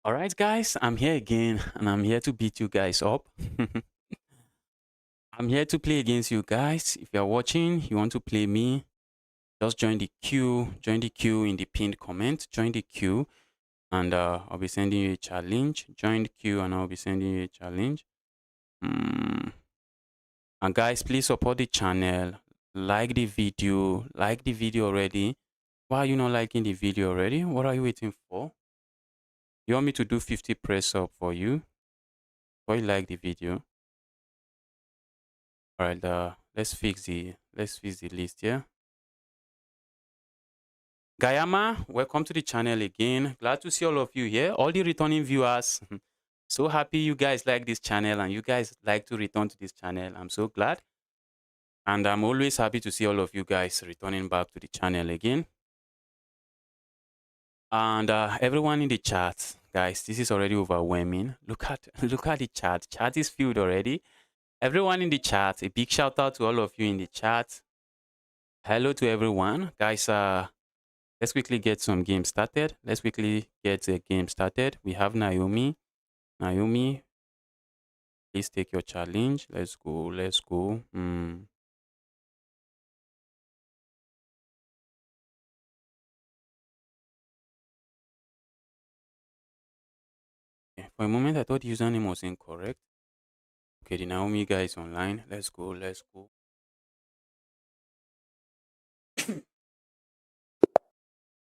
All right, guys, I'm here again and I'm here to beat you guys up. I'm here to play against you guys. If you're watching, you want to play me, just join the queue. Join the queue in the pinned comment. Join the queue and I'll be sending you a challenge. Join the queue and I'll be sending you a challenge. Mm. And guys, please support the channel. Like the video. Like the video already. Why are you not liking the video already? What are you waiting for? You want me to do 50 press up for you? Why you like the video? All right, let's fix the list here. Gayama, welcome to the channel again. Glad to see all of you here. All the returning viewers. So happy you guys like this channel and you guys like to return to this channel. I'm so glad. And I'm always happy to see all of you guys returning back to the channel again. And everyone in the chat, guys, this is already overwhelming. Look at the chat. Chat is filled already. Everyone in the chat, a big shout out to all of you in the chat. Hello to everyone. Guys, let's quickly get some games started. Let's quickly get a game started. We have Naomi. Naomi, please take your challenge. Let's go. Let's go. Okay, for a moment, I thought the username was incorrect. Okay, the Naomi guy is online. Let's go. Let's go.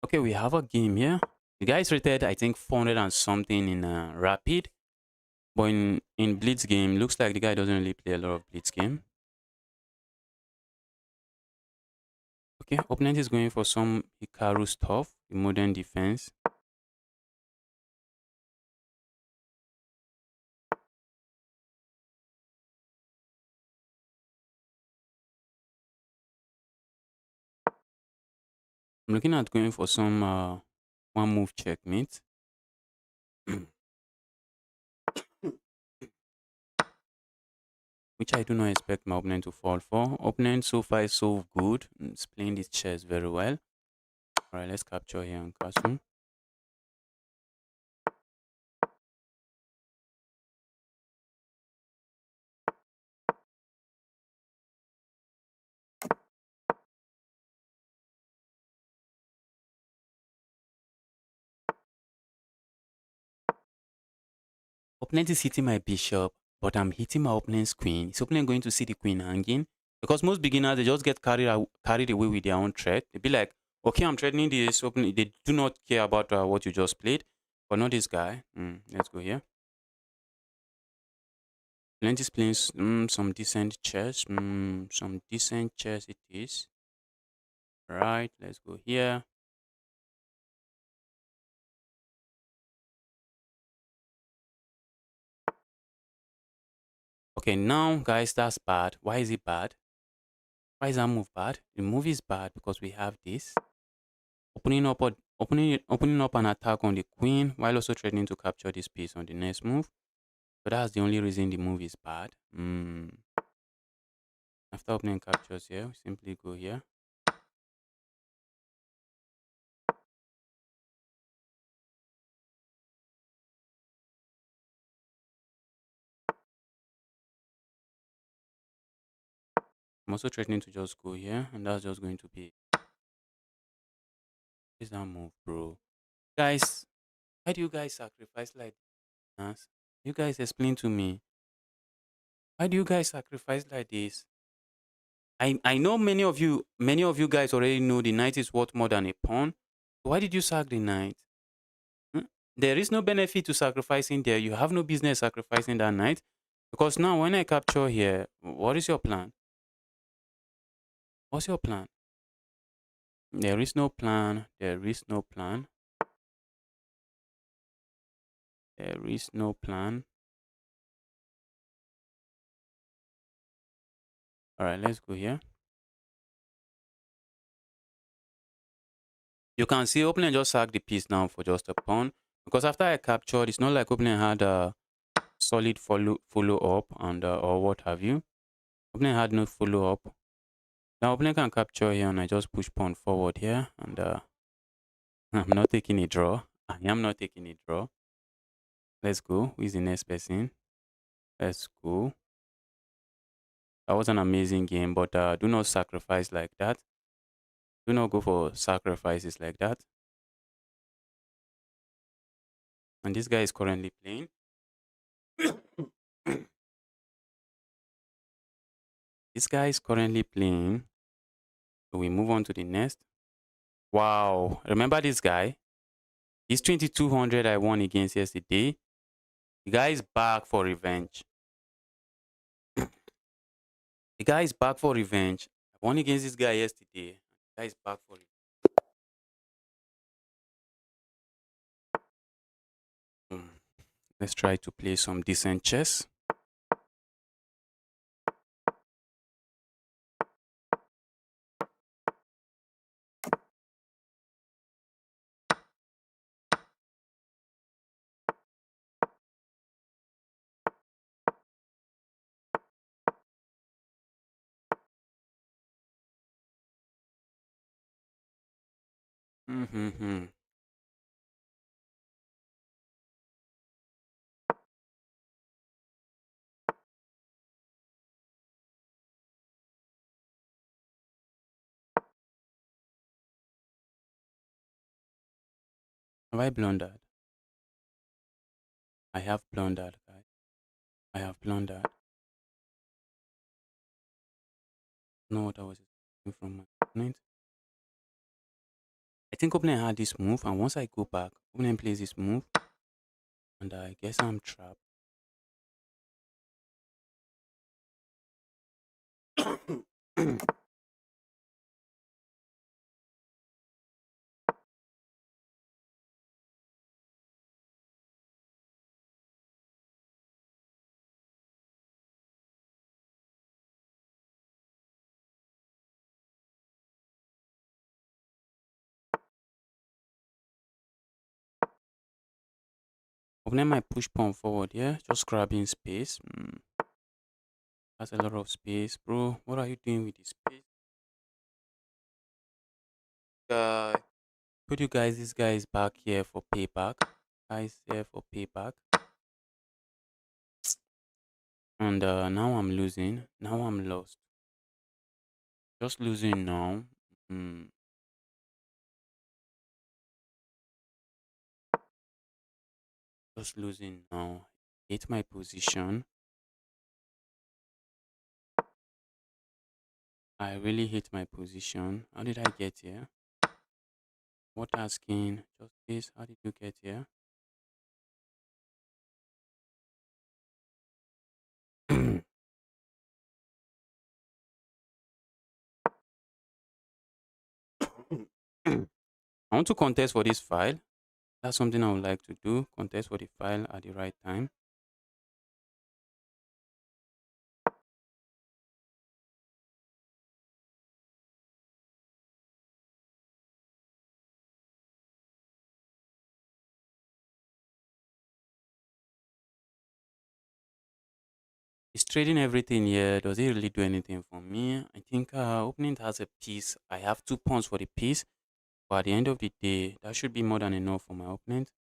Okay, we have a game here. The guy is rated, I think, 400 and something in Rapid. But in Blitz game, looks like the guy doesn't really play a lot of Blitz game. Okay, opponent is going for some Hikaru stuff, the modern defense. I'm looking at going for some one move checkmate. Which I do not expect my opponent to fall for. Opponent so far is so good. It's playing this chess very well. Alright, let's capture here on castle. Opponent is hitting my bishop, but I'm hitting my opponent's queen. Is opponent going to see the queen hanging? Because most beginners, they just get carried away with their own threat. They be like, okay, I'm threatening this. Opponent, they do not care about what you just played. But not this guy. Let's go here. Opponent is playing some decent chess. Some decent chess it is. Right, let's go here. Okay, now guys, that's bad. Why is it bad? Why is that move bad? The move is bad because we have this. Opening up an attack on the queen while also threatening to capture this piece on the next move. So that's the only reason the move is bad. After opening captures here, we simply go here. I'm also threatening to just go here, and that's just going to be. What is that move, bro? Guys, why do you guys sacrifice like this? You guys explain to me. Why do you guys sacrifice like this? I know many of you guys already know the knight is worth more than a pawn. Why did you sack the knight? Hmm? There is no benefit to sacrificing there. You have no business sacrificing that knight. Because now when I capture here, what is your plan? What's your plan? There is no plan. There is no plan. There is no plan. Alright, let's go here. You can see opponent just sacked the piece now for just a pawn. Because after I captured, it's not like opponent had a solid follow up and or what have you. Opponent had no follow up. Now opponent can capture here and I just push pawn forward here and I'm not taking a draw. I am not taking a draw. Let's go. Who is the next person? Let's go. That was an amazing game, but do not sacrifice like that. Do not go for sacrifices like that. And this guy is currently playing. This guy is currently playing. So we move on to the next. Wow. Remember this guy? He's 2200 I won against yesterday. The guy is back for revenge. The guy is back for revenge. I won against this guy yesterday. The guy is back for revenge. Hmm. Let's try to play some decent chess. Mm-hmm. Have I blundered? I have blundered, guys. I have blundered. No, what I was expecting from my opponent. I think opponent had this move, and once I go back, opponent plays this move, and I guess I'm trapped. Opponent might push pawn forward, yeah? Just grabbing space. That's a lot of space. Bro, what are you doing with this space? Uh, put you guys, this guy is back here for payback. Guys here for payback. And now I'm losing. Now I'm lost. Just losing now. Mm, just losing now. Hate my position. I really hate my position. How did I get here? What asking? Just this. How did you get here? I want to contest for this file. That's something I would like to do. Contest for the file at the right time. Is trading everything here? Does it really do anything for me? I think opening has a piece. I have 2 pawns for the piece. But at the end of the day, that should be more than enough for my opponent.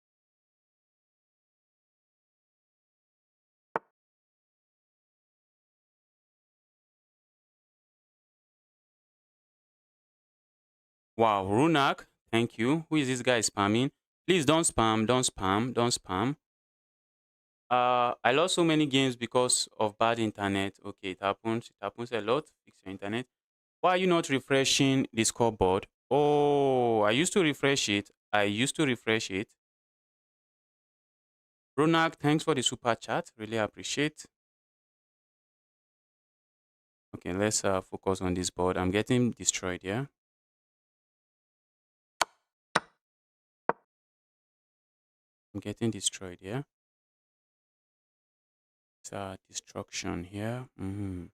Wow, Runak, thank you. Who is this guy spamming? Please don't spam, don't spam, don't spam. I lost so many games because of bad internet. Okay, it happens. It happens a lot. Fix your internet. Why are you not refreshing the scoreboard? Oh, I used to refresh it. I used to refresh it. Ronak, thanks for the super chat. Really appreciate. Okay, let's focus on this board. I'm getting destroyed here. I'm getting destroyed here. It's destruction here. I'm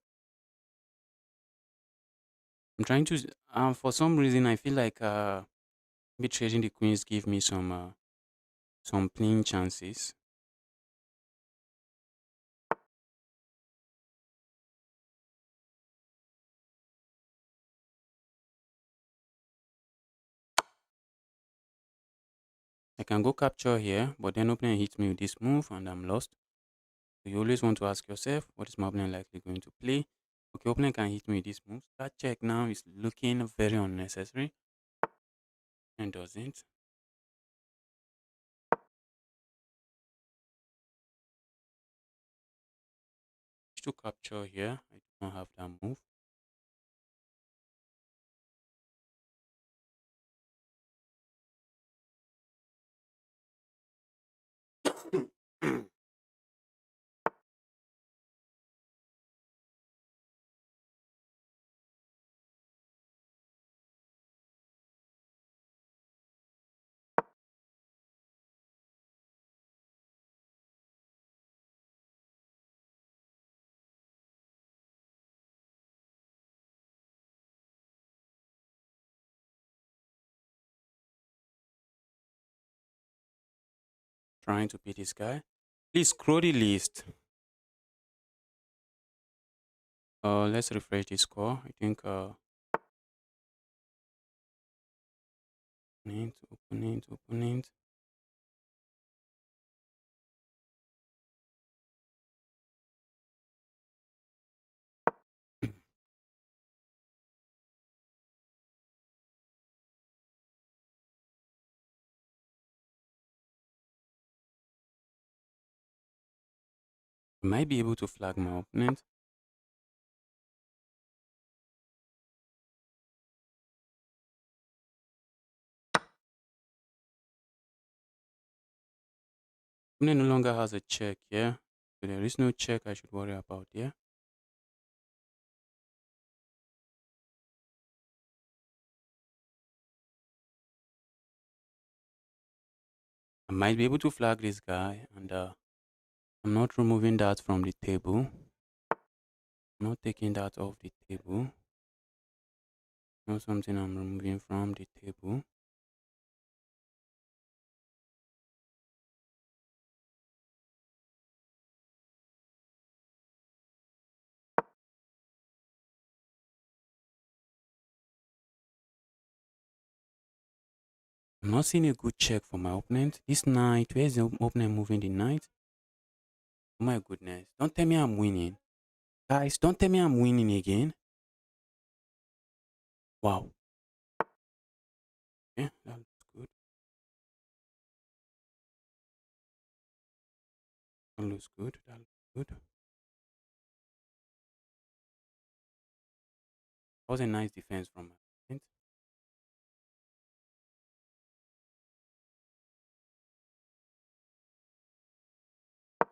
trying to. For some reason, I feel like maybe trading the queens give me some playing chances. I can go capture here, but then opponent hits me with this move and I'm lost. So you always want to ask yourself, what is my opponent likely going to play? Okay, opponent can hit me with this move. That check now is looking very unnecessary and doesn't. To capture here, I do not have that move. Trying to beat this guy. Please scroll the list. Let's refresh the score. I think opponent. I might be able to flag my opponent. Opponent no longer has a check, yeah. So there is no check I should worry about, yeah. I might be able to flag this guy, and I'm not removing that from the table. I'm not taking that off the table. Not something I'm removing from the table. I'm not seeing a good check for my opponent. This knight, where's the opponent moving the knight? Oh my goodness. Don't tell me I'm winning. Guys, don't tell me I'm winning again. Wow. Yeah, that looks good. That looks good. That looks good. That was a nice defense from my opponent.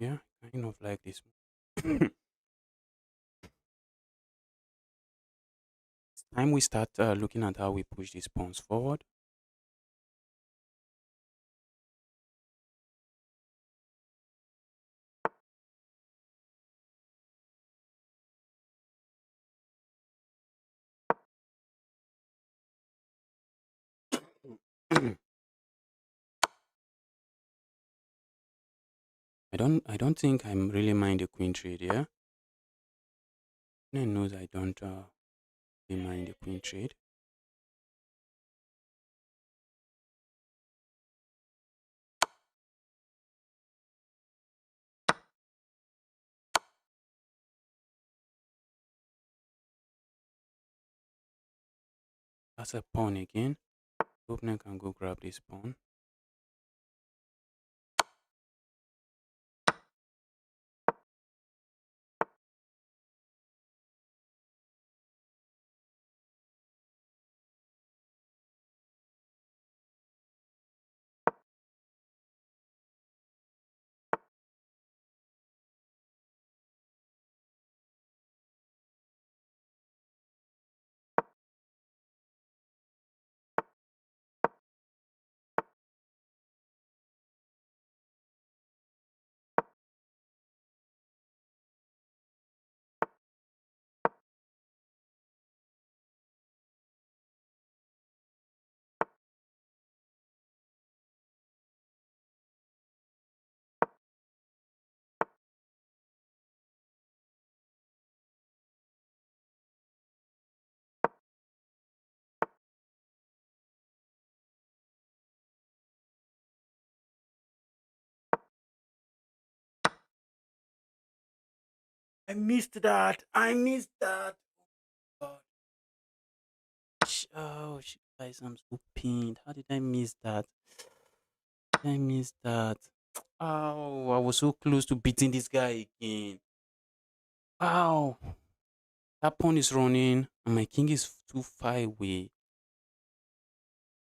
Yeah, kind of like this one. It's time we start looking at how we push these pawns forward. I don't think I'm really mind the queen trade, yeah. Opponent knows I don't really mind the queen trade. That's a pawn again. The opponent can go grab this pawn. I missed that. I missed that. God. Guys, I'm so pained. How did I miss that? I missed that. Oh, I was so close to beating this guy again. Ow. That pawn is running, and my king is too far away.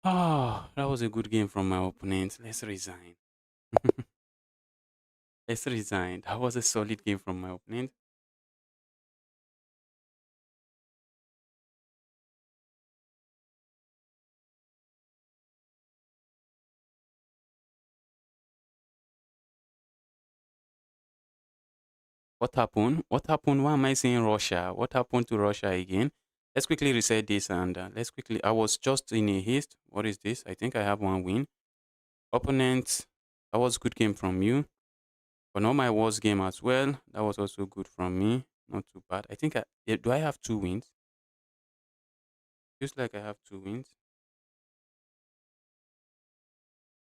Ah, that was a good game from my opponent. Let's resign. Let's resign. That was a solid game from my opponent. What happened? What happened? Why am I saying Russia? What happened to Russia again? Let's quickly reset this and let's quickly. I was just in a haste. What is this? I think I have one win. Opponent, that was good game from you. But not my worst game as well. That was also good from me. Not too bad. I think do I have 2 wins? Feels like I have 2 wins.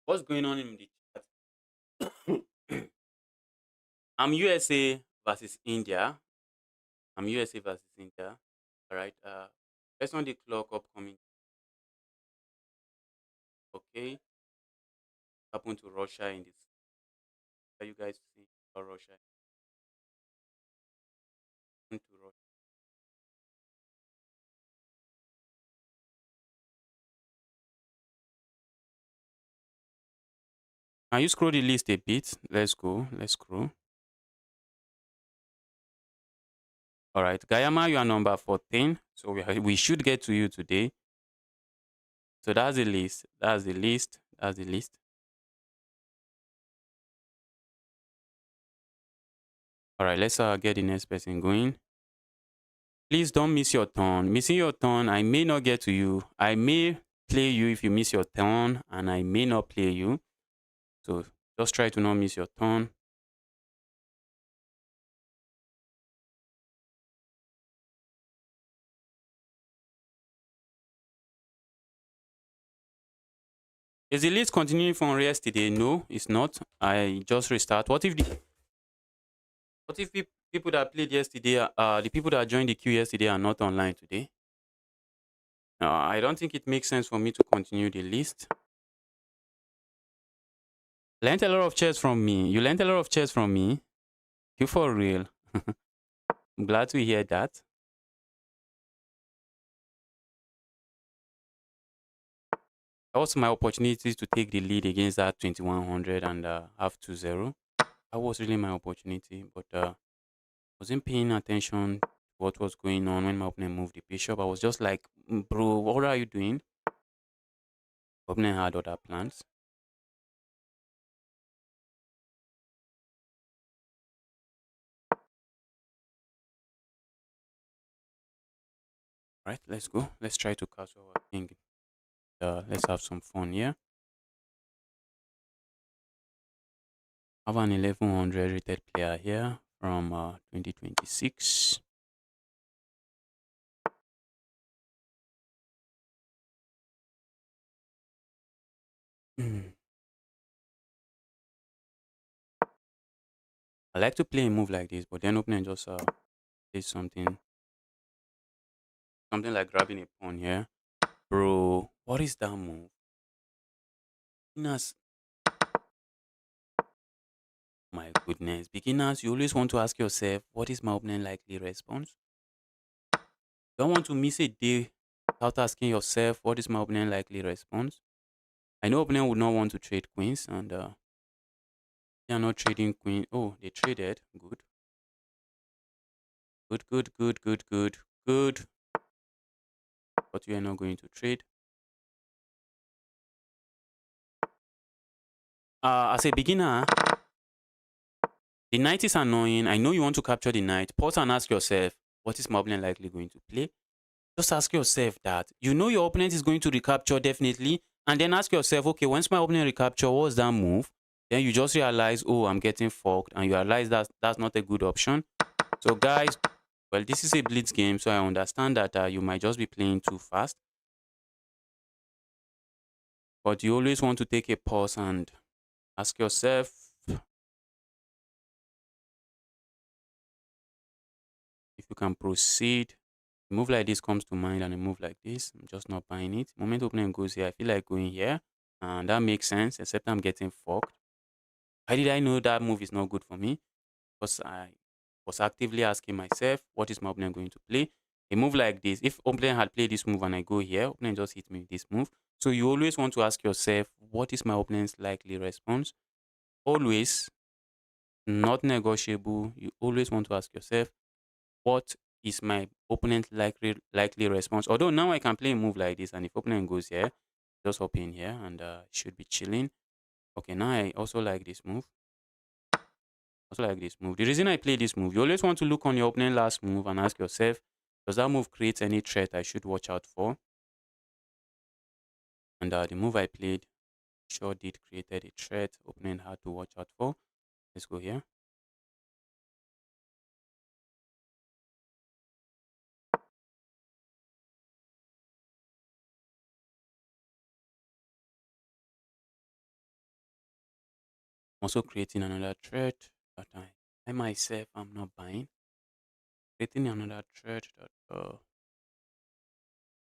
What's going on in the chat? I'm USA versus India. I'm USA versus India. All right. Based on the clock upcoming. Okay. Happened to Russia in this. Are you guys seeing about Russia? Happened to Russia. Can you scroll the list a bit? Let's go. Let's scroll. All right. Gayama, you are number 14. So we should get to you today. So that's the list. That's the list. That's the list. All right. Let's get the next person going. Please don't miss your turn. Missing your turn, I may not get to you. I may play you if you miss your turn, and I may not play you. So just try to not miss your turn. Is the list continuing from yesterday? No, it's not. I just restart. What if people that played yesterday, the people that joined the queue yesterday are not online today? I don't think it makes sense for me to continue the list. Learned a lot of chess from me. You learned a lot of chess from me. You for real. I'm glad to hear that. That was my opportunity to take the lead against that 2100 and have 2-0. That was really my opportunity, but wasn't paying attention to what was going on when my opponent moved the bishop. I was just like, bro, what are you doing? Opponent had other plans. Right, let's go. Let's try to catch our king. Let's have some fun here. I have an 1100 rated player here from 2026. I like to play a move like this, but then opponent just plays something like grabbing a pawn here. Bro, what is that move? Beginners, my goodness. Beginners, you always want to ask yourself, what is my opponent likely response? Don't want to miss a day without asking yourself, what is my opponent likely response? I know opponent would not want to trade queens, and they are not trading queen. Oh, they traded. Good. Good, good, good, good, good, good. But we are not going to trade. As a beginner, the knight is annoying. I know you want to capture the knight. Pause and ask yourself, what is my opponent likely going to play? Just ask yourself that. You know your opponent is going to recapture definitely. And then ask yourself, okay, once my opponent recapture, what's that move? Then you just realize, oh, I'm getting fucked. And you realize that that's not a good option. So guys, well, this is a blitz game. So I understand that you might just be playing too fast. But you always want to take a pause and ask yourself, You can proceed. A move like this comes to mind, and a move like this, I'm just not buying it. Moment opening goes here, I feel like going here, and that makes sense, except I'm getting fucked. How did I know that move is not good for me? Because I was actively asking myself, what is my opponent going to play? A move like this, if opponent had played this move and I go here, opponent just hit me with this move. So you always want to ask yourself, what is my opponent's likely response? Always, not negotiable. You always want to ask yourself, what is my opponent's likely response? Although now I can play a move like this, and if opponent goes here, just hop in here and should be chilling. Okay, now I also like this move. Also like this move. The reason I play this move, you always want to look on your opponent last move and ask yourself, does that move create any threat I should watch out for? And the move I played sure did created a threat opponent had to watch out for. Let's go here. Also creating another threat that I myself am not buying. Creating another threat that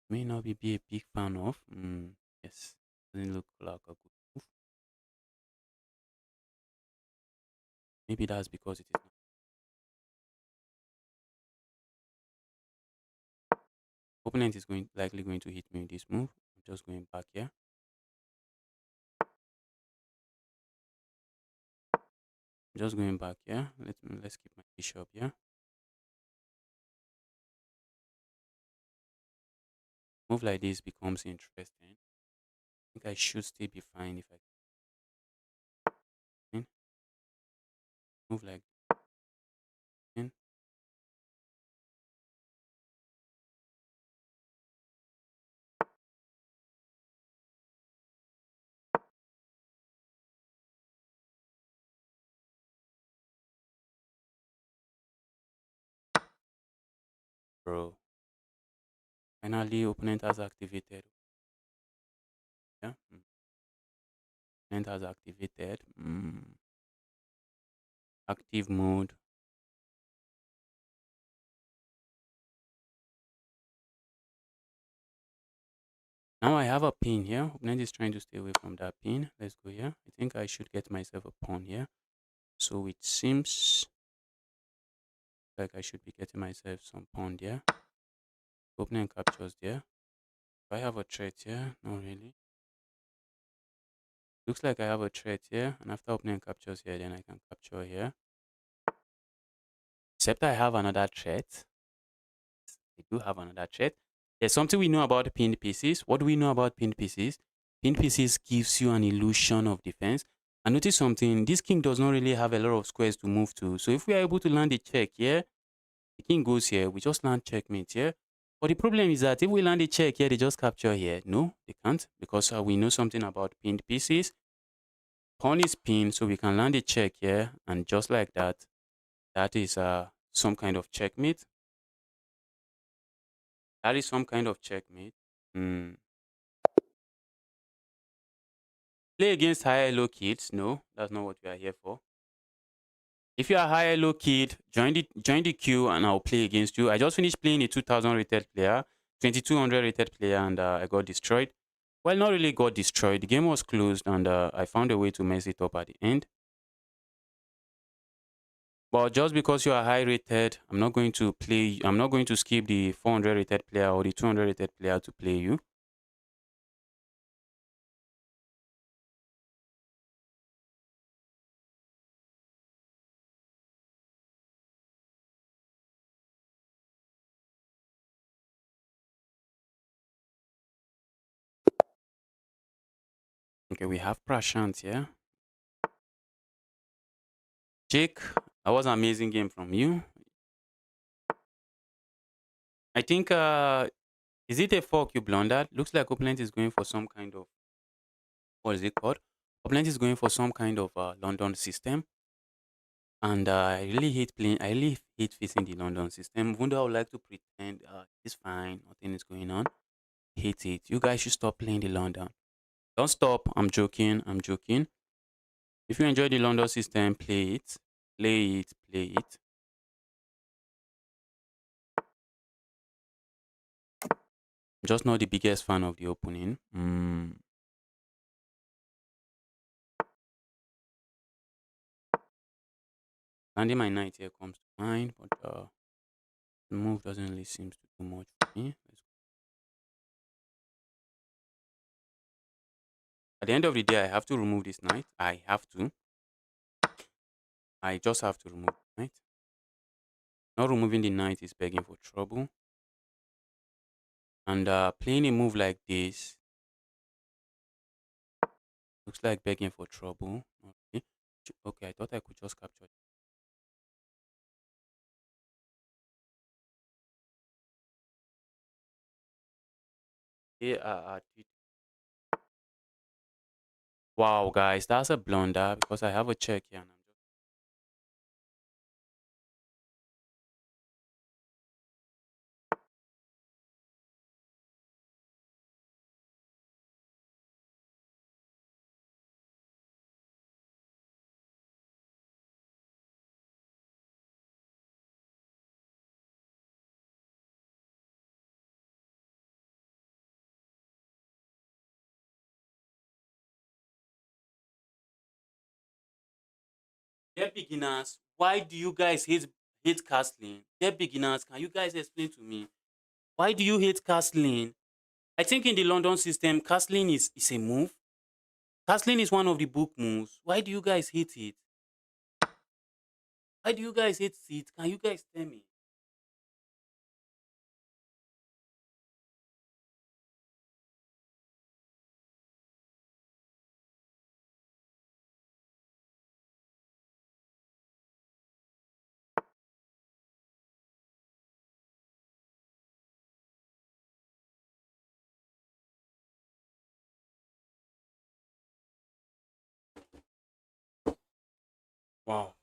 may not be a big fan of. Yes, doesn't look like a good move. Maybe that's because it is not. Opponent is likely going to hit me with this move. I'm just going back here. I'm just going back here. Let's keep my bishop here. Move like this becomes interesting. I think I should still be fine if I can. Move like this. Bro. Finally, opponent has activated. Yeah. Opponent has activated. Active mode. Now I have a pin here. Opponent is trying to stay away from that pin. Let's go here. I think I should get myself a pawn here. So it seems like I should be getting myself some pawn there. Opponent captures there. Do I have a threat here? Not really. Looks like I have a threat here. And after opponent captures here, then I can capture here. Except I have another threat. I do have another threat. There's something we know about pinned pieces. What do we know about pinned pieces? Pinned pieces gives you an illusion of defense. And notice something, this king does not really have a lot of squares to move to. So if we are able to land a check here, the king goes here, we just land checkmate here. But the problem is that if we land a check here, they just capture here. No, they can't, because we know something about pinned pieces. Pawn is pinned, so we can land a check here, and just like that, that is some kind of checkmate. That is some kind of checkmate. Play against high low kids? No, that's not what we are here for. If you are high low kid, join the queue and I'll play against you. I just finished playing a 2000 rated player, 2200 rated player, and I got destroyed. Well, not really got destroyed. The game was closed, and I found a way to mess it up at the end. But just because you are high rated, I'm not going to play. I'm not going to skip the 400 rated player or the 200 rated player to play you. Okay, we have Prashant here. Jake, that was an amazing game from you. I think, is it a fork you blundered? Looks like opponent is going for some kind of, what is it called? Opponent is going for some kind of London system. And I really hate playing, I really hate facing the London system. Even though I would like to pretend it's fine, nothing is going on. Hate it. You guys should stop playing the London. Don't stop. I'm joking. I'm joking. If you enjoy the London system, play it. Play it. Play it. Just not the biggest fan of the opening. Landing my knight here comes to mind, but the move doesn't really seem to do much for me. At the end of the day, I have to remove this knight. I have to. I just have to remove the knight. Not removing the knight is begging for trouble. And playing a move like this looks like begging for trouble. Okay, okay, I thought I could just capture. Yeah, wow, guys, that's a blunder because I have a check here. And I'm just... Dear beginners, why do you guys hate castling? Dear beginners, can you guys explain to me why do you hate castling? I think in the London system, castling is a move. Castling is one of the book moves. Why do you guys hate it? Why do you guys hate it? Can you guys tell me? Wow.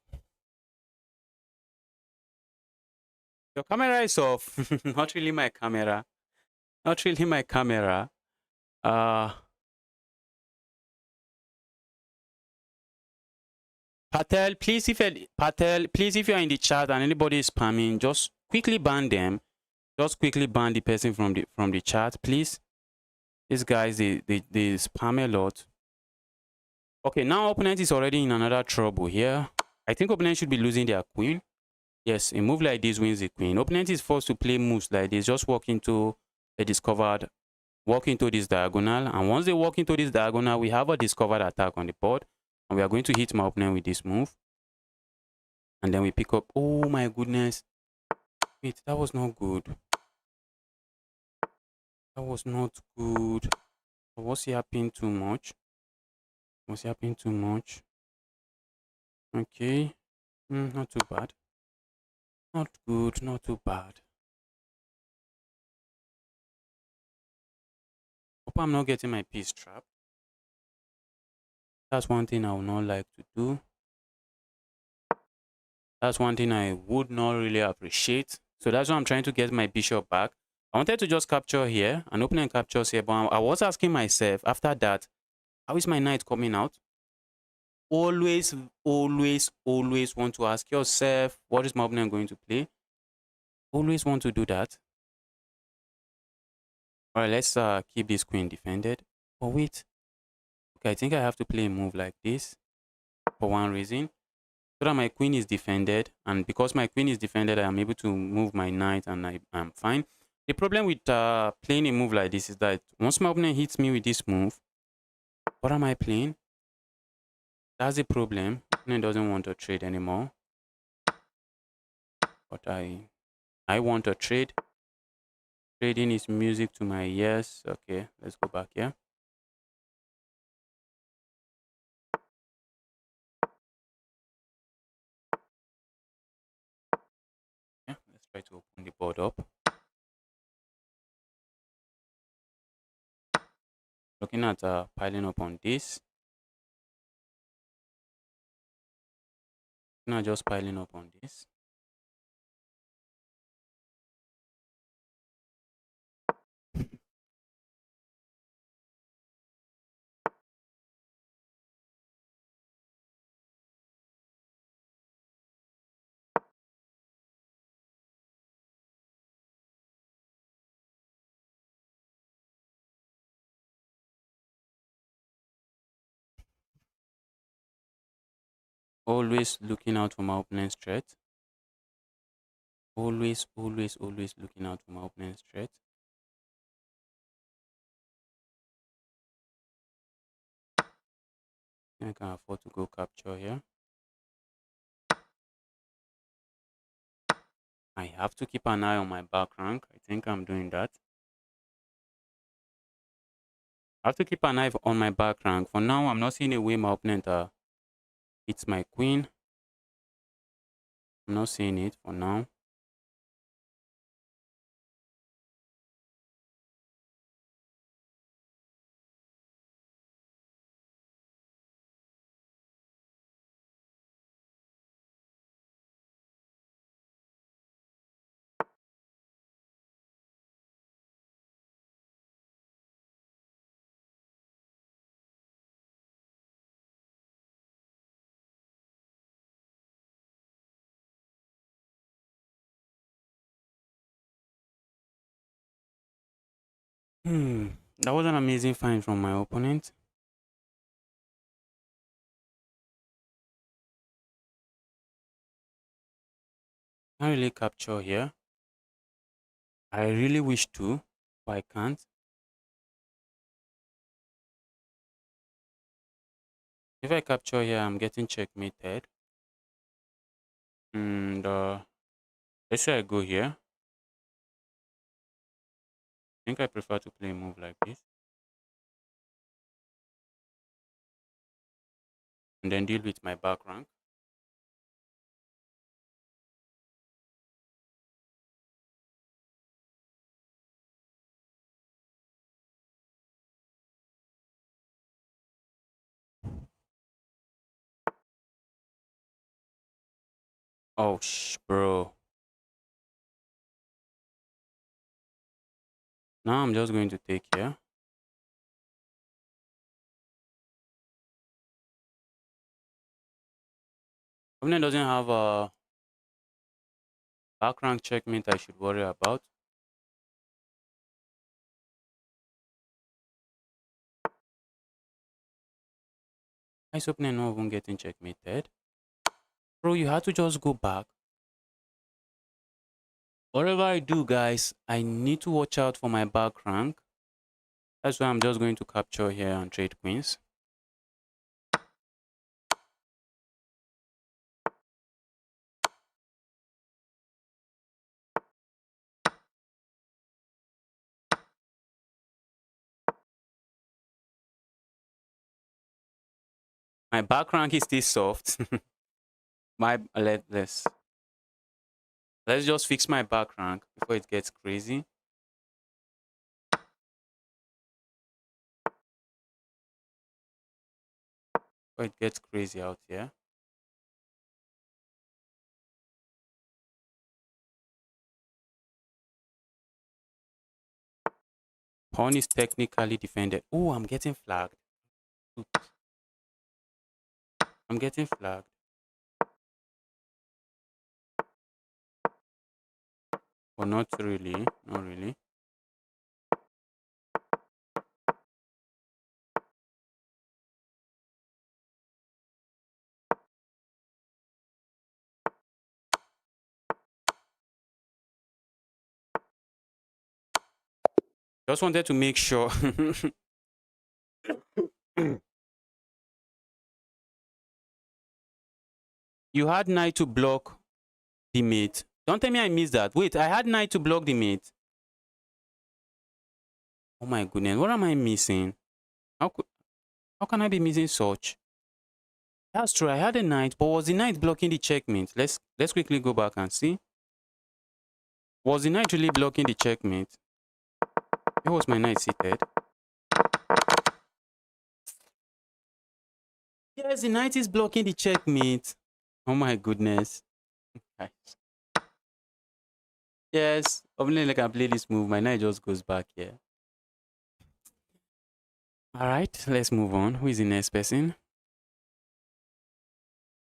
Your camera is off. Not really my camera. Not really my camera. Uh Patel, please, if you're in the chat and anybody is spamming, just quickly ban them. Just quickly ban the person from the chat, please. These guys, they spam a lot. Okay, now opponent is already in another trouble here. I think opponent should be losing their queen. Yes, a move like this wins the queen. Opponent is forced to play moves like this, just walk into a discovered, walk into this diagonal. And once they walk into this diagonal, we have a discovered attack on the board. And we are going to hit my opponent with this move. And then we pick up, oh my goodness. Wait, that was not good. That was not good. Was he happening too much? Was he happening too much? Okay. Not too bad. Not good, not too bad. Hope I'm not getting my piece trapped. That's one thing I would not like to do. That's one thing I would not really appreciate. So that's why I'm trying to get my bishop back. I wanted to just capture here and open and captures here, but I was asking myself after that, how is my knight coming out? Always, always, always want to ask yourself, what is my opponent going to play? Always want to do that. All right, let's keep this queen defended. Oh, wait. Okay, I think I have to play a move like this for one reason. So that my queen is defended. And because my queen is defended, I am able to move my knight and I'm fine. The problem with playing a move like this is that once my opponent hits me with this move, what am I playing? That's the problem. Opponent doesn't want to trade anymore. But I want to trade. Trading is music to my ears. Okay, let's go back here. Yeah, let's try to open the board up. Looking at piling up on this. Not just piling up on this. Always looking out for my opponent's threat. Always, always, always looking out for my opponent's threat. I can afford to go capture here. I have to keep an eye on my back rank. I think I'm doing that. I have to keep an eye on my back rank. For now, I'm not seeing a way my opponent hits my queen. I'm not seeing it for now. That was an amazing find from my opponent. Can't really capture here. I really wish to, but I can't. If I capture here, I'm getting checkmated. And let's say I go here. I think I prefer to play a move like this. And then deal with my back rank. Oh, bro. Now I'm just going to take here. Opponent doesn't have a back rank checkmate I should worry about. Nice opponent not even getting checkmated. Bro, you had to just go back. Whatever I do, guys, I need to watch out for my back rank. That's why I'm just going to capture here and trade queens. My back rank is still soft. Let's just fix my back rank before it gets crazy. Before it gets crazy out here. Pawn is technically defended. Oh, I'm getting flagged. Oops. I'm getting flagged. But not really. Not really. Just wanted to make sure. You had knight to block the mate. Don't tell me I missed that. Wait, I had knight to block the mate. Oh my goodness, what am I missing? How can I be missing such? That's true. I had a knight, but was the knight blocking the checkmate? Let's quickly go back and see. Was the knight really blocking the checkmate? Where was my knight seated? Yes, the knight is blocking the checkmate. Oh my goodness. Yes, only I can play this move. My knight just goes back here. Alright, let's move on. Who is the next person?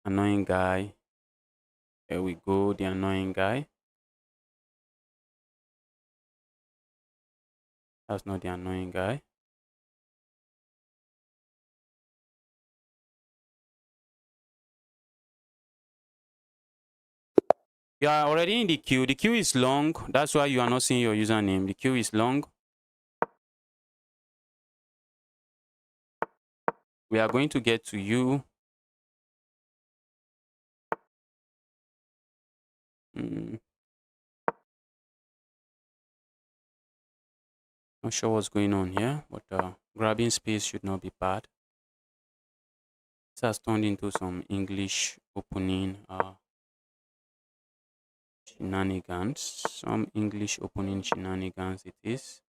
Annoying guy. There we go, the annoying guy. That's not the annoying guy. You are already in the queue. The queue is long. That's why you are not seeing your username. The queue is long. We are going to get to you. Mm, not sure what's going on here, but grabbing space should not be bad. This has turned into some English opening shenanigans. Some English opening shenanigans it is.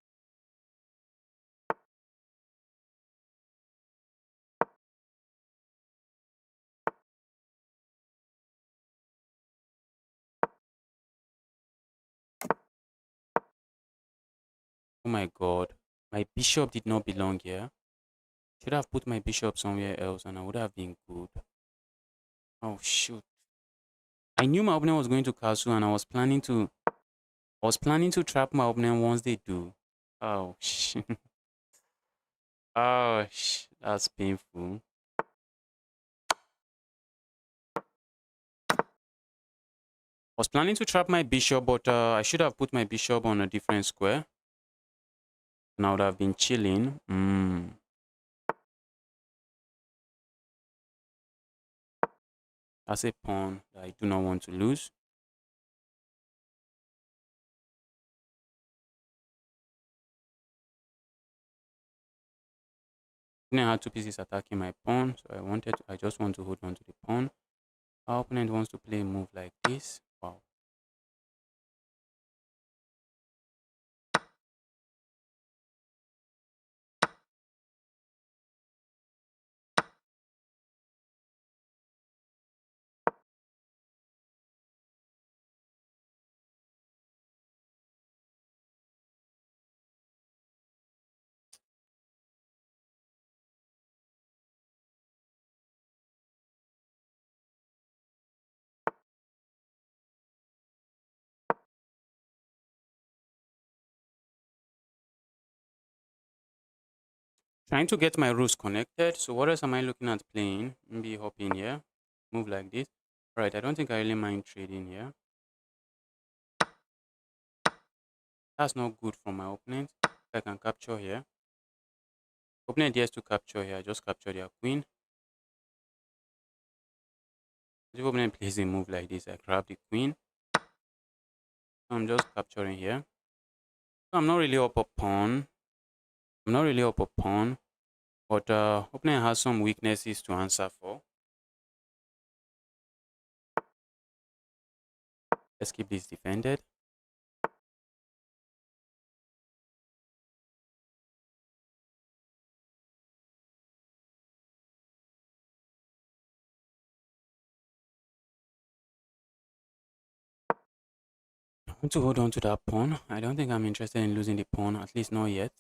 Oh my god. My bishop did not belong here. Should have put my bishop somewhere else and I would have been good. Oh shoot. I knew my opponent was going to castle and I was planning to trap my opponent once they do. Oh shit. Oh that's painful. Was planning to trap my bishop, but I should have put my bishop on a different square. And I would have been chilling. That's a pawn that I do not want to lose. Then I had two pieces attacking my pawn, so I just want to hold on to the pawn. Our opponent wants to play a move like this. Wow. Trying to get my roos connected. So what else am I looking at playing? Maybe hop in here. Move like this. Alright, I don't think I really mind trading here. That's not good for my opponent. I can capture here. Opponent dares to capture here. I just capture their queen. If opponent plays a move like this, I grab the queen. I'm just capturing here. So I'm not really up a pawn. I'm not really up a pawn. But opponent has some weaknesses to answer for. Let's keep this defended. I want to hold on to that pawn. I don't think I'm interested in losing the pawn, at least not yet.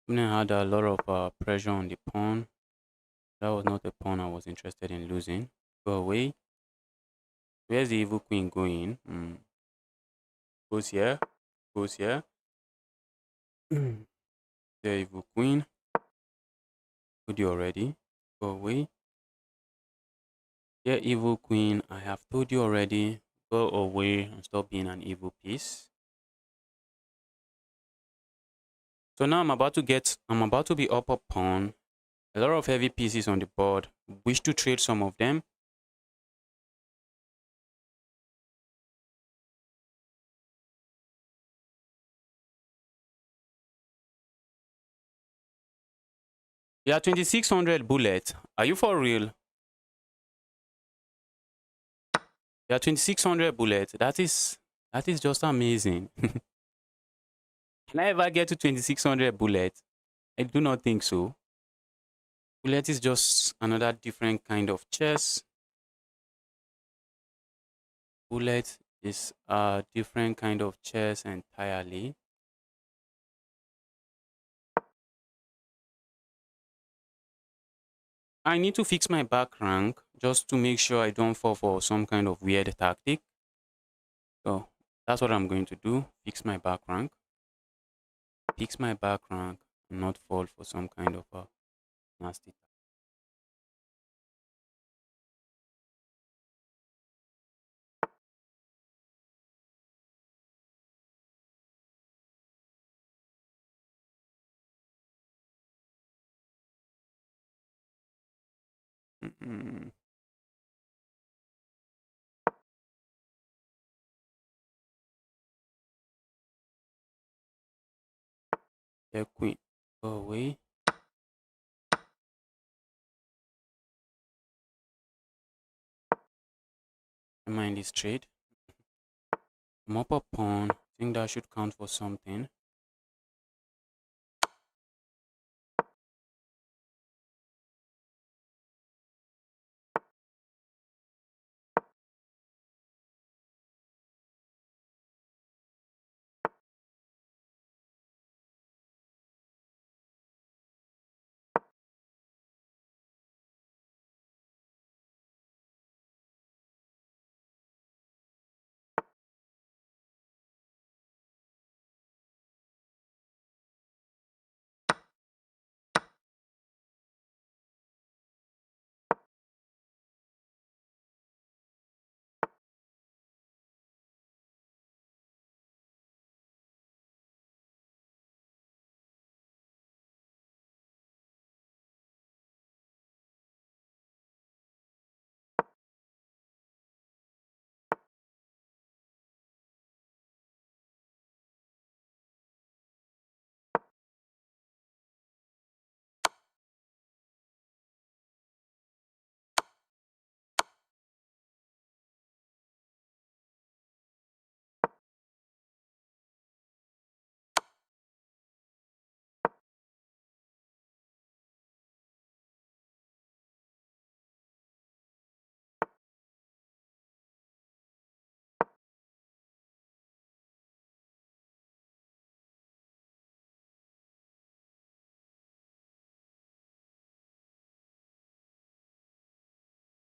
Opponent had a lot of pressure on the pawn. That was not the pawn I was interested in losing. Go away. Where's the evil queen going? Goes here. Goes here. The evil queen. Told you already. Go away. Yeah, evil queen. I have told you already. Go away and stop being an evil piece. So now I'm about to be up a pawn. A lot of heavy pieces on the board. Wish to trade some of them. Yeah, 2600 bullets. Are you for real? Yeah, 2600 bullets. That is just amazing. Can I ever get to 2600 bullets? I do not think so. Bullet is just another different kind of chess. Bullet is a different kind of chess entirely. I need to fix my back rank just to make sure I don't fall for some kind of weird tactic. So that's what I'm going to do. Fix my back rank. Fix my back rank and not fall for some kind of a nasty. Mm-mm. Yeah, queen. Go away. Mind is trade. I'm up a pawn. I think that should count for something.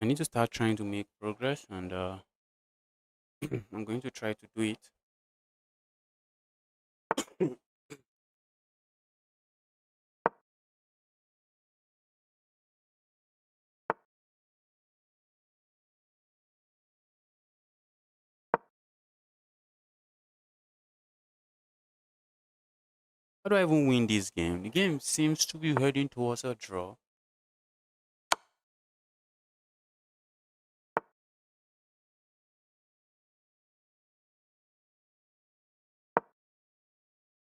I need to start trying to make progress, and I'm going to try to do it. How do I even win this game? The game seems to be heading towards a draw.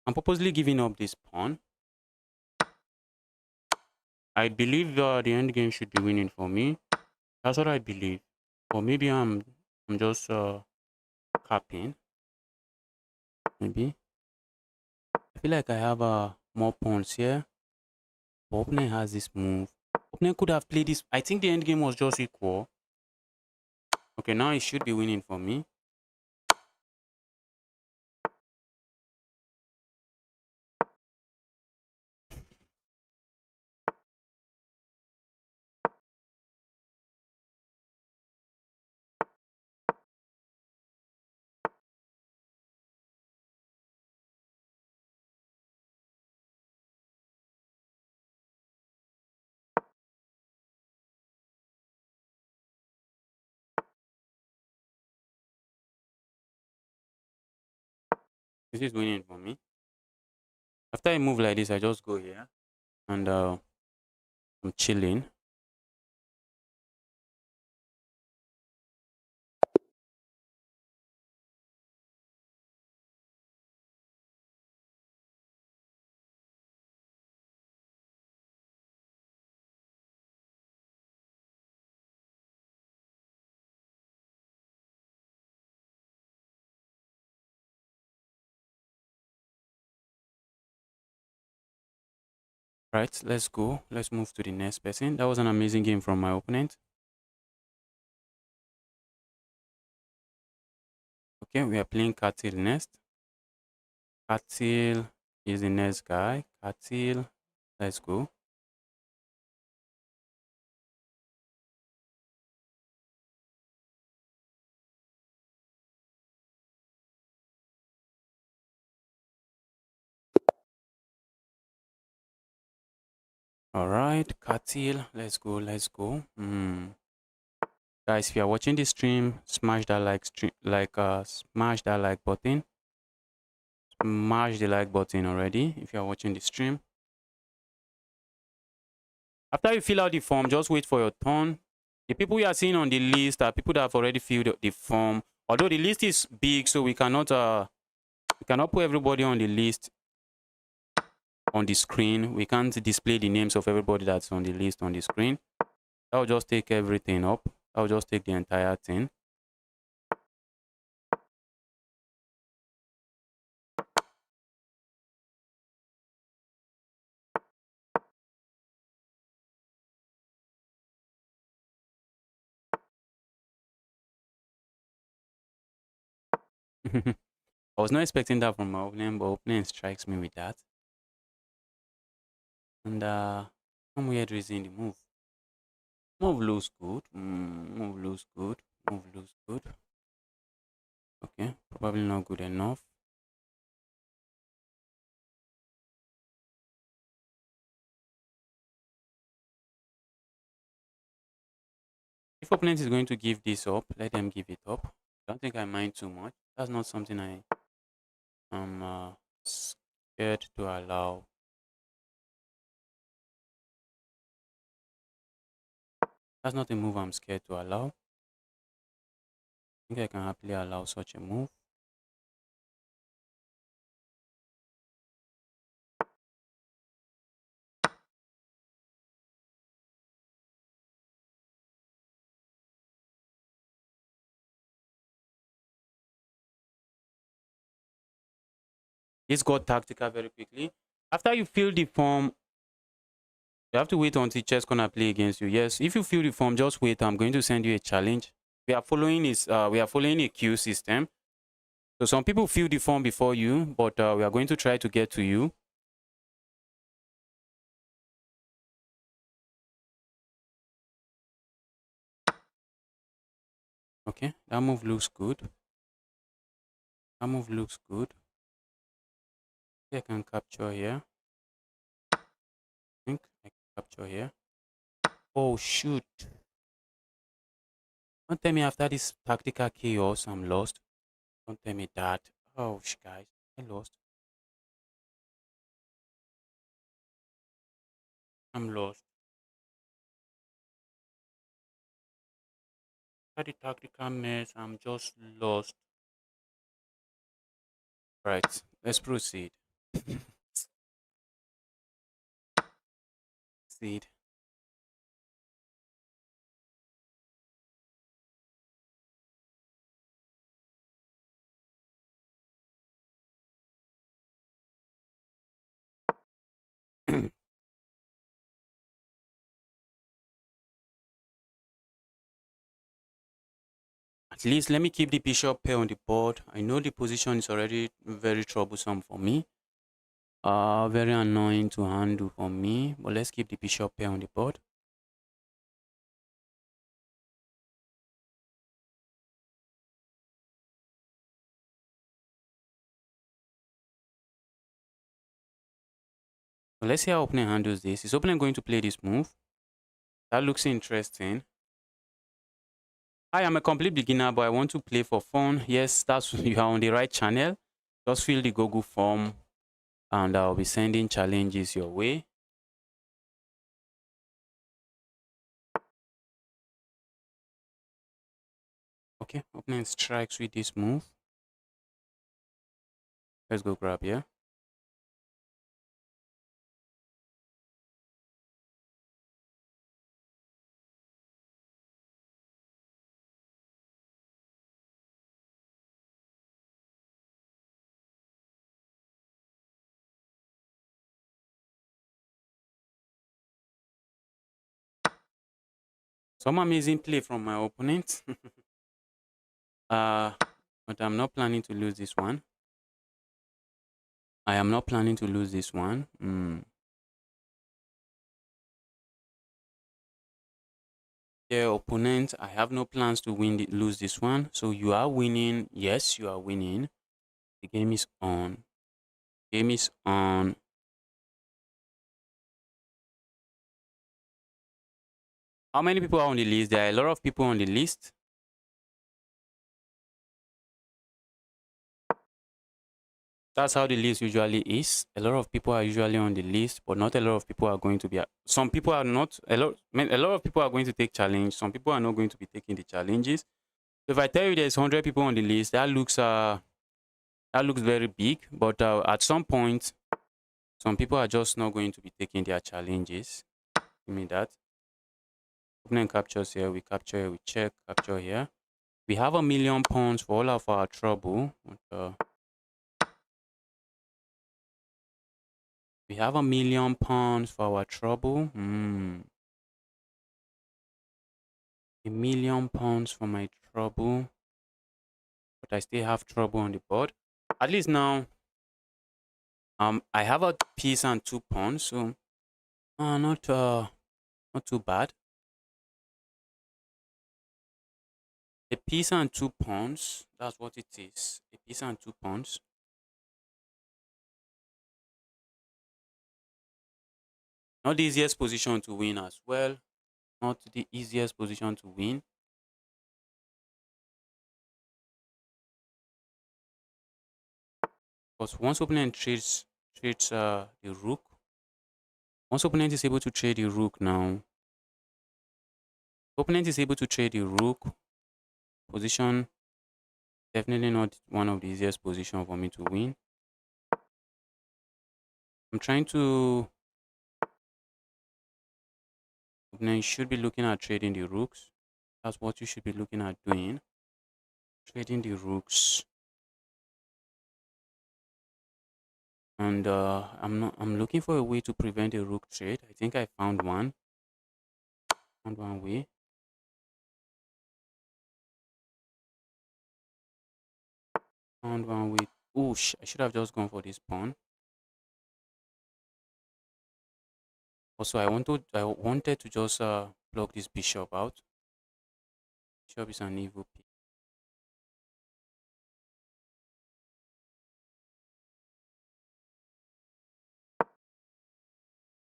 I'm purposely giving up this pawn. I believe the end game should be winning for me. That's what I believe. Or maybe I'm just capping. Maybe. I feel like I have more pawns here. But opponent has this move. Opponent could have played this. I think the end game was just equal. Okay, now it should be winning for me. This is winning for me. After I move like this, I just go here and I'm chilling. Right, let's go. Let's move to the next person. That was an amazing game from my opponent. Okay, we are playing Katil next. Katil is the next guy. Katil, let's go. All right, Katil, let's go. Let's go. Guys, if you are watching this stream, smash that smash that like button. Smash the like button already. If you are watching the stream, After you fill out the form, just wait for your turn. The people you are seeing on the list are people that have already filled the form. Although the list is big, so we cannot put everybody on the list on the screen. We can't display the names of everybody that's on the list on the screen. That will just take everything up. That will just take the entire thing. I was not expecting that from my opening, but opening strikes me with that. And some weird reason the move. Move looks good. Move looks good. Move looks good. Okay, probably not good enough. If opponent is going to give this up, let them give it up. Don't think I mind too much. That's not something I am scared to allow. That's not a move I'm scared to allow. I think I can happily allow such a move. This got tactical very quickly. After you fill the form, you have to wait until chess gonna play against you. Yes, if you fill the form, just wait. I'm going to send you a challenge. We are following a queue system. So some people fill the form before you, but we are going to try to get to you. Okay, that move looks good. That move looks good. I can capture here. I think I can capture here. Oh shoot. Don't tell me after this tactical chaos I'm lost. Don't tell me that. Oh guys, I lost. I'm lost. After the tactical mess, I'm just lost. Right, let's proceed. Proceed. At least let me keep the bishop pair on the board. I know the position is already very troublesome for me. Very annoying to handle for me. But let's keep the bishop pair on the board. So let's see how opponent handles this. Is opponent going to play this move? That looks interesting. I am a complete beginner, but I want to play for fun. Yes, that's you are on the right channel. Just fill the Google form and I'll be sending challenges your way. Okay, opponent strikes with this move. Let's go grab here. Some amazing play from my opponent. uh, but I'm not planning to lose this one. I am not planning to lose this one. Yeah, opponent, I have no plans to lose this one. So you are winning. Yes, you are winning. The game is on. Game is on. How many people are on the list? There are a lot of people on the list. That's how the list usually is. A lot of people are usually on the list, but not a lot of people are going to be. Some people are not. A lot of people are going to take challenge. Some people are not going to be taking the challenges. So if I tell you there's 100 people on the list, that looks very big. But at some point, some people are just not going to be taking their challenges. Give me that. Opening captures here. We capture here. We check capture here. We have £1,000,000 for all of our trouble. We have £1,000,000 for our trouble. £1,000,000 for my trouble. But I still have trouble on the board. At least now, I have a piece and 2 pawns, so not too bad. A piece and 2 pawns. That's what it is. A piece and 2 pawns. Not the easiest position to win as well. Not the easiest position to win. Because once opponent trades the rook, once opponent is able to trade the rook now, opponent is able to trade the rook position. Definitely not one of the easiest position for me to win. I'm trying to. Opponent should be looking at trading the rooks. That's what you should be looking at doing. Trading the rooks. And I'm looking for a way to prevent a rook trade. I think I found one. Found one way. Found one way. Oh, I should have just gone for this pawn. Also, I wanted to just block this bishop out. Bishop is an evil piece.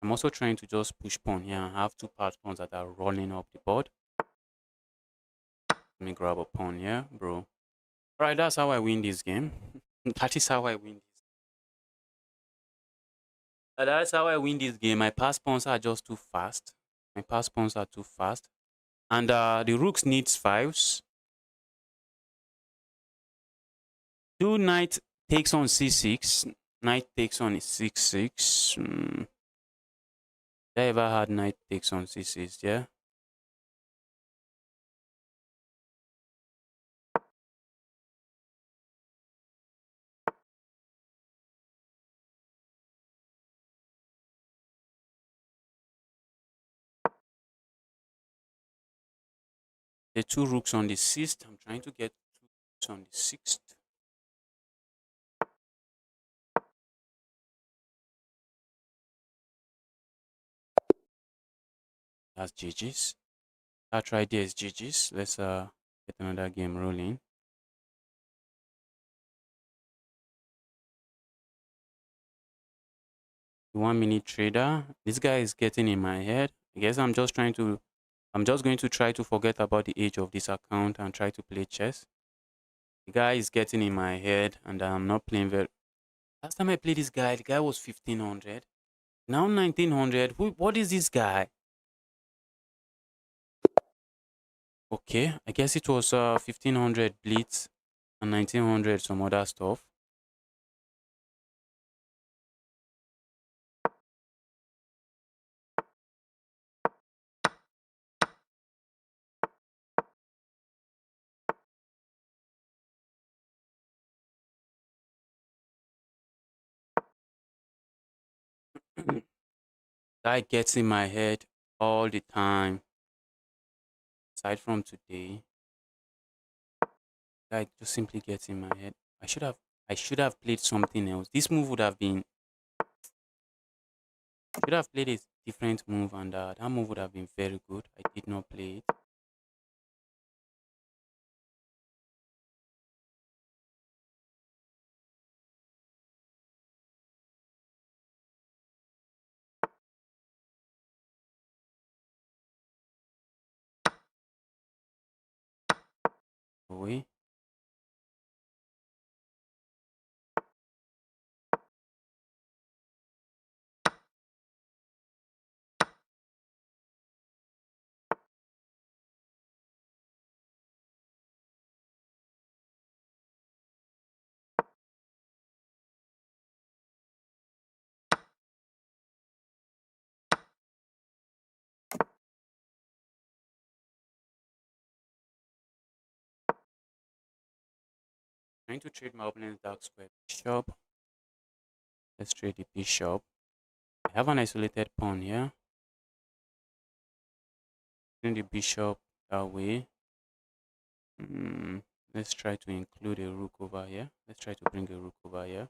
I'm also trying to just push pawn here and have two pass pawns that are rolling up the board. Let me grab a pawn here, bro. Alright, that's how I win this game. That is how I win this. That's how I win this game. My pass pawns are just too fast. My pass pawns are too fast. And the rooks needs fives. Do knight takes on c6. Knight takes on c6. I ever had knight takes on c6, yeah? The two rooks on the 6th. I'm trying to get two rooks on the 6th. That's GG's. That right there is GG's. Let's get another game rolling. The 1 minute trader. This guy is getting in my head. I guess I'm just going to try to forget about the age of this account and try to play chess. The guy is getting in my head and I'm not playing very. Last time I played this guy, the guy was 1500. Now 1900. What is this guy? Okay, I guess it was 1500 blitz and 1900 some other stuff. Guy gets in my head all the time. Aside from today, guy just simply gets in my head. I should have played something else. This move would have been should have played a different move and that move would have been very good. I did not play it. Away. Trying to trade my opponent's dark square bishop. Let's trade the bishop. I have an isolated pawn here. Bring the bishop that way. Let's try to include a rook over here. Let's try to bring a rook over here.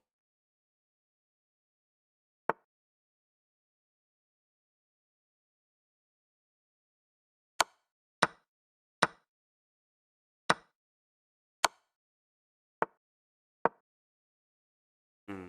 Hmm.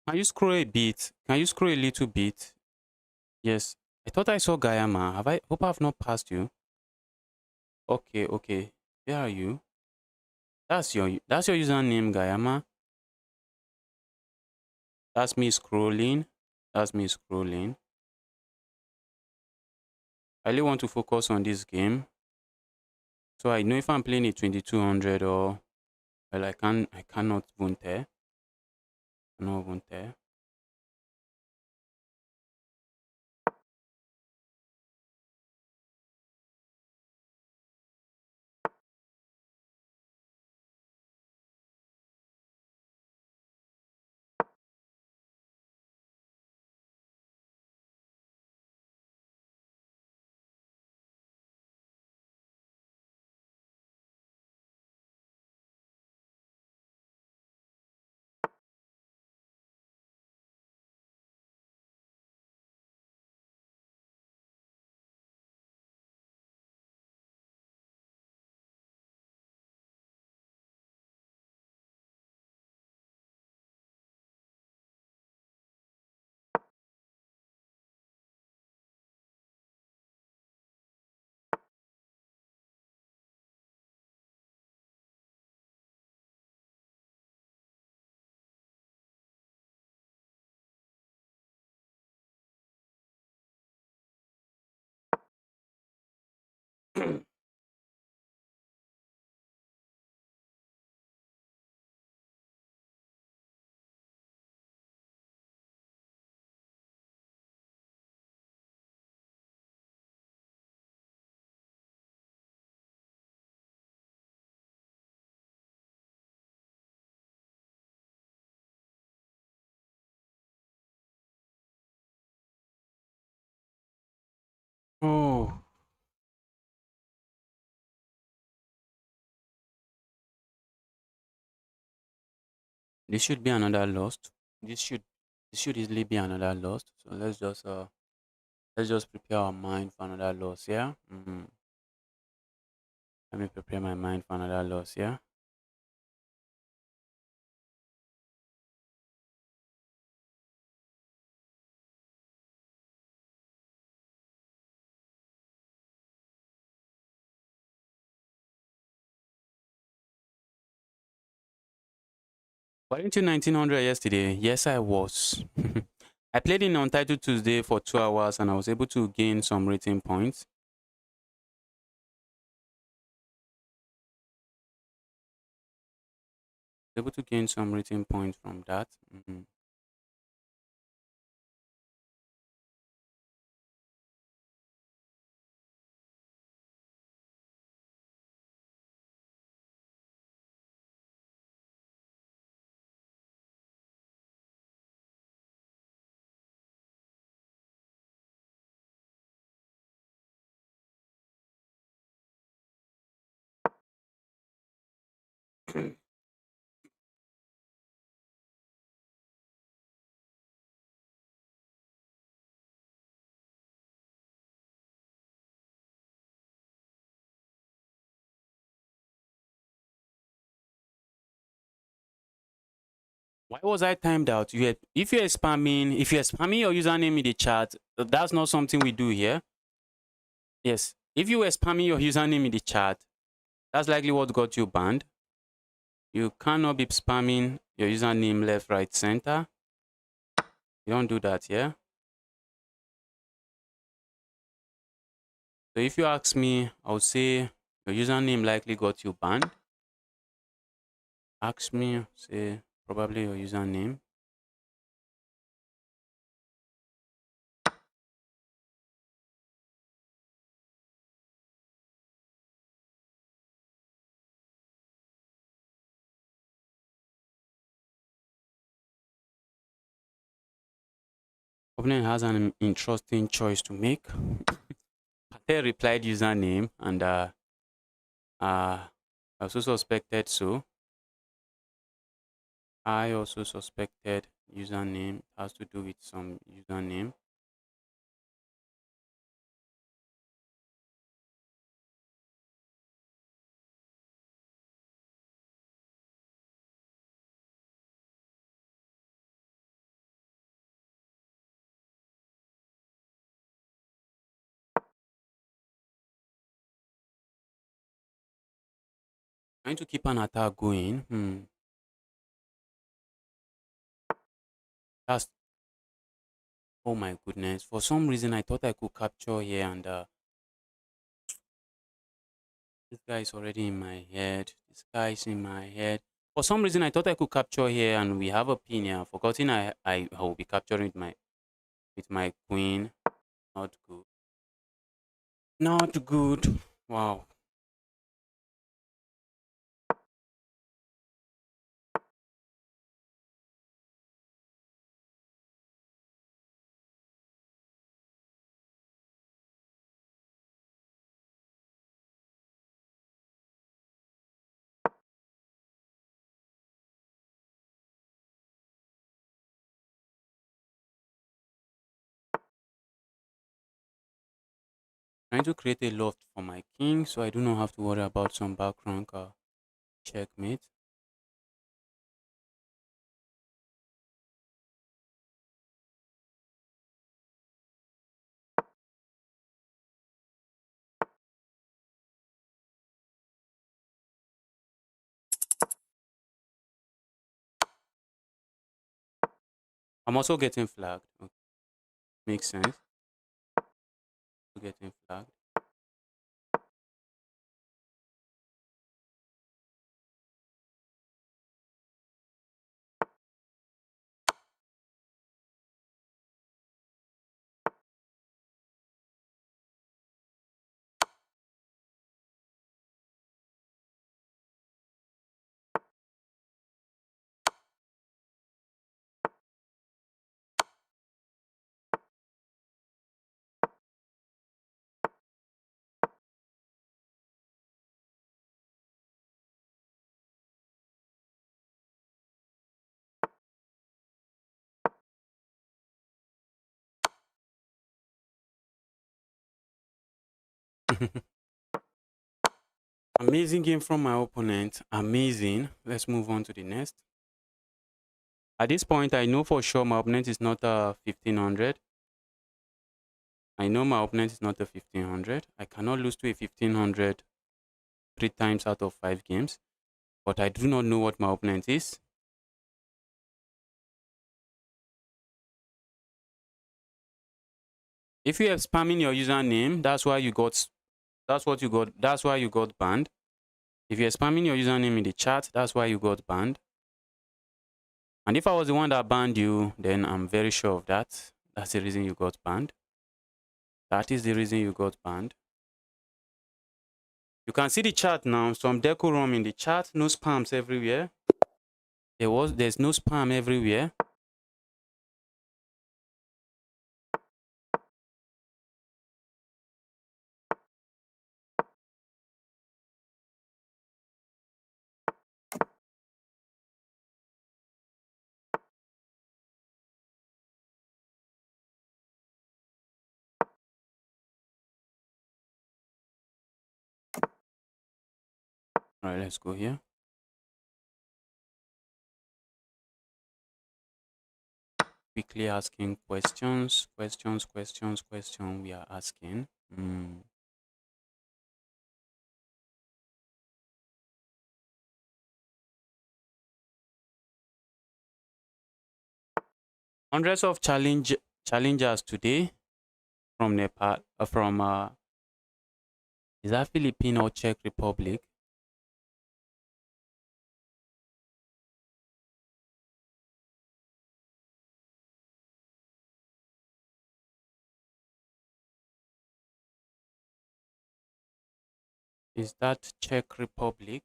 Can you scroll a bit? Can you scroll a little bit? Yes. I thought I saw Gayama. Have I? Hope I've not passed you. Okay, okay. Where are you? That's your username, Gayama. That's me scrolling. That's me scrolling. I really want to focus on this game. So I know if I'm playing a 2200 or well I cannot even tell. I cannot even tell. Oh, this should be another lost. This should this should easily be another lost. So let's just prepare our mind for another loss. Yeah. Let me prepare my mind for another loss. Yeah. Weren't you 1900 yesterday? Yes, I was. I played in Untitled Tuesday for 2 hours and I was able to gain some rating points. Able to gain some rating points from that. Why was I timed out? If you're spamming your username in the chat, that's not something we do here. Yes. If you were spamming your username in the chat, that's likely what got you banned. You cannot be spamming your username left, right, center. You don't do that, yeah? So if you ask me, I would say your username likely got you banned. Ask me, say probably your username. Opponent has an interesting choice to make. Pate replied username, and I also suspected so. I also suspected username. It has to do with some username. Trying to keep an attack going. That's Oh my goodness. For some reason, I thought I could capture here, and this guy is already in my head. This guy is in my head. For some reason, I thought I could capture here, and we have a pin here. Forgotten I will be capturing with my queen. Not good. Not good. Wow. Trying to create a loft for my king, so I do not have to worry about some back rank checkmate. I'm also getting flagged. Okay, makes sense. Getting flagged. Amazing game from my opponent. Amazing. Let's move on to the next. At this point, I know for sure my opponent is not a 1500. I know my opponent is not a 1500. I cannot lose to a 1500 3 times out of 5 games. But I do not know what my opponent is. If you have spamming your username, that's why you got banned. If you're spamming your username in the chat, that's why you got banned. And if I was the one that banned you, then I'm very sure of that. That's the reason you got banned. That is the reason you got banned. You can see the chat now. Some decorum in the chat. No spams everywhere. There's no spam everywhere. All right, let's go here. Quickly asking questions. We are asking. Hundreds of challengers today from Nepal, from is that Philippine or Czech Republic? Is that Czech Republic?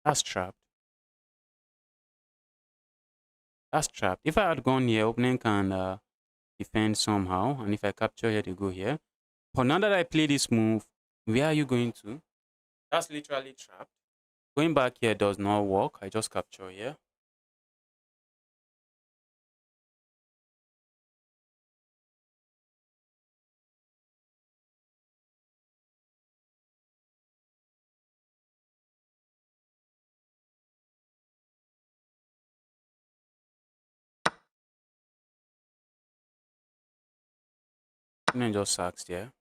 That's trapped. That's trapped. If I had gone here, opening can defend somehow, and if I capture here, they go here. But now that I play this move, where are you going to? That's literally trapped. Going back here does not work. I just capture here. And then just sacks there.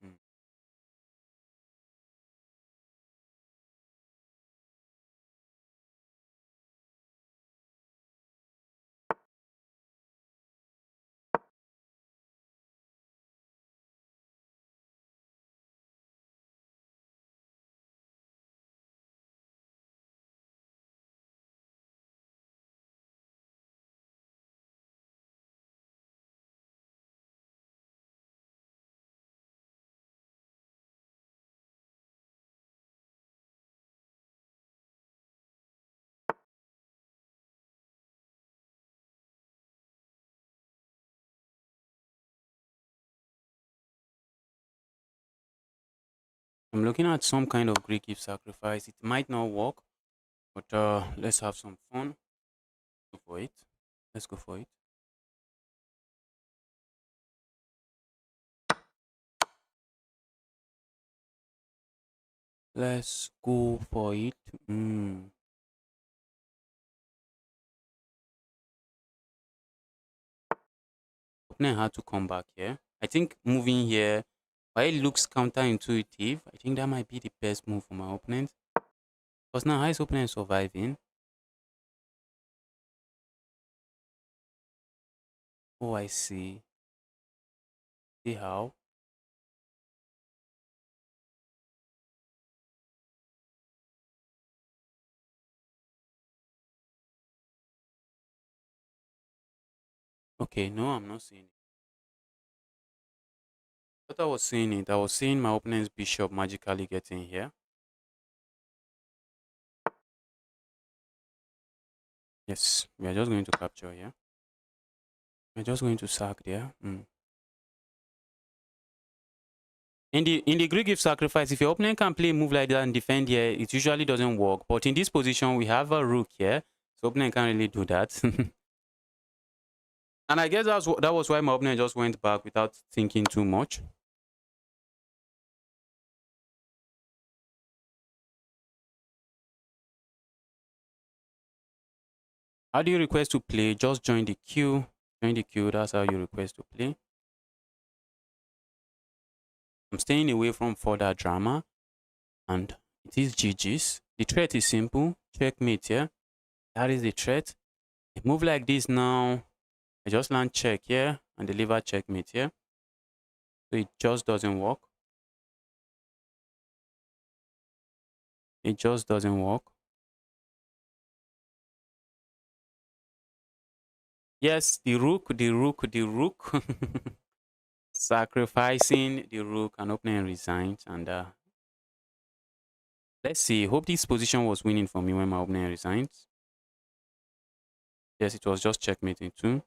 I'm looking at some kind of Greek gift sacrifice. It might not work, but let's have some fun. Go for it. Let's go for it. Let's go for it. Opponent had to come back here. I think moving here, while it looks counterintuitive, I think that might be the best move for my opponent. Because now, how is opponent surviving? Oh, I see. See how? Okay, no, I'm not seeing it. But I was seeing it. I was seeing my opponent's bishop magically getting here. Yes, we are just going to capture here. We're just going to sack there. In the Greek gift sacrifice, if your opponent can play a move like that and defend here, it usually doesn't work. But in this position, we have a rook here, so opponent can't really do that. And I guess that was why my opponent just went back without thinking too much. How do you request to play? Just join the queue. Join the queue. That's how you request to play. I'm staying away from further drama, and it is GG's. The threat is simple. Checkmate here. That is the threat. A move like this now, I just land check here and deliver checkmate here. So it just doesn't work. It just doesn't work. Yes, the rook, the rook, the rook. Sacrificing the rook and opening resigns. And let's see. Hope this position was winning for me when my opening resigns. Yes, it was just checkmating too.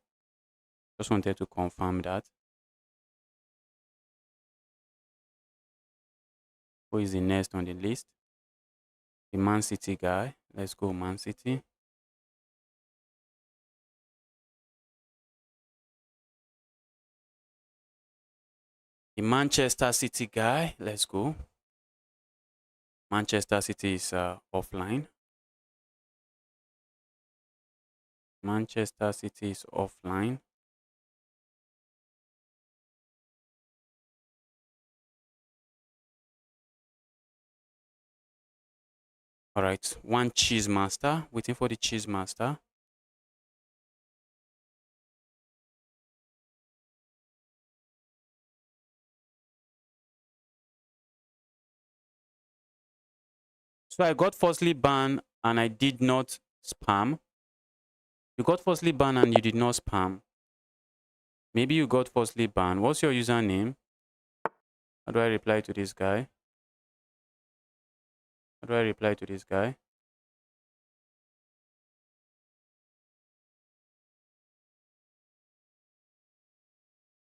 Just wanted to confirm that. Who is the next on the list? The Man City guy. Let's go Man City. The Manchester City guy. Let's go. Manchester City is offline. Manchester City is offline. All right, one cheese master. Waiting for the cheese master. So I got falsely banned and I did not spam. You got falsely banned and you did not spam. Maybe you got falsely banned. What's your username? How do I reply to this guy? How do I reply to this guy?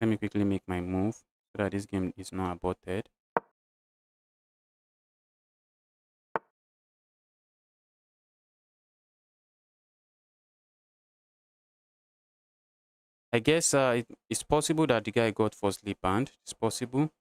Let me quickly make my move so that this game is not aborted. I guess it's possible that the guy got falsely banned. It's possible.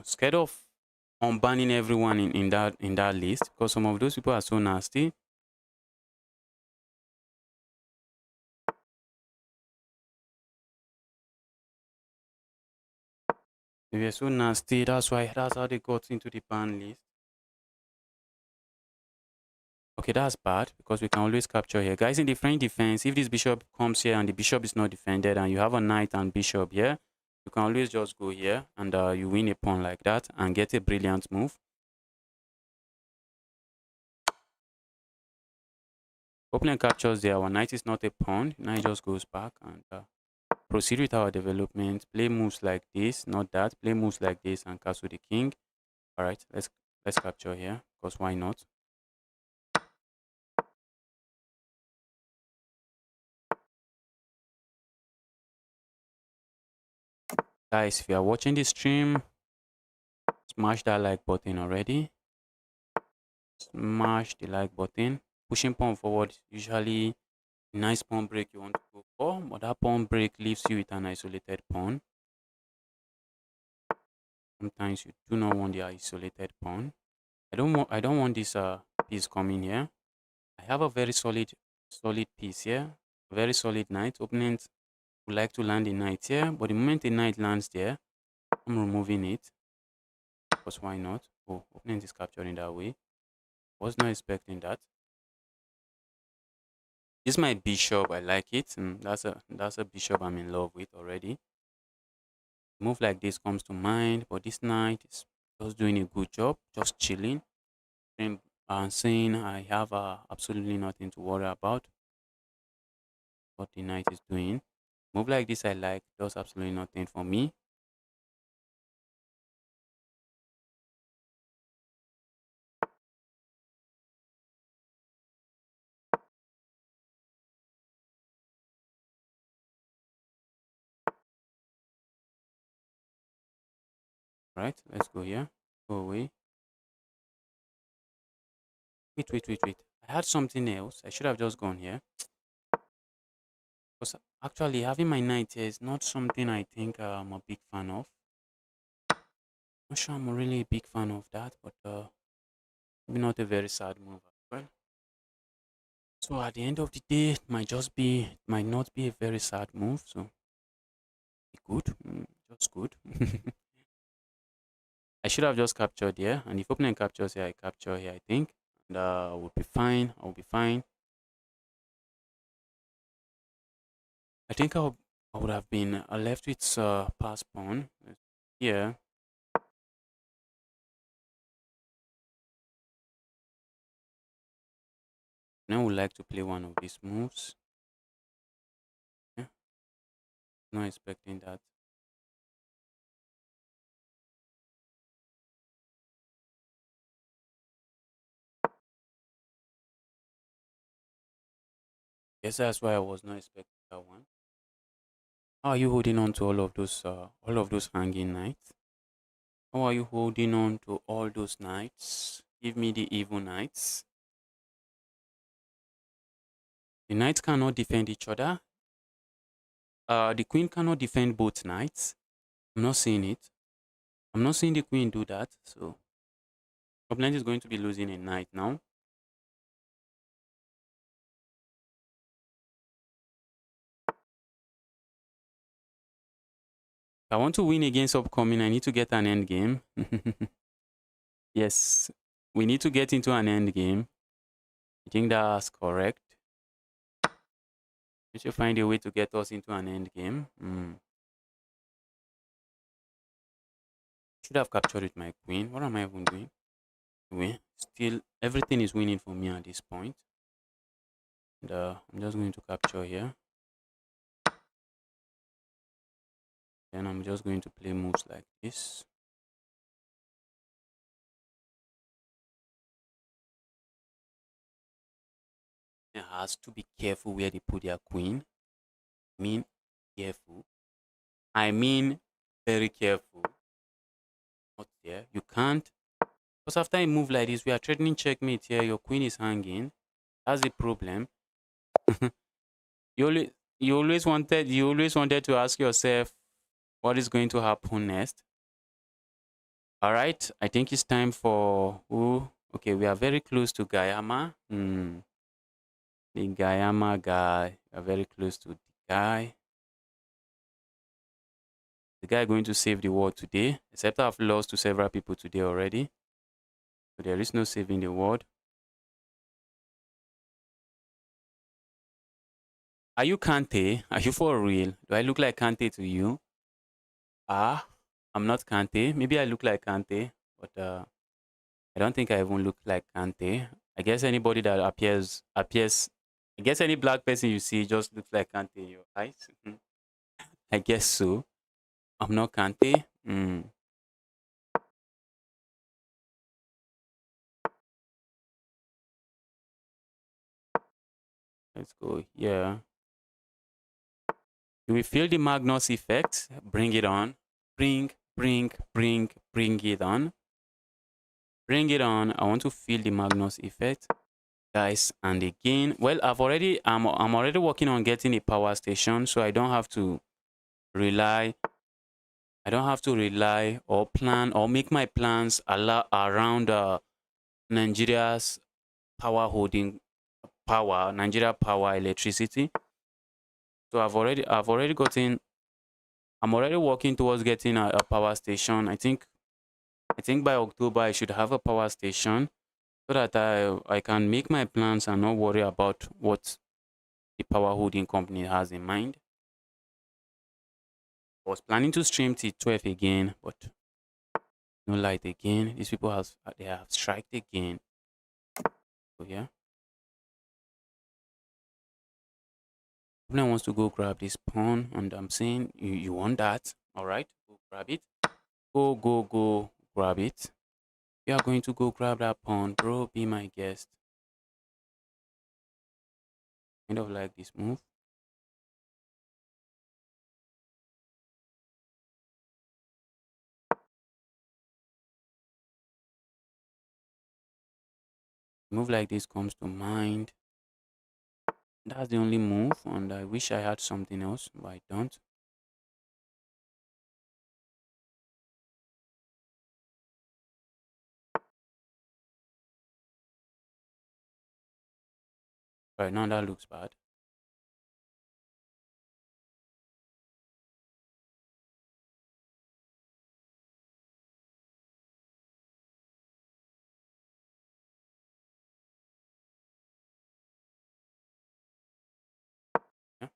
Scared of unbanning everyone in that list because some of those people are so nasty. They were so nasty. That's how they got into the ban list. Okay, that's bad because we can always capture here. Guys, in the French defense, if this bishop comes here and the bishop is not defended and you have a knight and bishop here, you can always just go here and you win a pawn like that and get a brilliant move. Opponent captures there. Our knight is not a pawn. Knight just goes back and proceed with our development. Play moves like this, not that. Play moves like this and castle the king. All right, let's capture here because why not? Guys, if you are watching this stream, smash that like button already. Smash the like button. Pushing pawn forward usually a nice pawn break you want to go for, but that pawn break leaves you with an isolated pawn. Sometimes you do not want the isolated pawn. I don't want this piece coming here. I have a very solid piece here. Very solid knight. Opponent would like to land a knight here, but the moment a knight lands there, I'm removing it. Because why not? Oh, opponent is capturing that way. Was not expecting that. This is my bishop. I like it. That's a bishop I'm in love with already. Move like this comes to mind, but this knight is just doing a good job, just chilling, and saying I have absolutely nothing to worry about. What the knight is doing. Move like this I like, does absolutely nothing for me. Right, let's go here. Go away. Wait. I had something else. I should have just gone here. Because actually having my knight here is not something I think I'm a big fan of. Not sure I'm really a big fan of that, but maybe not a very sad move as well. So at the end of the day, it might not be a very sad move. So be good, just good. I should have just captured here, and if opponent captures here, I capture here. I think, and we'll be fine. I'll be fine. I think I would have been left with pass pawn here. Now I would like to play one of these moves. Yeah, not expecting that. Yes, that's why I was not expecting that one. How are you holding on to all of those hanging knights? How are you holding on to all those knights? Give me the evil knights. The knights cannot defend each other. The queen cannot defend both knights. I'm not seeing it. I'm not seeing the queen do that. So opponent is going to be losing a knight now. I want to win against upcoming, I need to get an end game. Yes, we need to get into an end game. I think that's correct. We should find a way to get us into an end game. Should have captured with my queen. What am I even doing? Win. Still, everything is winning for me at this point. And I'm just going to capture here. Then I'm just going to play moves like this. It has to be careful where they put their queen. I mean, careful. I mean, very careful. Not there. You can't. Because after a move like this, we are threatening checkmate here. Your queen is hanging. That's the problem. you always you always wanted to ask yourself what is going to happen next. All right, I think it's time for who? Okay, we are very close to Gayama. The Gayama guy. We are very close to the guy. The guy going to save the world today. Except I've lost to several people today already. So there is no saving the world. Are you Kante? Are you for real? Do I look like Kante to you? Ah, I'm not Kante. Maybe I look like Kante, but I don't think I even look like Kante. I guess anybody that appears. I guess any black person you see just looks like Kante in your eyes. I guess so. I'm not Kante. Let's go here. Do we feel the Magnus effect? Bring it on. Bring it on. Bring it on. I want to feel the Magnus effect. Guys, and again, well, I'm already working on getting a power station, so rely I don't have to rely or plan or make my plans around Nigeria's power holding power, Nigeria power electricity. So I'm already working towards getting a power station. I think by October I should have a power station so that I can make my plans and not worry about what the power holding company has in mind. I was planning to stream till 12 again, but no light again. These people have striked again. So yeah. Opponent wants to go grab this pawn, and I'm saying you want that. Alright, go grab it. Go grab it. You are going to go grab that pawn, bro. Be my guest. Kind of like this move. Move like this comes to mind. That's the only move, and I wish I had something else, but I don't. Right now, that looks bad. Yeah.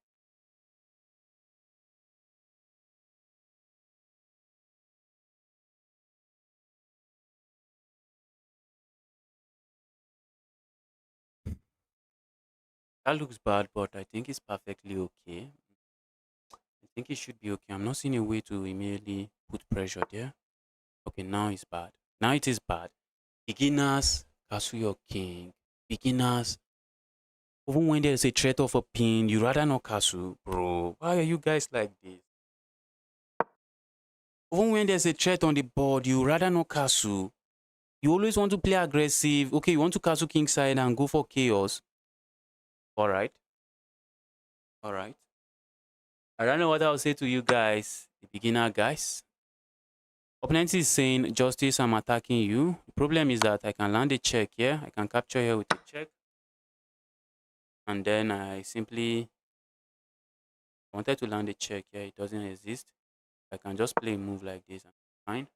That looks bad, but I think it's perfectly okay. I think it should be okay. I'm not seeing a way to immediately put pressure there. Okay, now it's bad. Now it is bad. Beginners, castle your king. Beginners, even when there's a threat of a pin, you rather not castle, bro. Why are you guys like this? Even when there's a threat on the board, you rather not castle. You always want to play aggressive. Okay, you want to castle king side and go for chaos. All right. All right. I don't know what I'll say to you guys, the beginner guys. Opponent is saying, Justice, I'm attacking you. The problem is that I can land a check here. I can capture here with a check. And then I simply wanted to land a check here. It doesn't exist. I can just play a move like this and fine.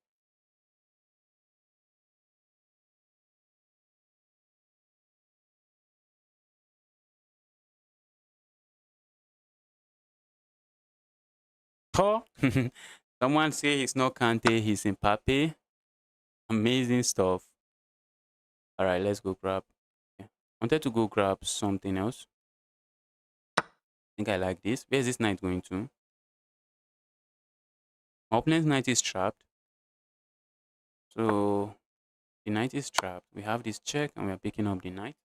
Oh, someone say he's not Kante, he's Mbappe. Amazing stuff. All right, let's go grab. Yeah. Wanted to go grab something else. I think I like this. Where's this knight going to? My opponent's knight is trapped. So the knight is trapped. We have this check and we are picking up the knight.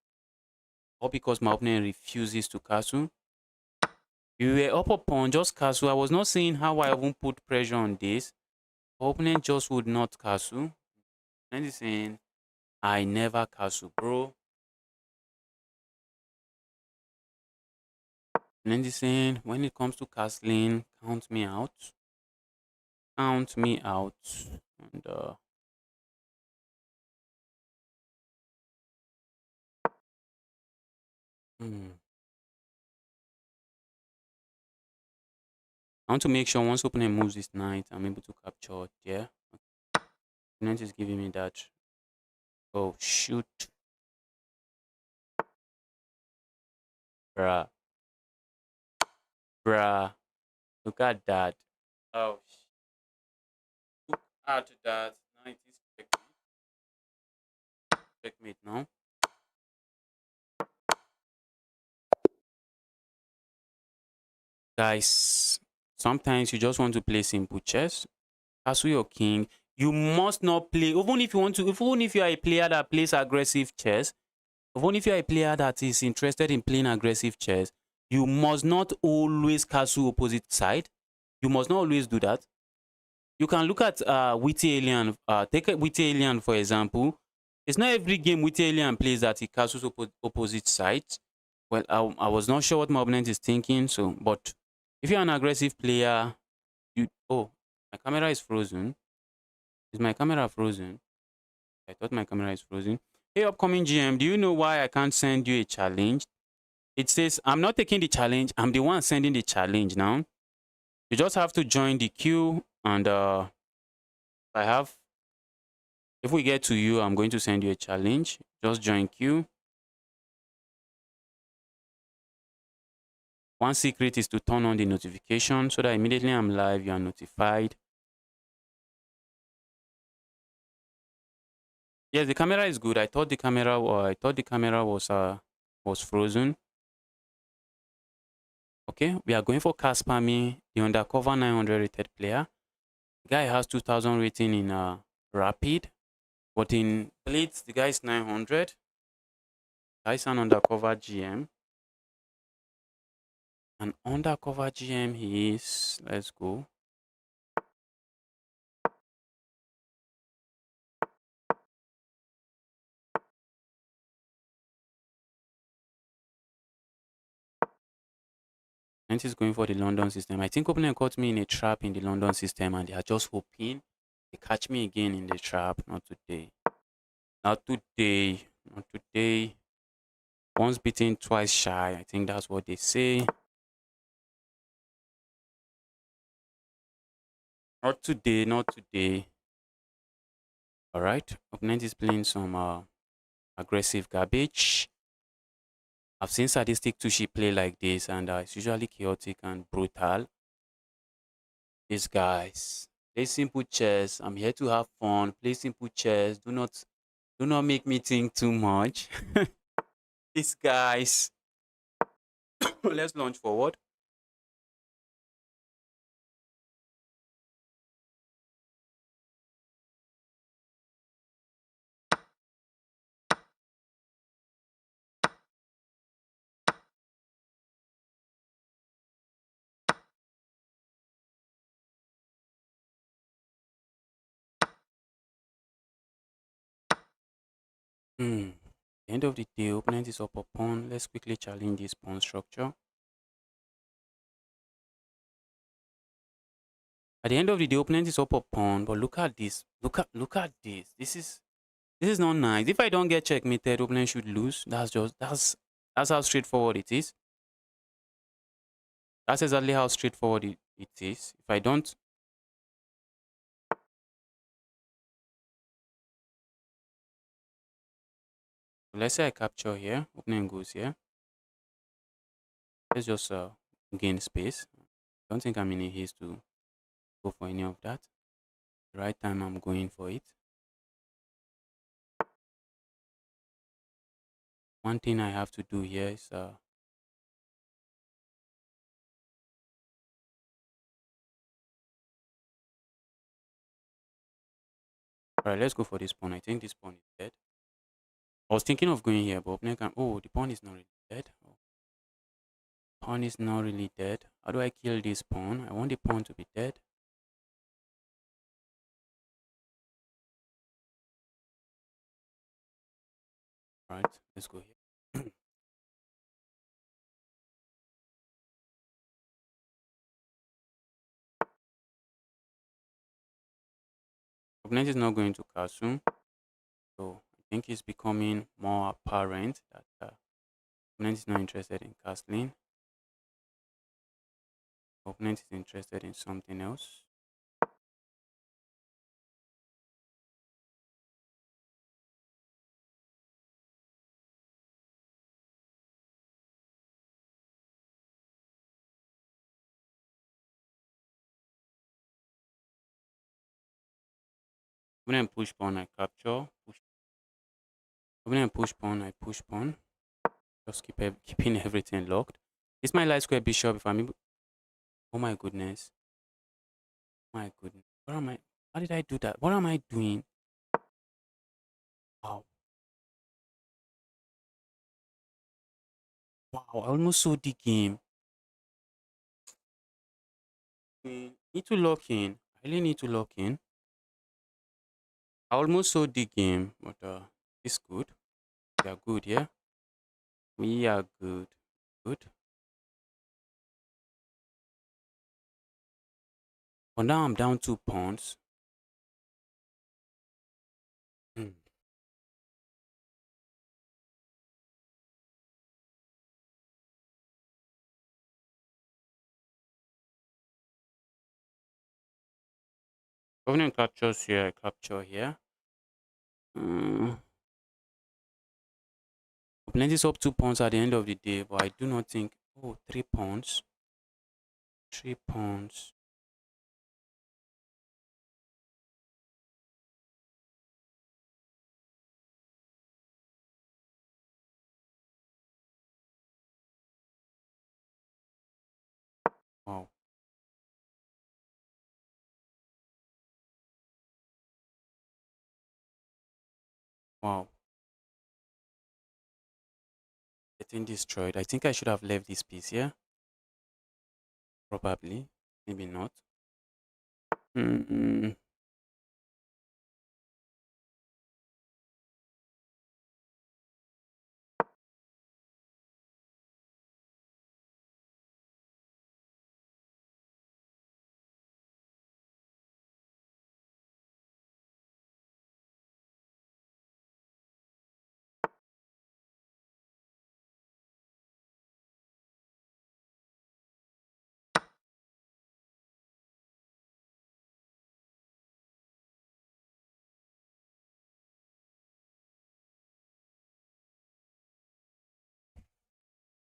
All because my opponent refuses to castle. You were up a pawn, just castle. I was not seeing how I won't put pressure on this. My opponent just would not castle. And he's saying, I never castle, bro. And then he's saying, when it comes to castling, count me out. Count me out. And hmm. I want to make sure once opponent moves this knight, I'm able to capture. Yeah. Opponent is giving me that. Oh, shoot. Bruh. Bruh. Look at that. Oh, add to that. Knight is checkmate. Checkmate now. Guys, sometimes you just want to play simple chess. Castle your king. You must not play, even if you want to, even if you are a player that plays aggressive chess, even if you are a player that is interested in playing aggressive chess, you must not always castle opposite side. You must not always do that. You can look at Witty Alien. Take a Witty Alien for example. It's not every game Witty Alien plays that he castles opposite sides. Well, I was not sure what my opponent is thinking. So, but if you're an aggressive player, you my camera is frozen. Is my camera frozen? I thought my camera is frozen. Hey, upcoming GM, do you know why I can't send you a challenge? It says I'm not taking the challenge. I'm the one sending the challenge now. You just have to join the queue, and I have. If we get to you, I'm going to send you a challenge. Just join queue. One secret is to turn on the notification so that immediately I'm live, you are notified. Yes, the camera is good. I thought the camera, was frozen. Okay, we are going for Casper Me, the undercover 900 rated player. The guy has 2000 rating in Rapid, but in Blitz, the guy is 900. The guy is an undercover GM. An undercover GM he is. Let's go. And he's going for the London system. I think opponent caught me in a trap in the London system and they are just hoping they catch me again in the trap. Not today. Not today. Not today. Once beaten, twice shy. I think that's what they say. Not today. Not today. All right. Opponent is playing some aggressive garbage. I've seen Sadistic Tushi play like this, and it's usually chaotic and brutal. These guys play simple chess. I'm here to have fun. Play simple chess. Do not make me think too much. These guys. Let's launch forward. End of the day, opponent is up a pawn. Let's quickly challenge this pawn structure. At the end of the day, opponent is up a pawn, but look at this. Look at this. This is not nice. If I don't get checkmated, opponent should lose. That's how straightforward it is. That's exactly how straightforward it is. If I don't So let's say I capture here, opening goes here. Let's just gain space. Don't think I'm in a haste to go for any of that. The right time I'm going for it. One thing I have to do here is alright, let's go for this pawn. I think this pawn is dead. I was thinking of going here, but opening can oh the pawn is not really dead. Oh, pawn is not really dead. How do I kill this pawn? I want the pawn to be dead. Alright, let's go here. Opponent is not going to castle. So I think it's becoming more apparent that opponent is not interested in castling. Opponent is interested in something else. Opponent push pawn, I capture. Push. Opponent push pawn, I push pawn. Just keeping everything locked. It's my light square bishop. If I'm able, oh my goodness, my goodness. What am I? How did I do that? What am I doing? Wow, wow! I almost saw the game. Need to lock in. I really need to lock in. I almost saw the game, but it's good. We are good, yeah. We are good. Good. But now I'm down 2 pawns. Hmm. Opponent captures here. I capture here. Mm. Opponent is up 2 pawns at the end of the day, but I do not think. Oh, 3 pawns. 3 pawns. Wow. Wow. Getting destroyed. I think I should have left this piece here. Probably. Maybe not. Mm-mm.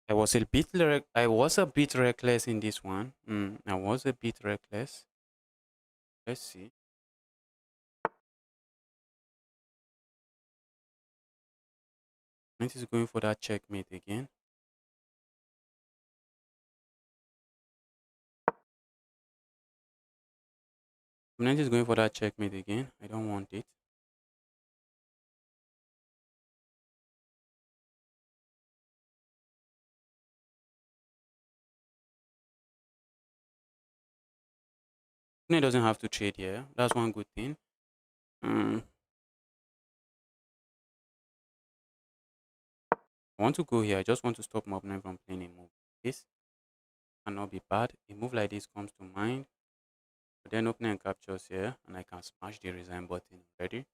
I was a bit reckless in this one. I was a bit reckless. Let's see. Knight is going for that checkmate again. Knight is going for that checkmate again. I don't want it. Knight doesn't have to trade here. That's one good thing. Mm, I want to go here. I just want to stop my opponent from playing a move. This cannot be bad. A move like this comes to mind. But then opponent captures here, and I can smash the resign button already.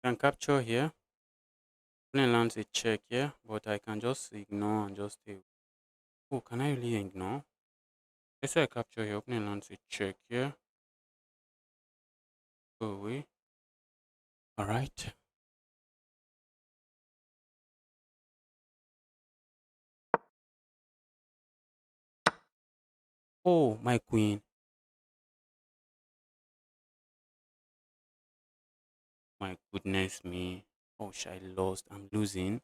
Can capture here. Opening lands a check here, but I can just ignore and just stay. Oh, can I really ignore? Let's say I capture here. Opening lands a check here. Go away. All right. Oh, my queen. My goodness me. Oh, I lost. I'm losing.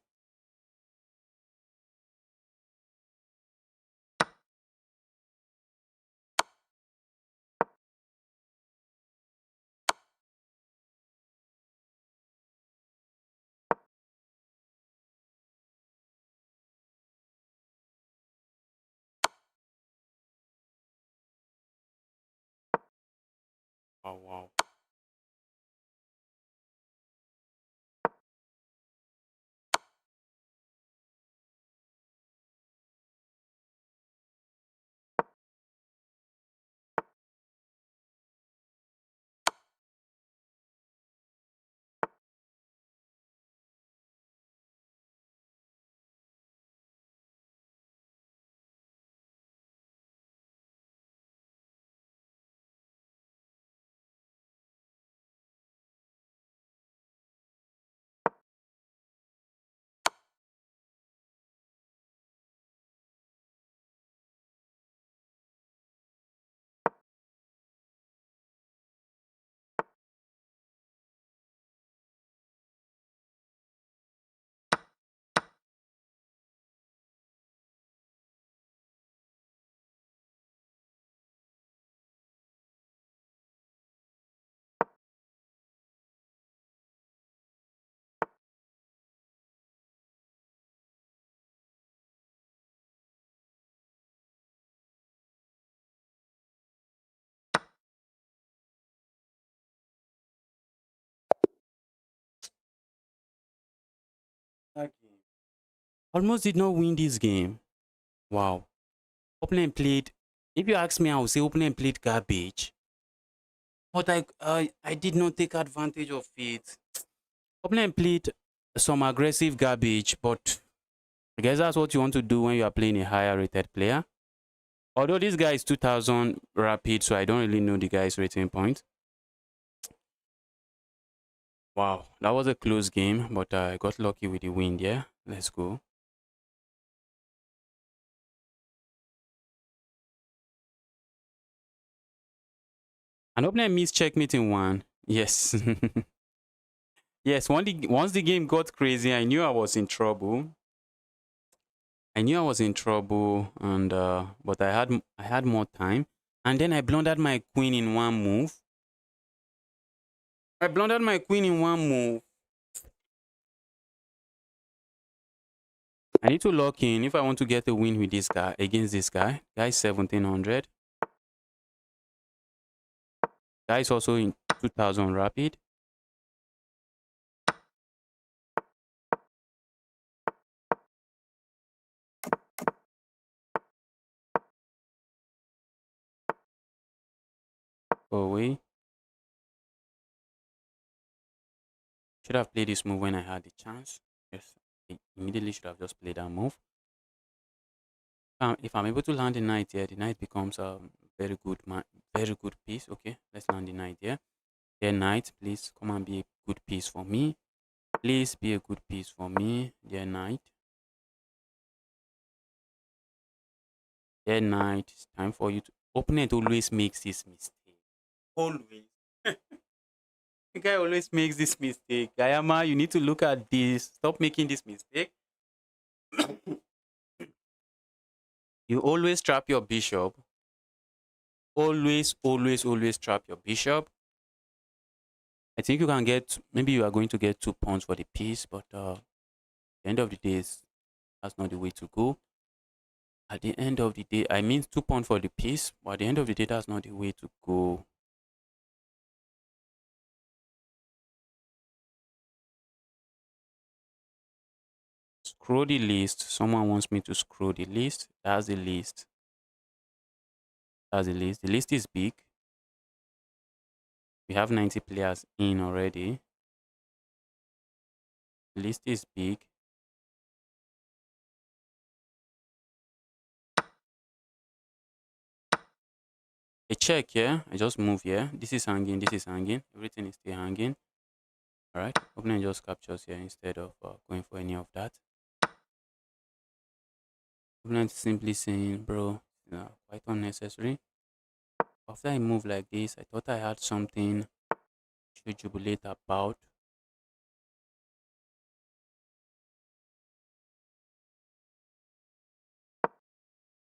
Wow, wow. That game. Almost did not win this game. Wow. Opponent played. If you ask me, I would say opponent played garbage. But I did not take advantage of it. Opponent played some aggressive garbage, but I guess that's what you want to do when you are playing a higher rated player. Although this guy is 2000 rapid, so I don't really know the guy's rating point. Wow, that was a close game, but I got lucky with the win. Yeah, let's go. And opponent missed checkmate in one. Yes. Yes, once the game got crazy, I knew I was in trouble. I knew I was in trouble, and but I had more time, and then I blundered my queen in one move. I blundered my queen in one move. I need to lock in if I want to get a win with this guy against this guy. Guy 1700. Guy is also in 2000 rapid. Go away. Should have played this move when I had the chance. Yes, I immediately should have just played that move. If I'm able to land the knight here, the knight becomes a very good piece. Okay, let's land the knight here. Dear knight, please come and be a good piece for me. Please be a good piece for me, dear knight. Dear knight, it's time for you to. Opponent always makes this mistake. Always. The guy always makes this mistake. Gayama, you need to look at this. Stop making this mistake. You always trap your bishop. Always, always, always trap your bishop. I think you can get, maybe you are going to get 2 points for the piece, but at the end of the day, that's not the way to go. At the end of the day, I mean 2 points for the piece, but at the end of the day, that's not the way to go. Scroll the list. Someone wants me to scroll the list. That's the list. That's the list. The list is big. We have 90 players in already. list is big. A check here. I just move here. This is hanging. This is hanging. Everything is still hanging. All right. Opponent just captures here instead of going for any of that. Opponent is simply saying, bro, quite unnecessary. After I move like this, I thought I had something to jubilate about.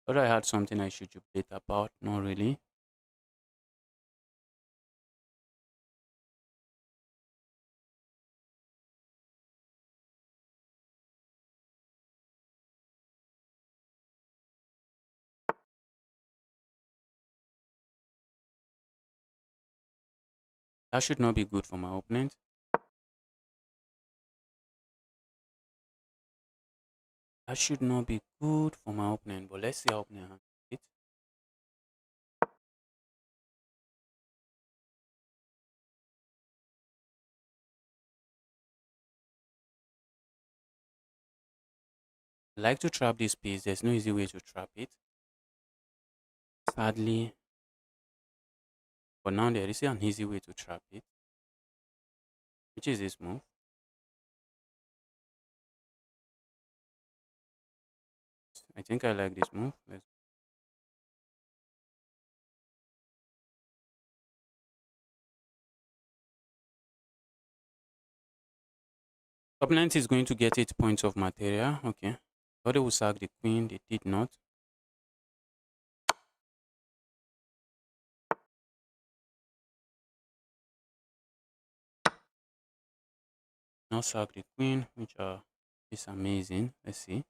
Thought I had something I should jubilate about. Not really. That should not be good for my opponent. That should not be good for my opponent. But let's see how opponent handles it. I like to trap this piece. There's no easy way to trap it. Sadly, but now there is an easy way to trap it, which is this move. I think I like this move. Opponent is going to get 8 points of material. Okay. Thought they would sack the queen. They did not. Now sack the queen, which is amazing. Let's see.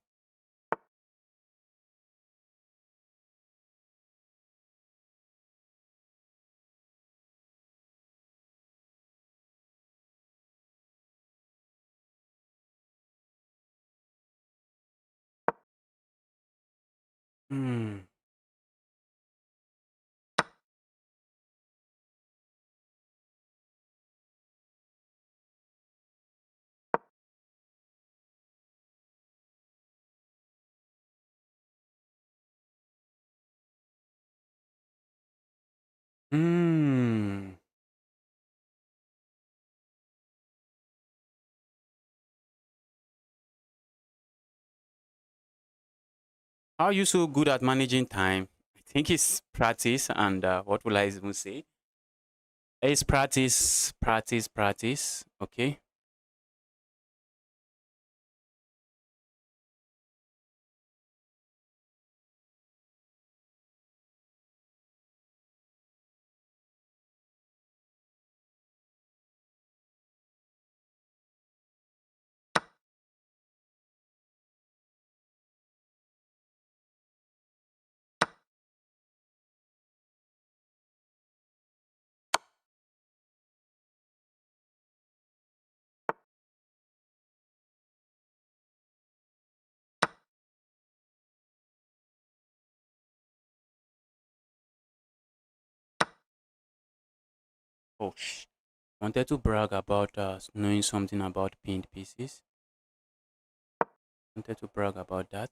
Hmm. Hmm. How are you so good at managing time? I think it's practice and what will I even say? It's practice, practice, practice. Okay. Oh, wanted to brag about knowing something about pinned pieces. Wanted to brag about that.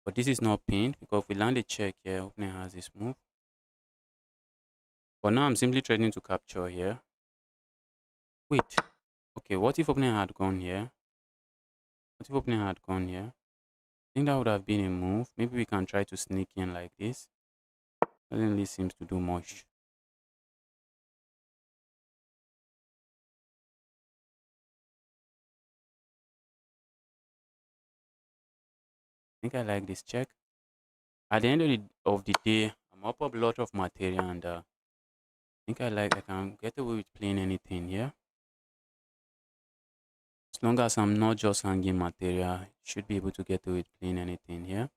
But this is not pinned because if we land a check here, opponent has this move. But now I'm simply threatening to capture here. Wait. Okay, what if opponent had gone here? What if opponent had gone here? I think that would have been a move. Maybe we can try to sneak in like this. Doesn't really seems to do much. I think I like this check. At the end of the day, I'm up a lot of material and I think I can get away with playing anything here. As long as I'm not just hanging material, should be able to get away with playing anything here.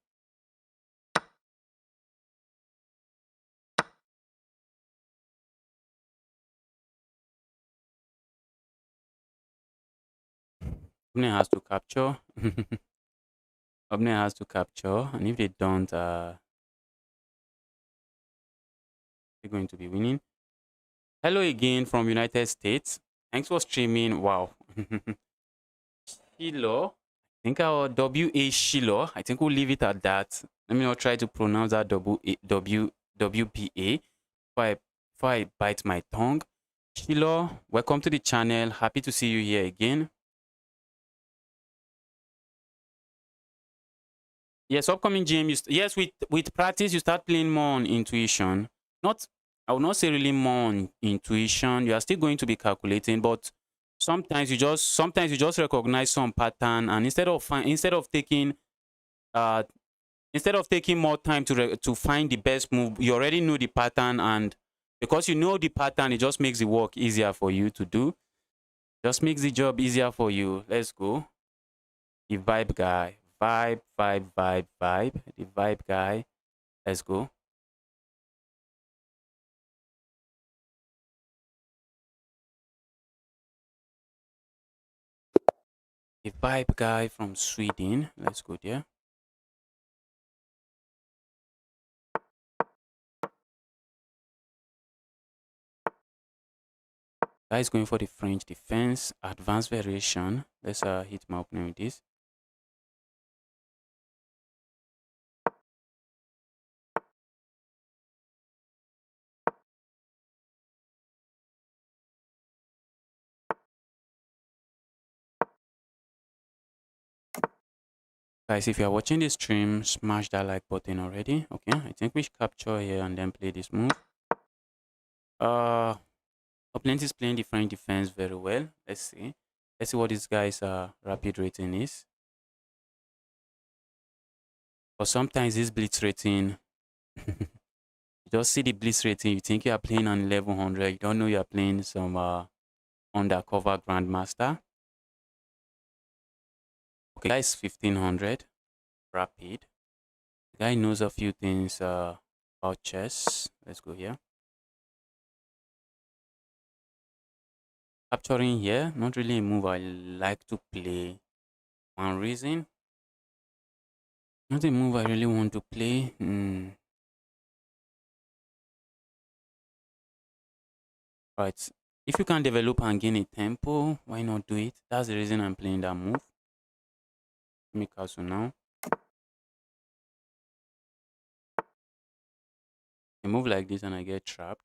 Opponent has to capture. Opponent has to capture, and if they don't, they're going to be winning. Hello again from United States. Thanks for streaming. Wow. Shiloh. I think our W.A. Shiloh. I think we'll leave it at that. Let me not try to pronounce that W.B.A. Before I bite my tongue. Shiloh, welcome to the channel. Happy to see you here again. Yes, upcoming GM. Yes, with practice, you start playing more on intuition. Not, I would not say really more on intuition. You are still going to be calculating, but sometimes you just recognize some pattern, and uh instead of taking more time to find the best move, you already know the pattern, and because you know the pattern, it just makes the work easier for you to do. Just makes the job easier for you. Let's go. The vibe guy. Vibe, vibe, vibe, vibe. The vibe guy. Let's go. The vibe guy from Sweden. Let's go there. Guy is going for the French defense. Advanced variation. Let's hit my opening with this. Guys, if you are watching this stream, smash that like button already. Okay, I think we should capture here and then play this move. Opponent is playing the French defense very well. Let's see. Let's see what this guy's rapid rating is. But sometimes this blitz rating, you just see the blitz rating, you think you are playing on 1100. You don't know you are playing some undercover grandmaster. Okay, guys, 1500 rapid. The guy knows a few things about chess. Let's go here. Capturing here, not really a move I like to play. One reason, not a move I really want to play. Right. If you can develop and gain a tempo, why not do it? That's the reason I'm playing that move. Let me castle now. I move like this and I get trapped.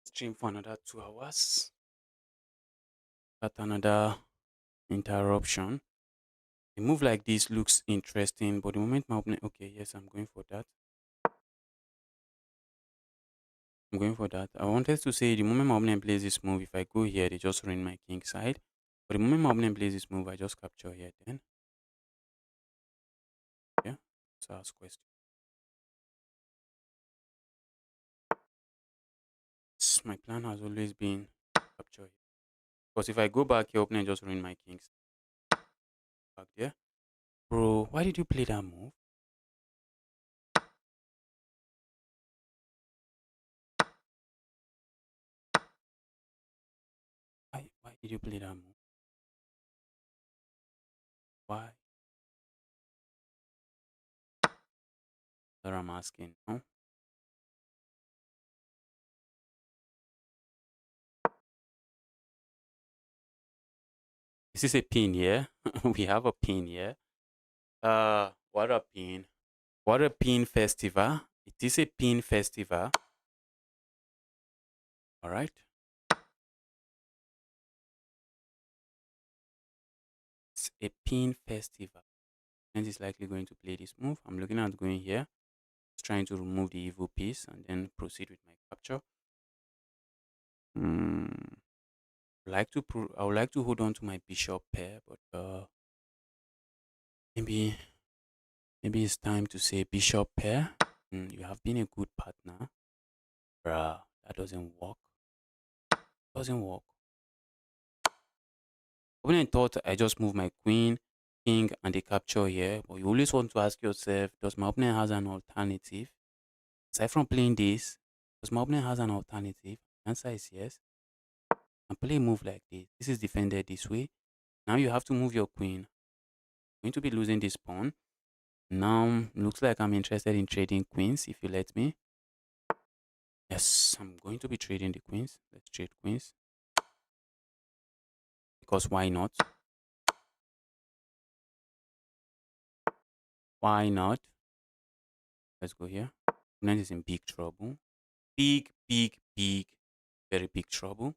Stream for another 2 hours. Got another interruption. A move like this looks interesting, but the moment my opponent, okay, yes, I'm going for that. I'm going for that. I wanted to say the moment my opponent plays this move, if I go here, they just ruin my king side. But the moment my opponent plays this move, I just capture here then. Yeah, so ask question. My plan has always been capture here. Because if I go back here, opponent just ruin my kings. Back there. Bro, why did you play that move? Why did you play that move? Why? That I'm asking. No? This is a pin here. We have a pin here. What a pin. What a pin festival. It is a pin festival. Alright. It's a pin festival. And is likely going to play this move. I'm looking at going here. Just trying to remove the evil piece and then proceed with my capture. I would like to hold on to my bishop pair, but maybe it's time to say bishop pair. You have been a good partner. Bruh, that doesn't work. Doesn't work. Opponent thought I just moved my queen, king, and the capture here. But you always want to ask yourself, does my opponent has an alternative? Aside from playing this, does my opponent has an alternative? Answer is yes. And play a move like this. This is defended this way. Now you have to move your queen. Going to be losing this pawn. Now looks like I'm interested in trading queens if you let me. Yes, I'm going to be trading the queens. Let's trade queens. Because why not? Why not? Let's go here. Opponent is in big trouble. Big, big, big, very big trouble.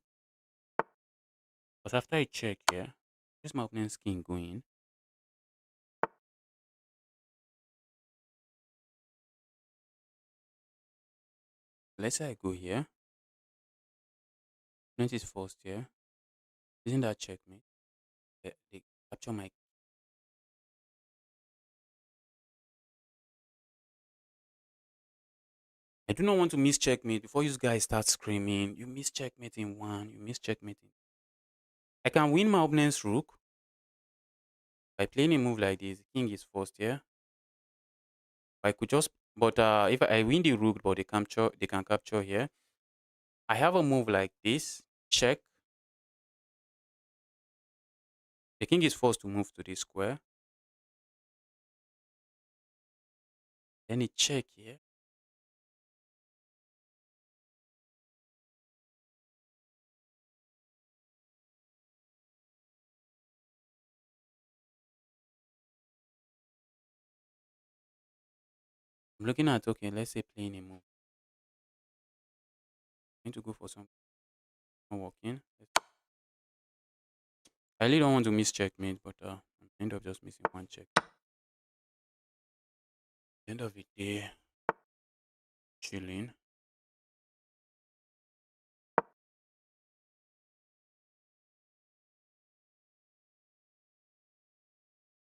But after I check here, here's my opponent's king going. Let's say I go here. Opponent is forced here. Isn't that checkmate? They capture my. I do not want to miss checkmate before you guys start screaming. You miss checkmate in one. You miss checkmate in. I can win my opponent's rook by playing a move like this. The king is forced here. I could just, but if I win the rook, but they can capture here. I have a move like this. Check. The king is forced to move to this square. Then it check here. I'm looking at, okay, let's say playing a move. I'm going to go for some not working. I really don't want to miss checkmate, but I'm end up just missing one check. End of the day, chilling.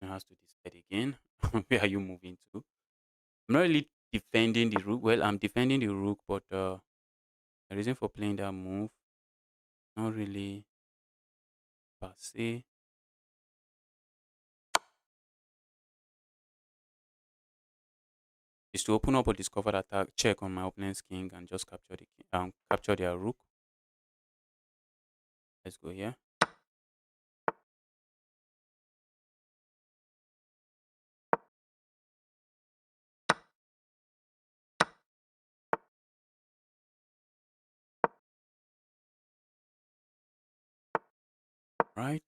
It has to decide again. Where are you moving to? I'm not really defending the rook. Well, I'm defending the rook, but the reason for playing that move, not really per se. Is to open up a discovered attack check on my opponent's king and just capture the capture their rook. Let's go here. Right.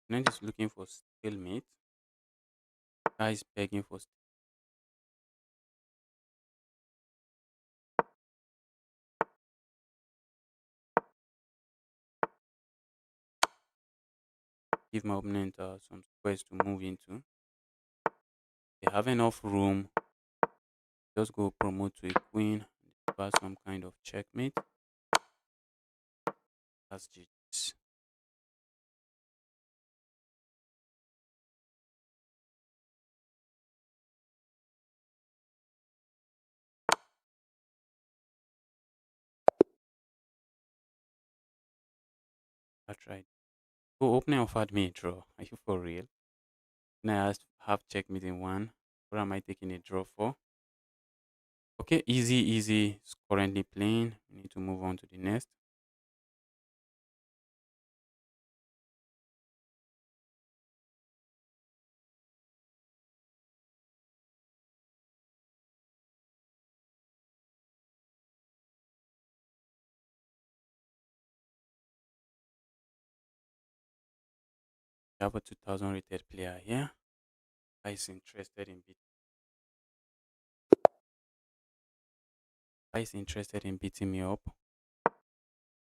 Opponent is looking for stalemate. Guy is begging for give my opponent some squares to move into. They have enough room. Just go promote to a queen. Pass some kind of checkmate. That's GG's. That's right. Oh, opening offered me a draw. Are you for real? And I asked have checkmate in one. What am I taking a draw for? Okay, easy, easy. It's currently playing. We need to move on to the next. We have a 2000 rated player here. Guy is interested in beating me up.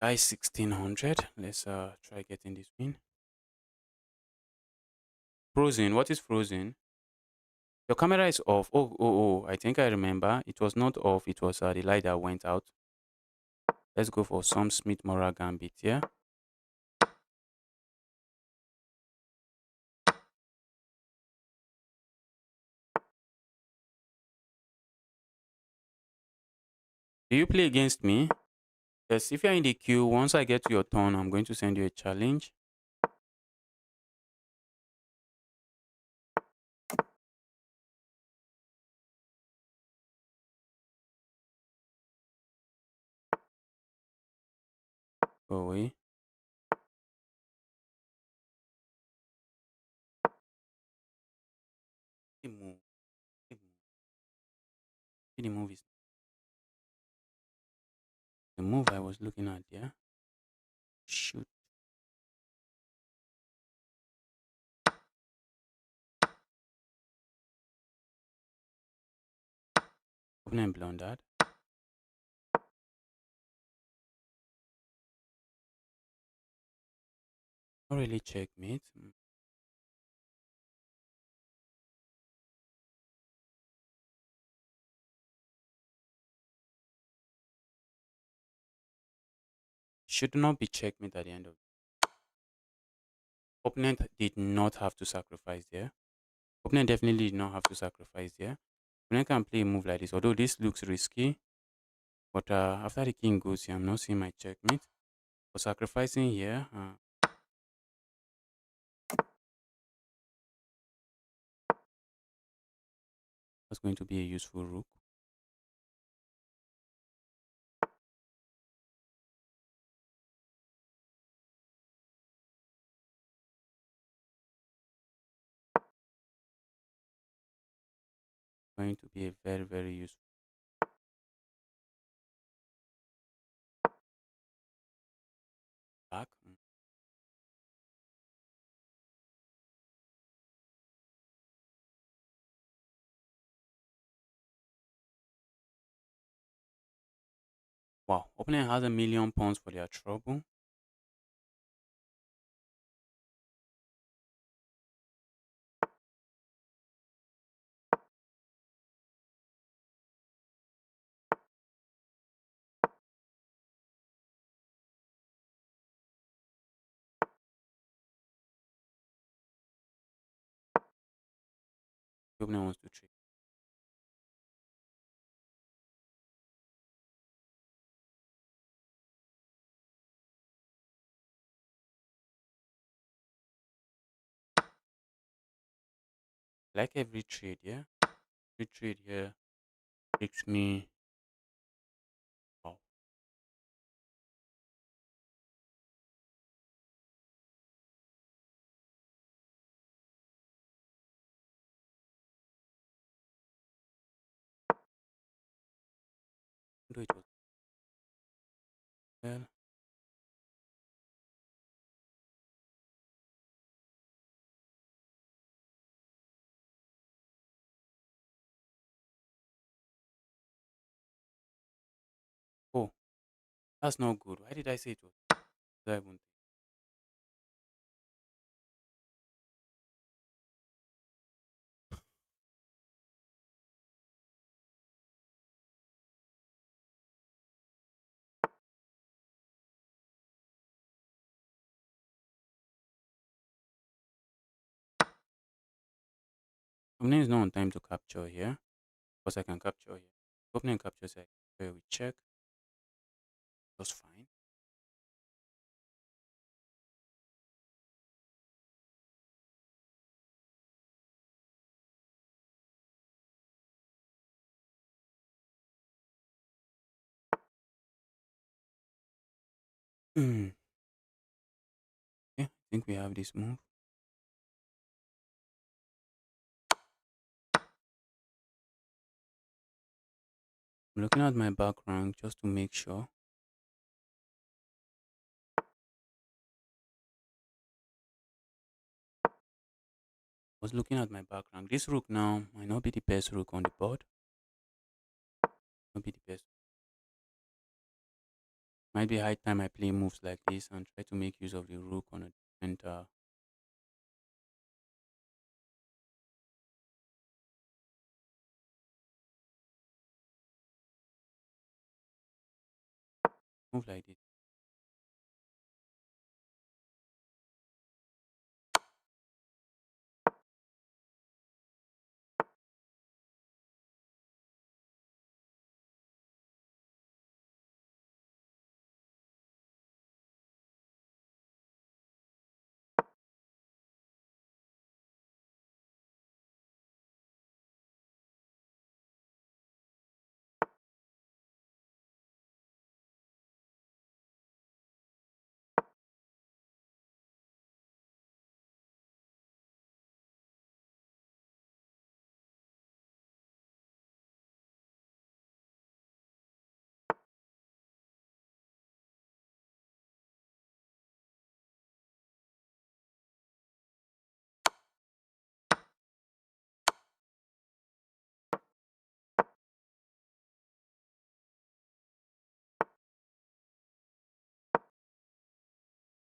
Guy is 1600. Let's try getting this win. Frozen. What is frozen? Your camera is off. Oh. I think I remember. It was not off. It was the light that went out. Let's go for some Smith Mora Gambit here. Do you play against me? Yes, if you're in the queue, once I get to your turn, I'm going to send you a challenge. Go away. The move. The move. The move is the move I was looking at, yeah? Shoot. Opponent blundered. Not really checkmate. Should not be checkmate at the end of. Opponent did not have to sacrifice there. Opponent definitely did not have to sacrifice there. Opponent can play a move like this, although this looks risky. But after the king goes here, I'm not seeing my checkmate. For sacrificing here, that's going to be a useful rook. Going to be a very, very useful back. Wow, opponent has £1,000,000 for their trouble. The opponent wants to trade. Like every trade, yeah. Every trade here takes me. Wow. Though it was well. Oh, that's not good. Why did I say it was? I even opponent is not on time to capture here. Because I can capture here. Opponent captures here. Where we check. Just fine. Hmm. Yeah, I think we have this move. I'm looking at my background just to make sure. I was looking at my background. This rook now might not be the best rook on the board. Not be the best. Might be high time I play moves like this and try to make use of the rook on a different. Move like this.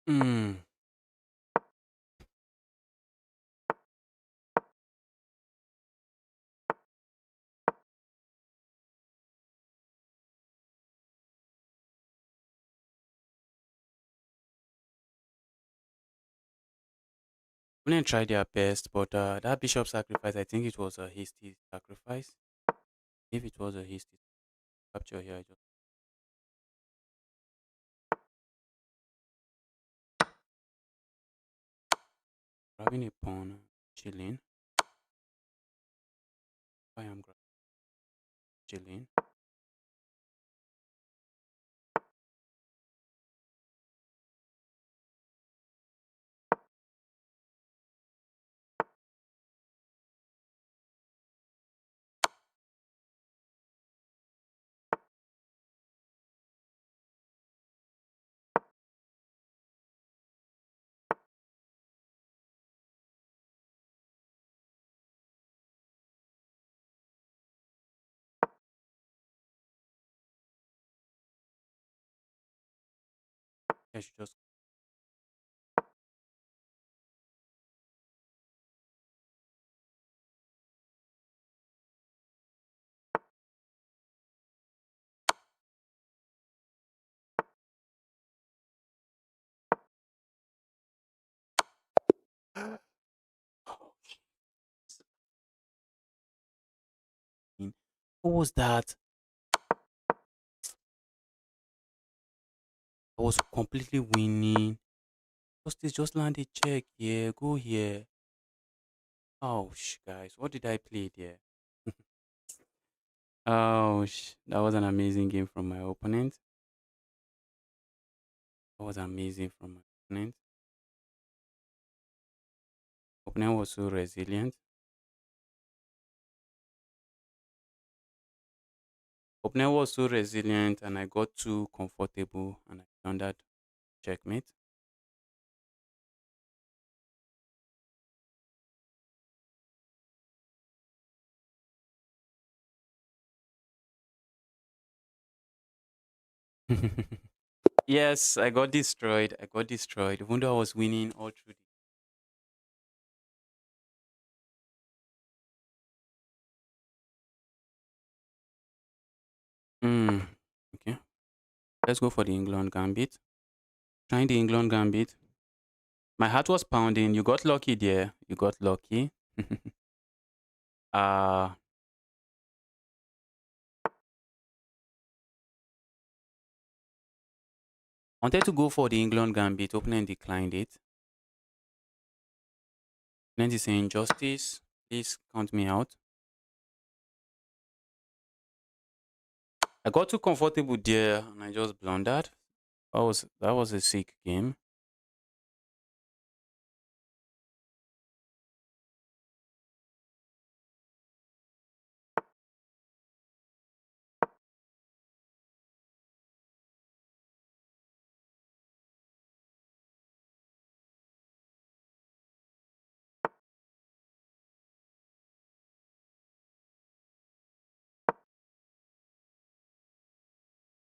Hmm. Opponent tried their best, but that bishop sacrifice, I think it was a hasty sacrifice. If it was a hasty capture here, I just grabbing a pawn, chilling. I am chilling. I should just. Oh, what was that? I was completely winning. Just land a check here. Go here. Ouch, guys. What did I play there? Ouch. That was an amazing game from my opponent. That was amazing from my opponent. Opponent was so resilient. Opponent was so resilient, and I got too comfortable, and I done that checkmate. Yes, I got destroyed. I got destroyed. Even though I was winning all through the. Okay, let's go for the England gambit. Trying the England gambit. My heart was pounding. You got lucky there. You got lucky. uh Wanted to go for the England gambit. Opponent declined it. Opponent is saying justice. Please count me out. I got too comfortable there and I just blundered. That was a sick game.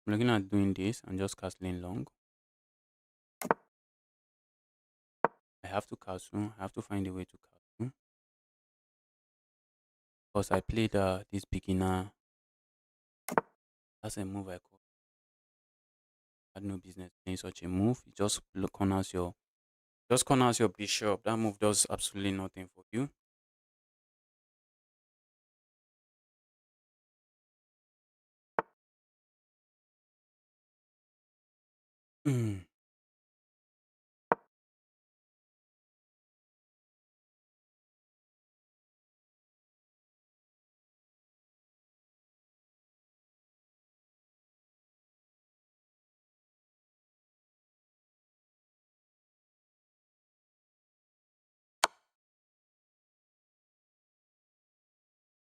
I'm looking at doing this and just castling long. I have to castle. I have to find a way to castle. Because I played this beginner. That's a move I call. I had no business playing such a move. It just corners your bishop. That move does absolutely nothing for you. Mm.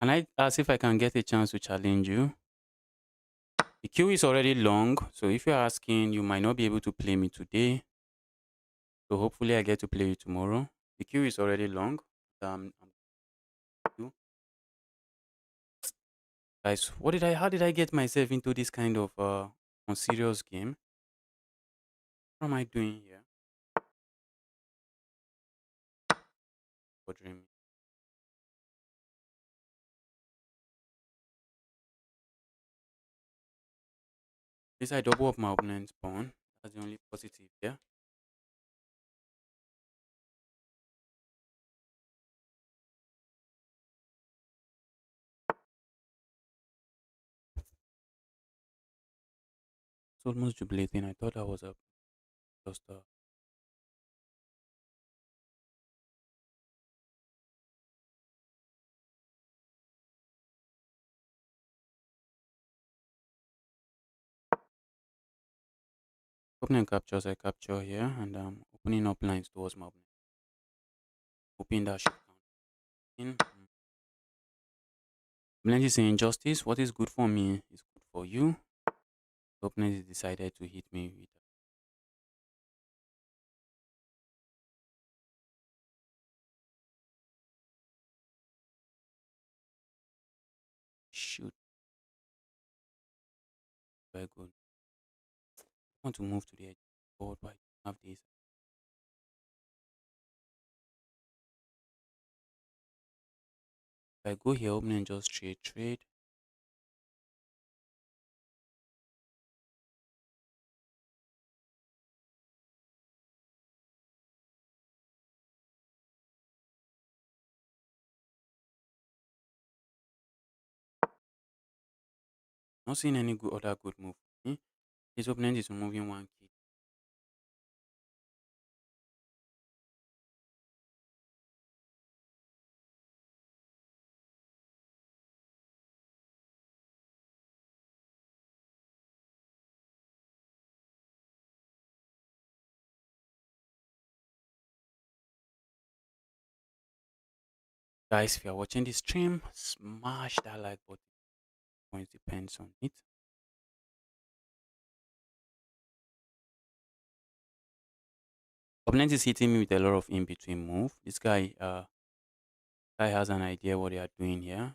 And I ask if I can get a chance to challenge you. The queue is already long, so if you're asking, you might not be able to play me today. So hopefully I get to play you tomorrow. The queue is already long. I'm guys, how did I get myself into this kind of unserious game? What am I doing here? bothering me. This I double up my opponent's pawn. That's the only positive here. It's almost jubilating. I thought that was a just a opponent captures. I capture here, and I'm opening up lines towards my opponent. Hoping that should count in. Opponent is saying injustice. What is good for me is good for you. The opponent is decided to hit me with a shoot. Very good. I want to move to the edge of the board, but I don't have this. If I go here, opponent just trade. Not seeing any good other good move for me. His opponent is removing one key. Guys, if you're watching this stream, smash that like button. Points depends on it. Opponent is hitting me with a lot of in between move. This guy has an idea what they are doing here.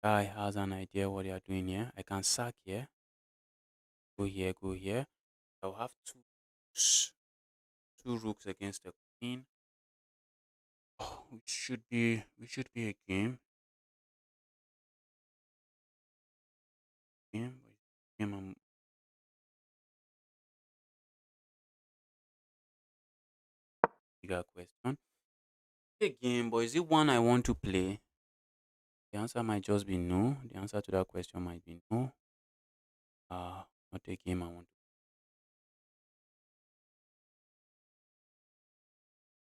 Guy has an idea what they are doing here. I can sack here. Go here, go here. I'll have two rooks against the queen. Oh, we should be a game. Game bigger question. A game, but is it one I want to play? The answer might just be no. The answer to that question might be no. Not a game I want to.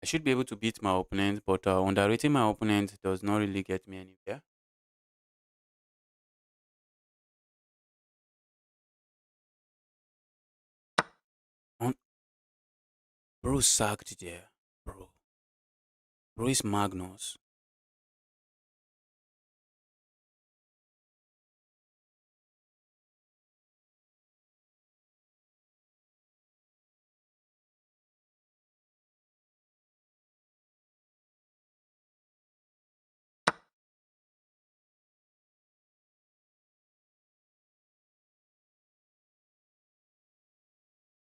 I should be able to beat my opponent, but underrating my opponent does not really get me anywhere. On, bro sacked there, bro. Bro is Magnus.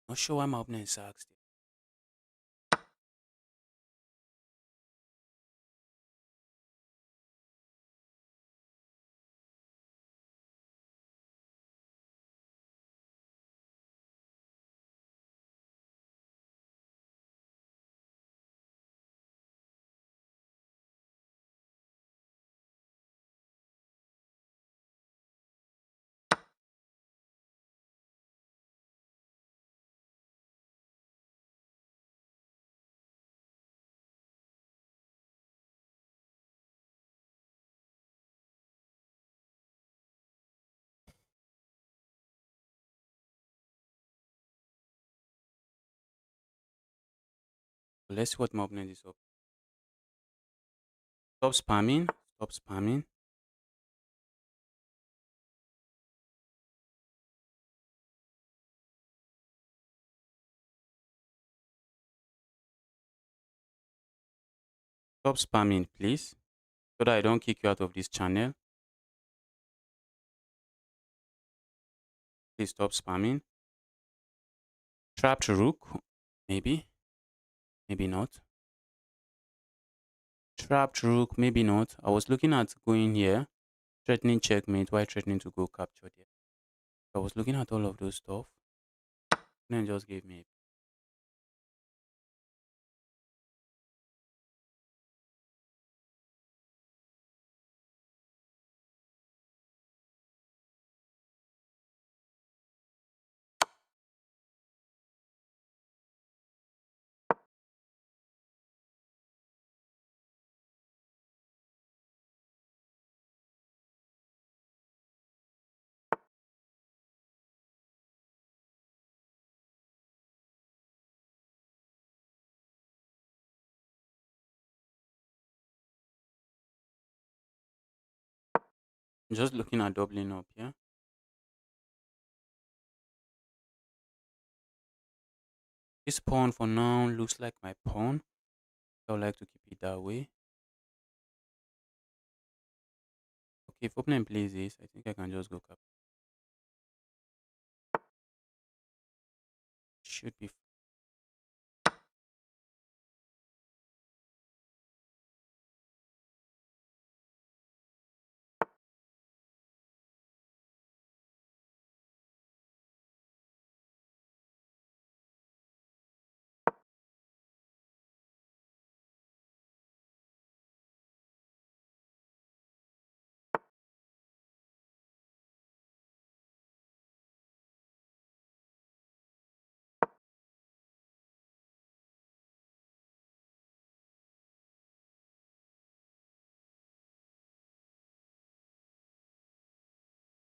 Not sure why my opponent sacks there. So let's see what my opponent is up. Stop spamming. Stop spamming. Stop spamming, please. So that I don't kick you out of this channel. Please stop spamming. Trapped rook. Maybe. Maybe not. Trapped rook, maybe not. I was looking at going here, threatening checkmate, while threatening to go capture there. I was looking at all of those stuff. And then just gave me just looking at doubling up, yeah. This pawn for now looks like my pawn. I would like to keep it that way. Okay, if opponent plays this, I think I can just go cap. Should be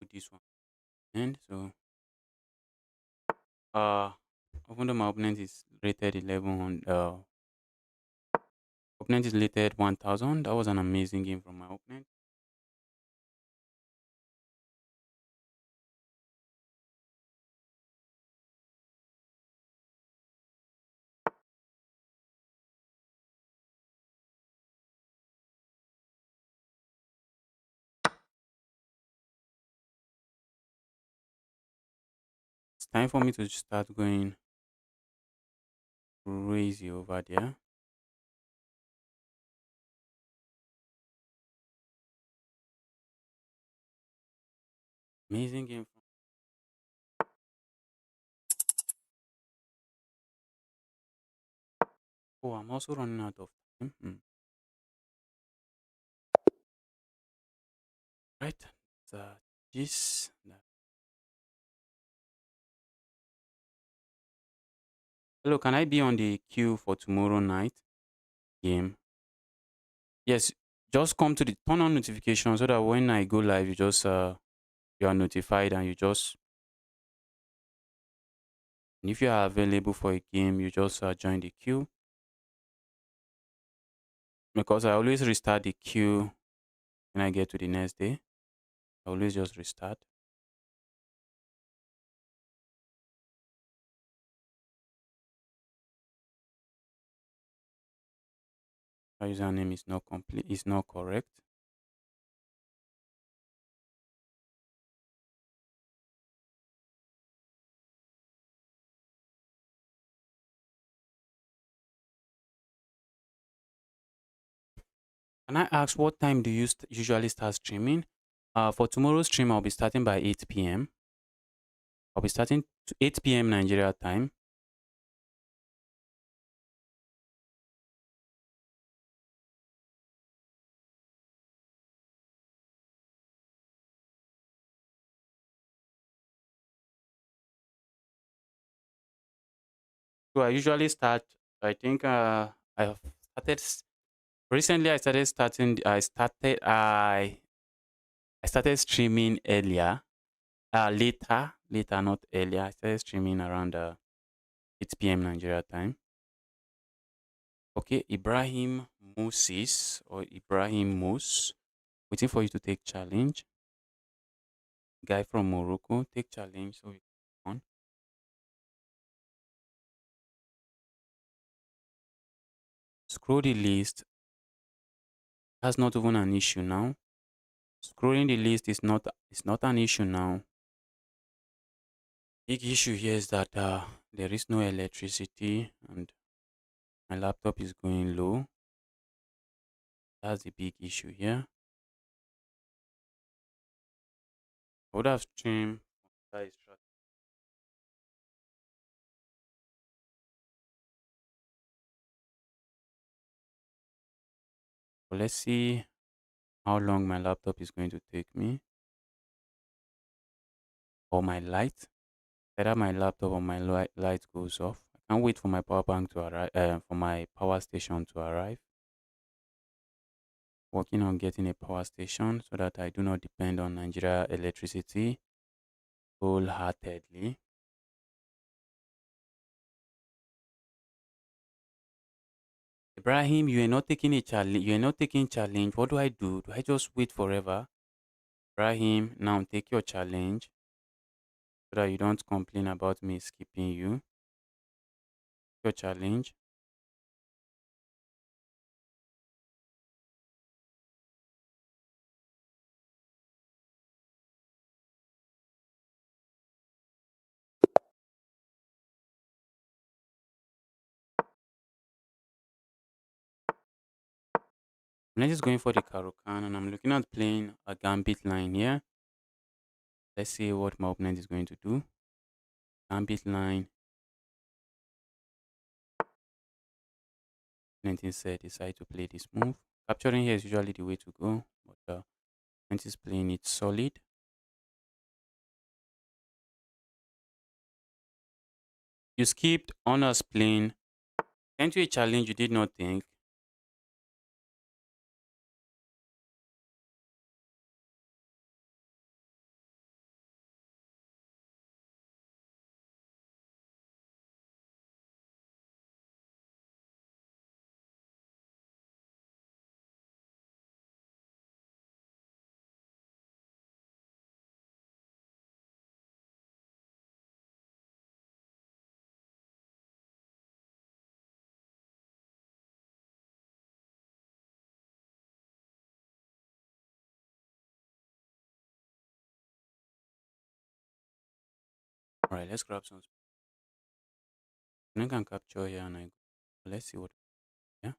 with this one. And so even though my opponent is rated 1100, opponent is rated 1000. That was an amazing game from my opponent. It's time for me to start going crazy over there. Amazing game. Oh, I'm also running out of time. Right. So this. Hello, can I be on the queue for tomorrow night game? Yes. Just come to the turn on notification so that when I go live, you are notified and you just, and if you are available for a game, you just join the queue, because I always restart the queue when I get to the next day. I always just restart. My username is not complete, is not correct. Can I ask what time do you usually start streaming? For tomorrow's stream, I'll be starting by 8 p.m. I'll be starting to 8 p.m. Nigeria time. So I usually start. I think I have started recently. I started streaming earlier. Later, not earlier. I started streaming around 8 p.m. Nigeria time. Okay, Ibrahim Moses or Ibrahim Mus. Waiting for you to take challenge. Guy from Morocco, take challenge. So you on. Scroll the list. That's not even an issue now. Scrolling the list is not an issue now. Big issue here is that there is no electricity and my laptop is going low. That's the big issue here. I would have streamed that is short. But let's see how long my laptop is going to take me or my light. Either my laptop or my light goes off. I can't wait for my power bank to arrive, for my power station to arrive. Working on getting a power station so that I do not depend on Nigeria electricity wholeheartedly. Ibrahim, you are not taking a challenge. You are not taking challenge. What do I do? Do I just wait forever? Ibrahim, now take your challenge so that you don't complain about me skipping you. Your challenge. I'm just going for the Karokan and I'm looking at playing a Gambit line here. Let's see what my opponent is going to do. Gambit line. Opponent instead decide to play this move. Capturing here is usually the way to go, but opponent is playing it solid. You skipped honors playing. Enter a challenge you did not think. Alright, let's grab some. Opponent can capture here and I go. Let's see what. Yeah.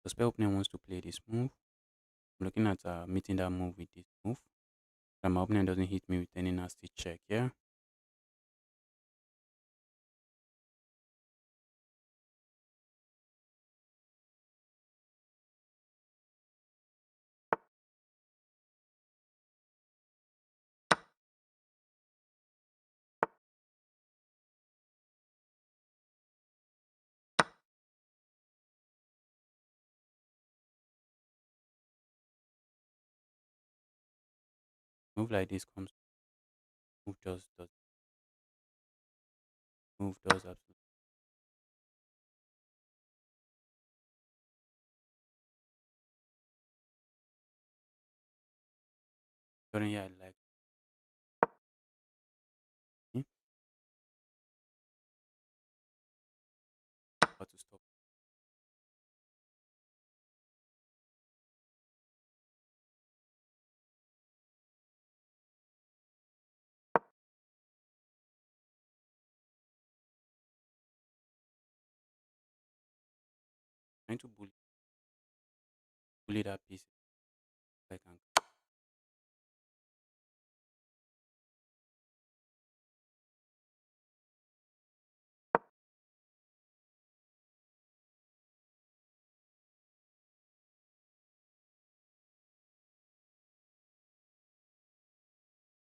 Suspect opponent wants to play this move. I'm looking at meeting that move with this move. And my opponent doesn't hit me with any nasty check. Yeah. Move like this comes. Move does move does absolutely. Currently, I like hmm, how to stop. Trying to bully that piece. If I can.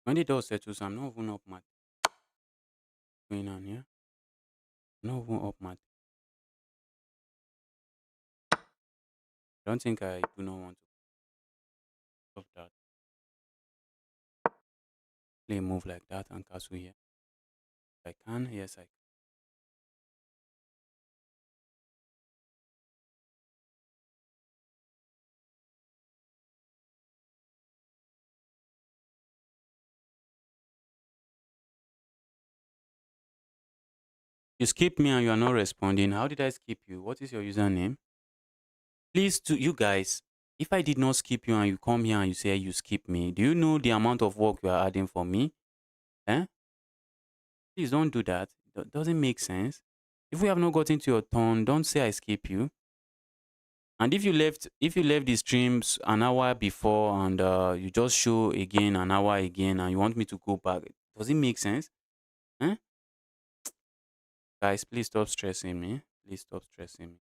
When the door settles, I'm not even up my going on here. Not even up my. I don't think I do not want to stop that. Play a move like that and castle here. If I can, yes, I can. You skip me and you are not responding. How did I skip you? What is your username? Please, to you guys, if I did not skip you and you come here and you say you skip me, do you know the amount of work you are adding for me? Eh? Please don't do that. Doesn't make sense. If we have not gotten to your turn, don't say I skip you. And if you left the streams an hour before and you just show again an hour again and you want me to go back, does it make sense? Eh? Guys, please stop stressing me. Please stop stressing me.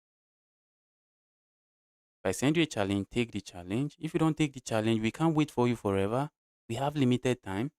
If I send you a challenge, take the challenge. If you don't take the challenge, we can't wait for you forever. We have limited time.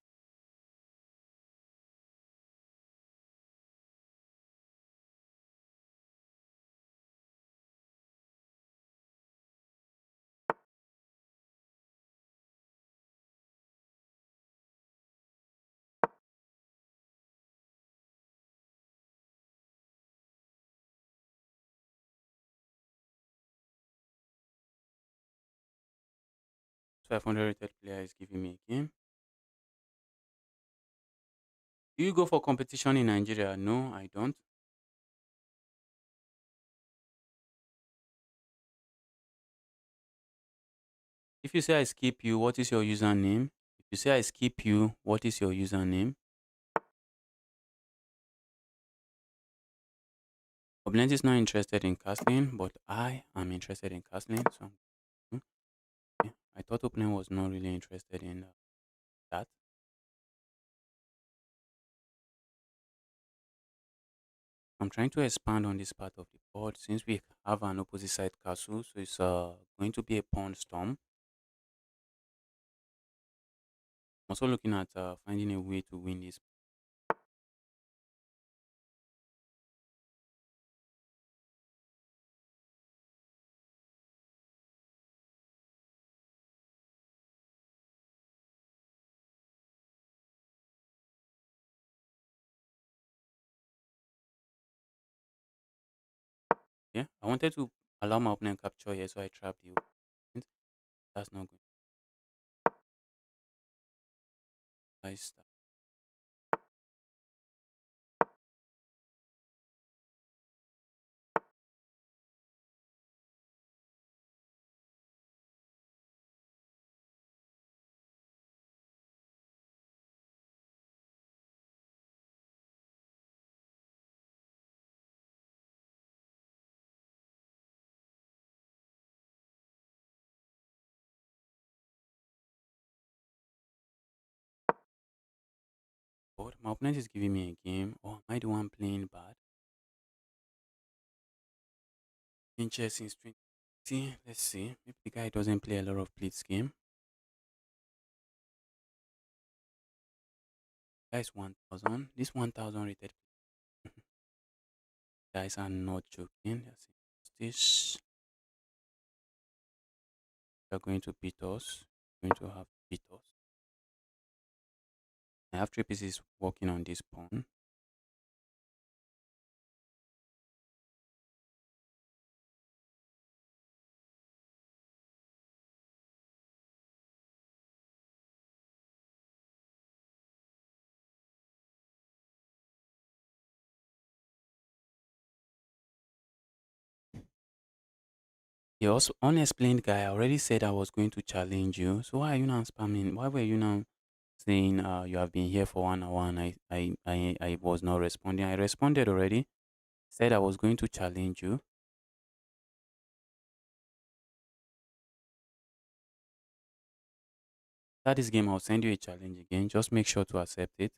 500 rated player is giving me a game. Do you go for competition in Nigeria? No, I don't. If you say I skip you, what is your username? If you say I skip you, what is your username? Oblent is not interested in castling, but I am interested in castling. So okay. I thought Oblent was not really interested in that. I'm trying to expand on this part of the board since we have an opposite side castle. So it's going to be a pawn storm. I'm also looking at finding a way to win this. Yeah, I wanted to allow my opponent capture here, so I trapped the opponent. That's not good. Nice. But my opponent is giving me a game. Or am I the one playing bad? In chess since 20. Let's see. Maybe the guy doesn't play a lot of blitz game. Guys, 1000. This 1000 rated. Guys are not joking. Let's see. This they're going to beat us. Going to have beat us. I have three pieces working on this pawn. The also unexplained guy, I already said I was going to challenge you. So why are you now spamming? Why were you now saying you have been here for 1 hour and I was not responding? I responded already. Said I was going to challenge you. That this game, I'll send you a challenge again. Just make sure to accept it.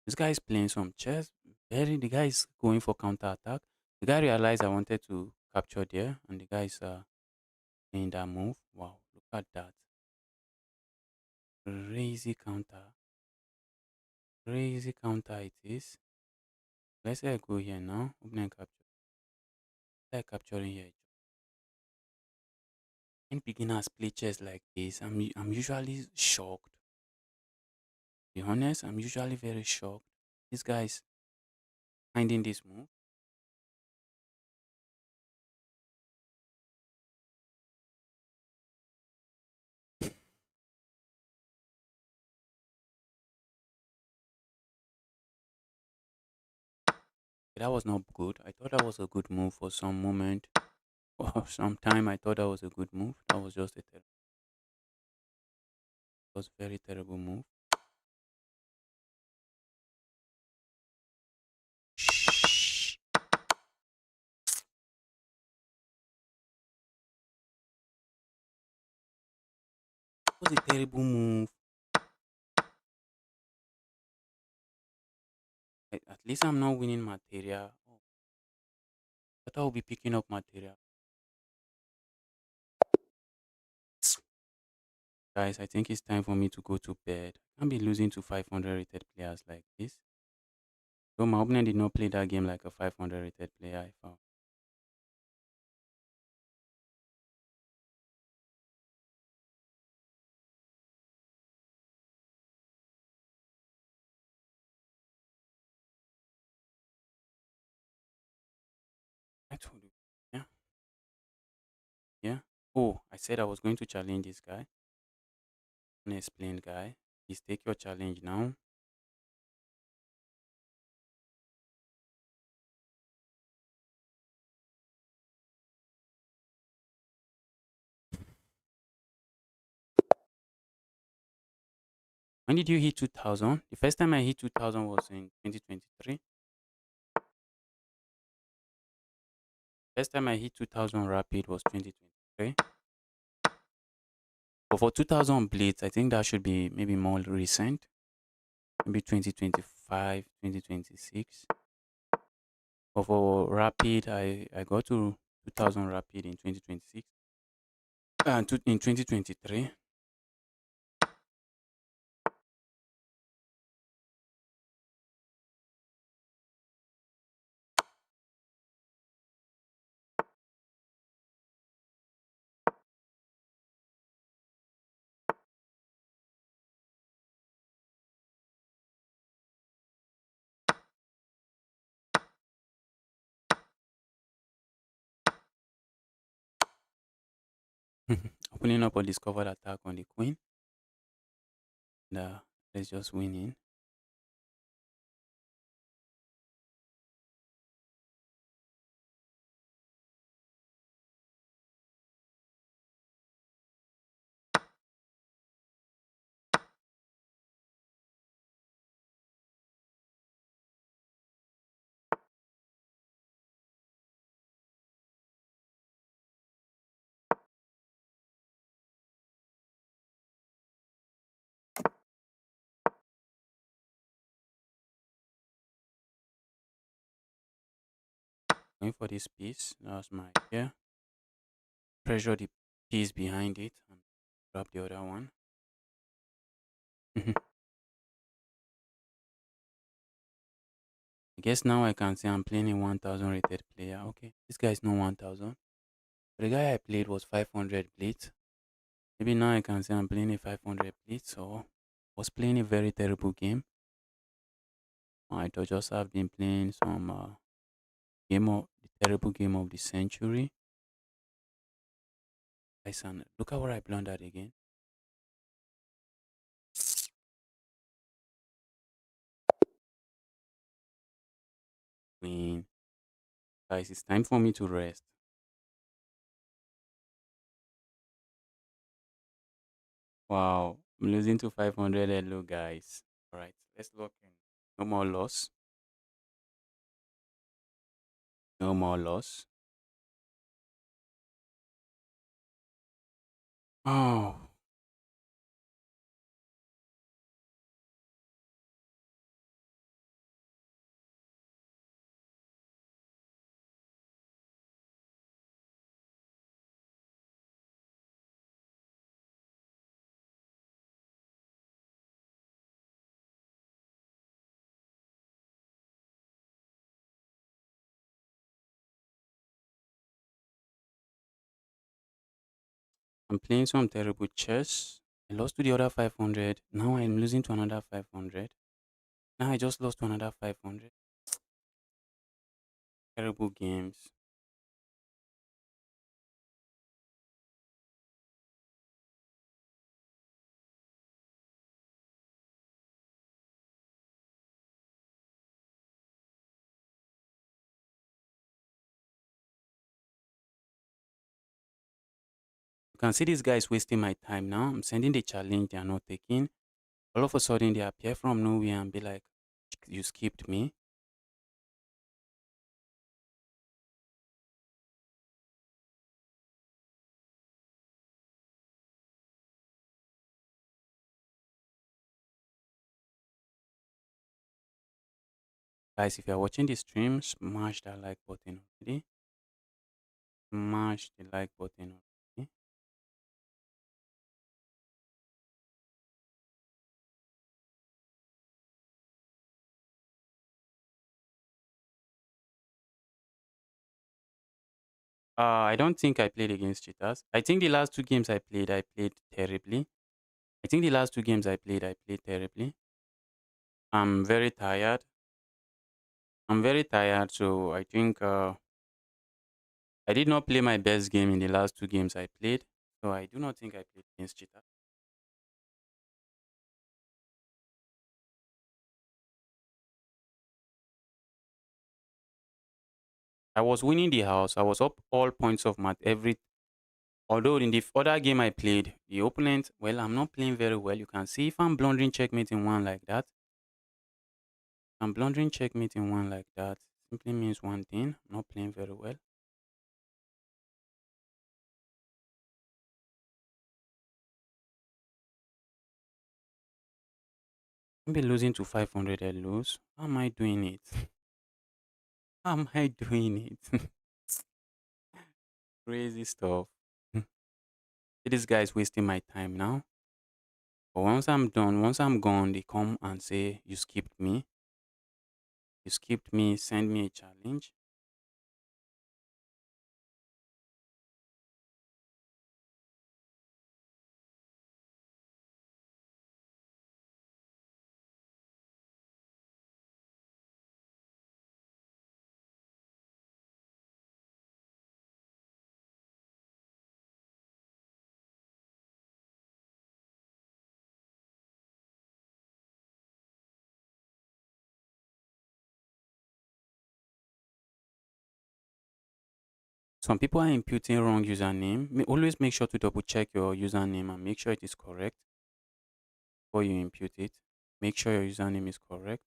This guy is playing some chess. The guy is going for counter attack. The guy realized I wanted to capture there, and the guy is playing that move. Wow, look at that. Crazy counter. Crazy counter it is. Let's say I go here now. Open and capture. Like capturing here. When beginners play chess like this, I'm usually shocked. To be honest, I'm usually very shocked. This guy is finding this move. that was not good. I thought that was a good move for some moment. For some time, I thought that was a good move. That was just was very terrible move. Shh. It was a terrible move. At least I'm not winning material. Oh, I thought I'll be picking up material. Guys, I think it's time for me to go to bed. I can't be losing to 500 rated players like this. Though my opponent did not play that game like a 500 rated player. I found. I told you. Yeah, yeah. Oh, I said I was going to challenge this guy. Unexplained guy. Please take your challenge now. When did you hit 2000? The first time I hit 2000 was in 2023. First time I hit 2000 rapid was 2023. But for 2000 blitz, I think that should be maybe more recent. Maybe 2025, 2026. But for rapid, I got to 2000 rapid in 2026. In 2023. Opening up a discovered attack on the queen. And, let's just win in. Going for this piece. That's my idea. Pressure the piece behind it and grab the other one. I guess now I can say I'm playing a 1000 rated player. Okay, this guy is not 1000. But the guy I played was 500 blitz. Maybe now I can say I'm playing a 500 blitz or was playing a very terrible game. I just have been playing some game of the terrible game of the century. Guys, and look at what I blundered again. Queen. Guys, it's time for me to rest. Wow, I'm losing to 500. Hello, guys. All right, let's lock in. No more loss. No more loss. Oh, I'm playing some terrible chess. I lost to the other 500. Now I'm losing to another 500. Now I just lost to another 500. Terrible games. You can see this guy is wasting my time now. I'm sending the challenge, they are not taking. All of a sudden, they appear from nowhere and be like, you skipped me. Guys, if you're watching the stream, smash that like button already. Smash the like button already. I don't think I played against cheaters. I think the last two games I played terribly. I think the last two games I played terribly. I'm very tired. I'm very tired, so I think I did not play my best game in the last two games I played. So I do not think I played against cheaters. I was winning the house. I was up all points of my every. Although in the other game I played, the opponent, well, I'm not playing very well. You can see if I'm blundering checkmate in one like that. I'm blundering checkmate in one like that. Simply means one thing. I'm not playing very well. Maybe losing to 500 I lose. How am I doing it? How am I doing it? Crazy stuff. This guy is wasting my time now. But once I'm done, once I'm gone, they come and say, you skipped me. You skipped me, send me a challenge. Some people are imputing wrong username. Always make sure to double check your username and make sure it is correct before you impute it. Make sure your username is correct.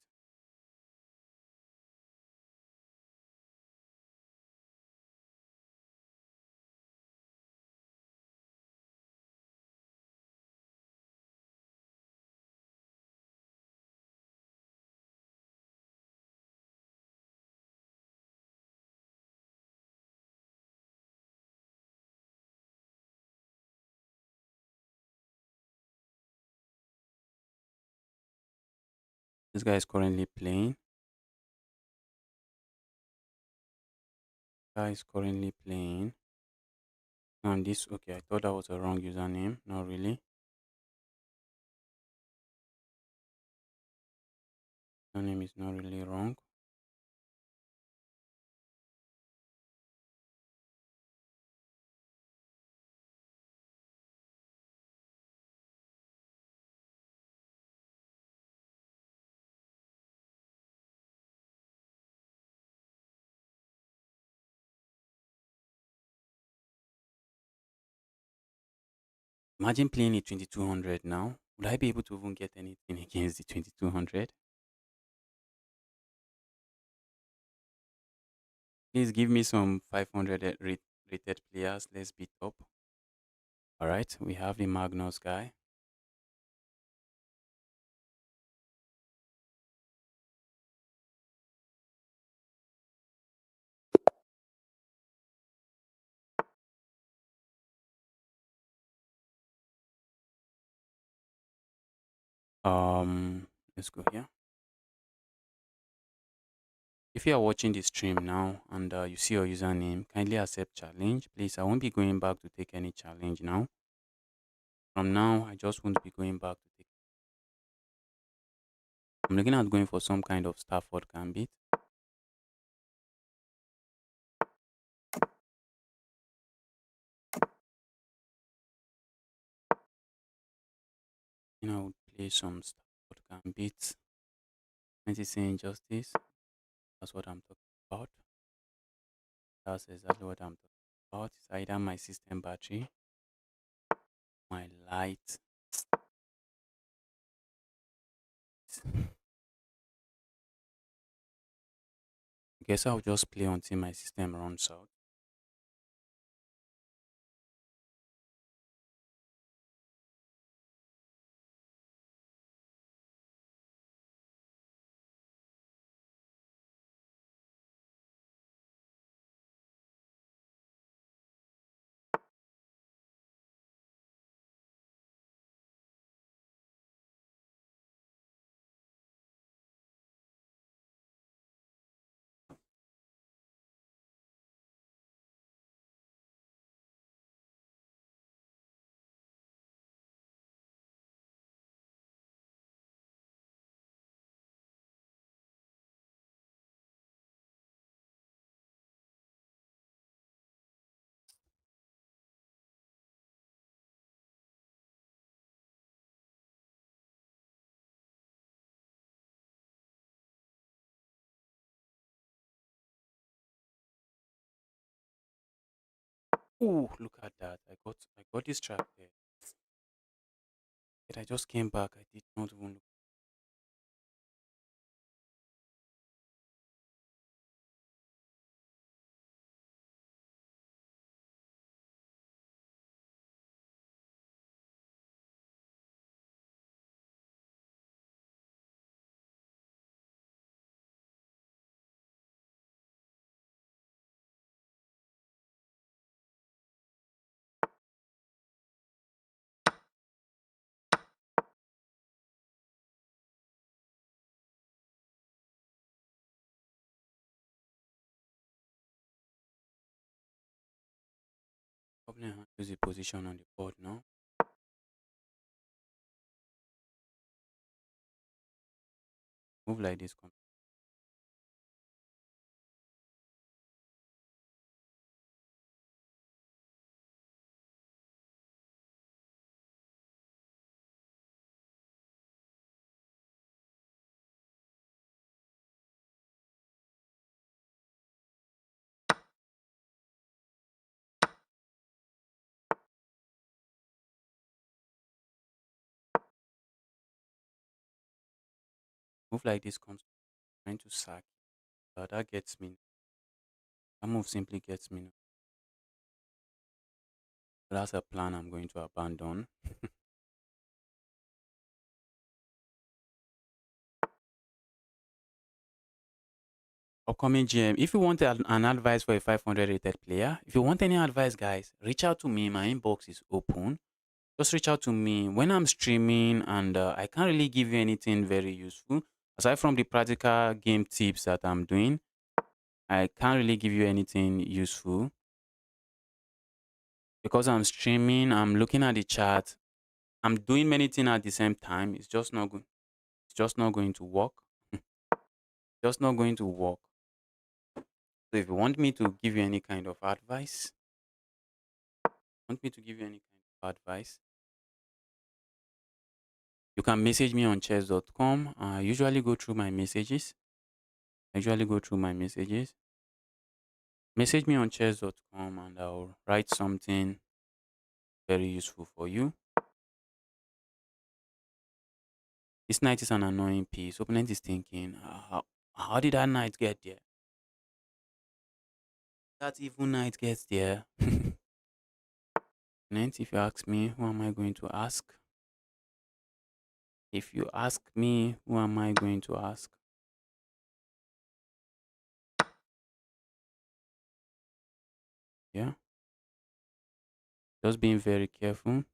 This guy is currently playing. Guy is currently playing. And this, okay, I thought that was a wrong username. Not really. Username is not really wrong. Imagine playing a 2200 now. Would I be able to even get anything against the 2200? Please give me some 500 rated players. Let's beat up. All right, we have the Magnus guy. Let's go here. If you are watching the stream now and you see your username, kindly accept challenge. Please, I won't be going back to take any challenge now. From now, I just won't be going back to take. I'm looking at going for some kind of Stafford Gambit. I would play some Stafford Gambit. 90 injustice. That's what I'm talking about. That's exactly what I'm talking about. It's either my system battery My light. Guess I'll just play until my system runs out. Oh, look at that. I got distracted. But I just came back. I did not even look. Probably have to use the position on the board now. Move like this. Move like this comes trying to sack. That gets me. That move simply gets me. That's a plan I'm going to abandon. Upcoming GM, if you want an advice for a 500 rated player, if you want any advice, guys, reach out to me. My inbox is open. Just reach out to me when I'm streaming, and I can't really give you anything very useful aside from the practical game tips that I'm doing. I can't really give you anything useful because I'm streaming. I'm looking at the chat. I'm doing many things at the same time. It's just not good. It's just not going to work. Just not going to work. So if you want me to give you any kind of advice, want me to give you any kind of advice, you can message me on chess.com. I usually go through my messages. I usually go through my messages. Message me on chess.com and I'll write something very useful for you. This knight is an annoying piece. Opponent is thinking, how did that knight get there? That evil knight gets there. Opponent, if you ask me, who am I going to ask? If you ask me, who am I going to ask? Yeah, just being very careful.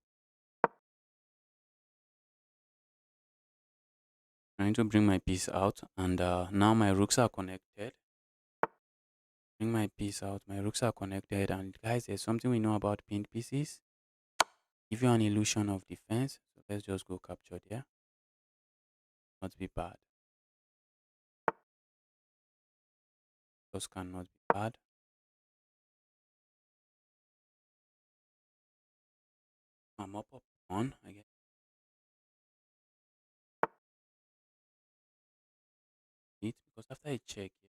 Trying to bring my piece out, and now my rooks are connected. Bring my piece out. My rooks are connected, and guys, there's something we know about pinned pieces. Give you an illusion of defense. So let's just go capture there. Not be bad. Just cannot be bad. I'm up on. I get it because after I check it,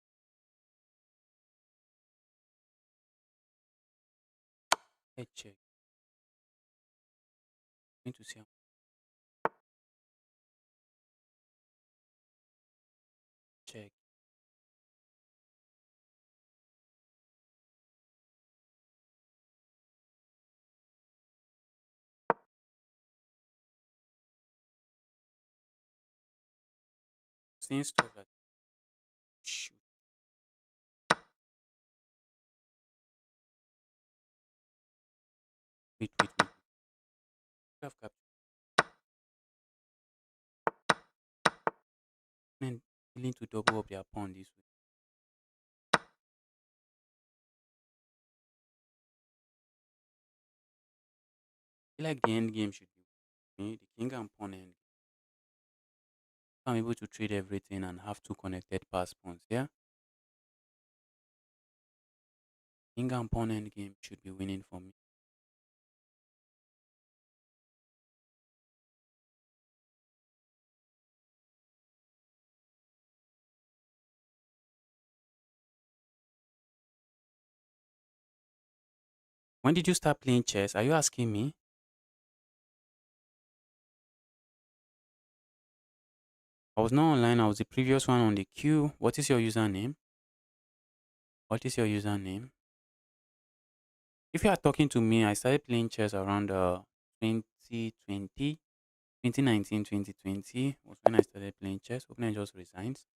I check. Going to see. Check. Seeing stuff like shoot. Wait. Have captured. Men willing to double up their pawn this way. I feel like the end game should be me, the king and pawn end. I'm able to trade everything and have two connected pass pawns. Yeah, king and pawn end game should be winning for me. When did you start playing chess? Are you asking me? I was not online. I was the previous one on the queue. What is your username? What is your username? If you are talking to me, I started playing chess around 2020, 2019, 2020 was when I started playing chess. Hoping I just resigns.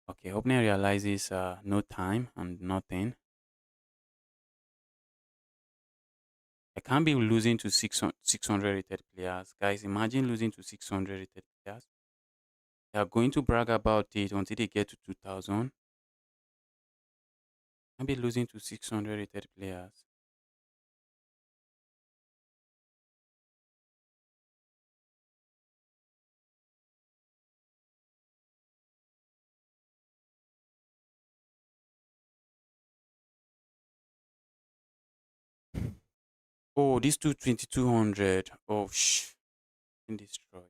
Okay, hoping I realizes no time and nothing. I can't be losing to 600 rated players. Guys, imagine losing to 600 rated players. They are going to brag about it until they get to 2000. I'll be losing to 600 rated players. Oh, this 2200. Oh, been destroyed.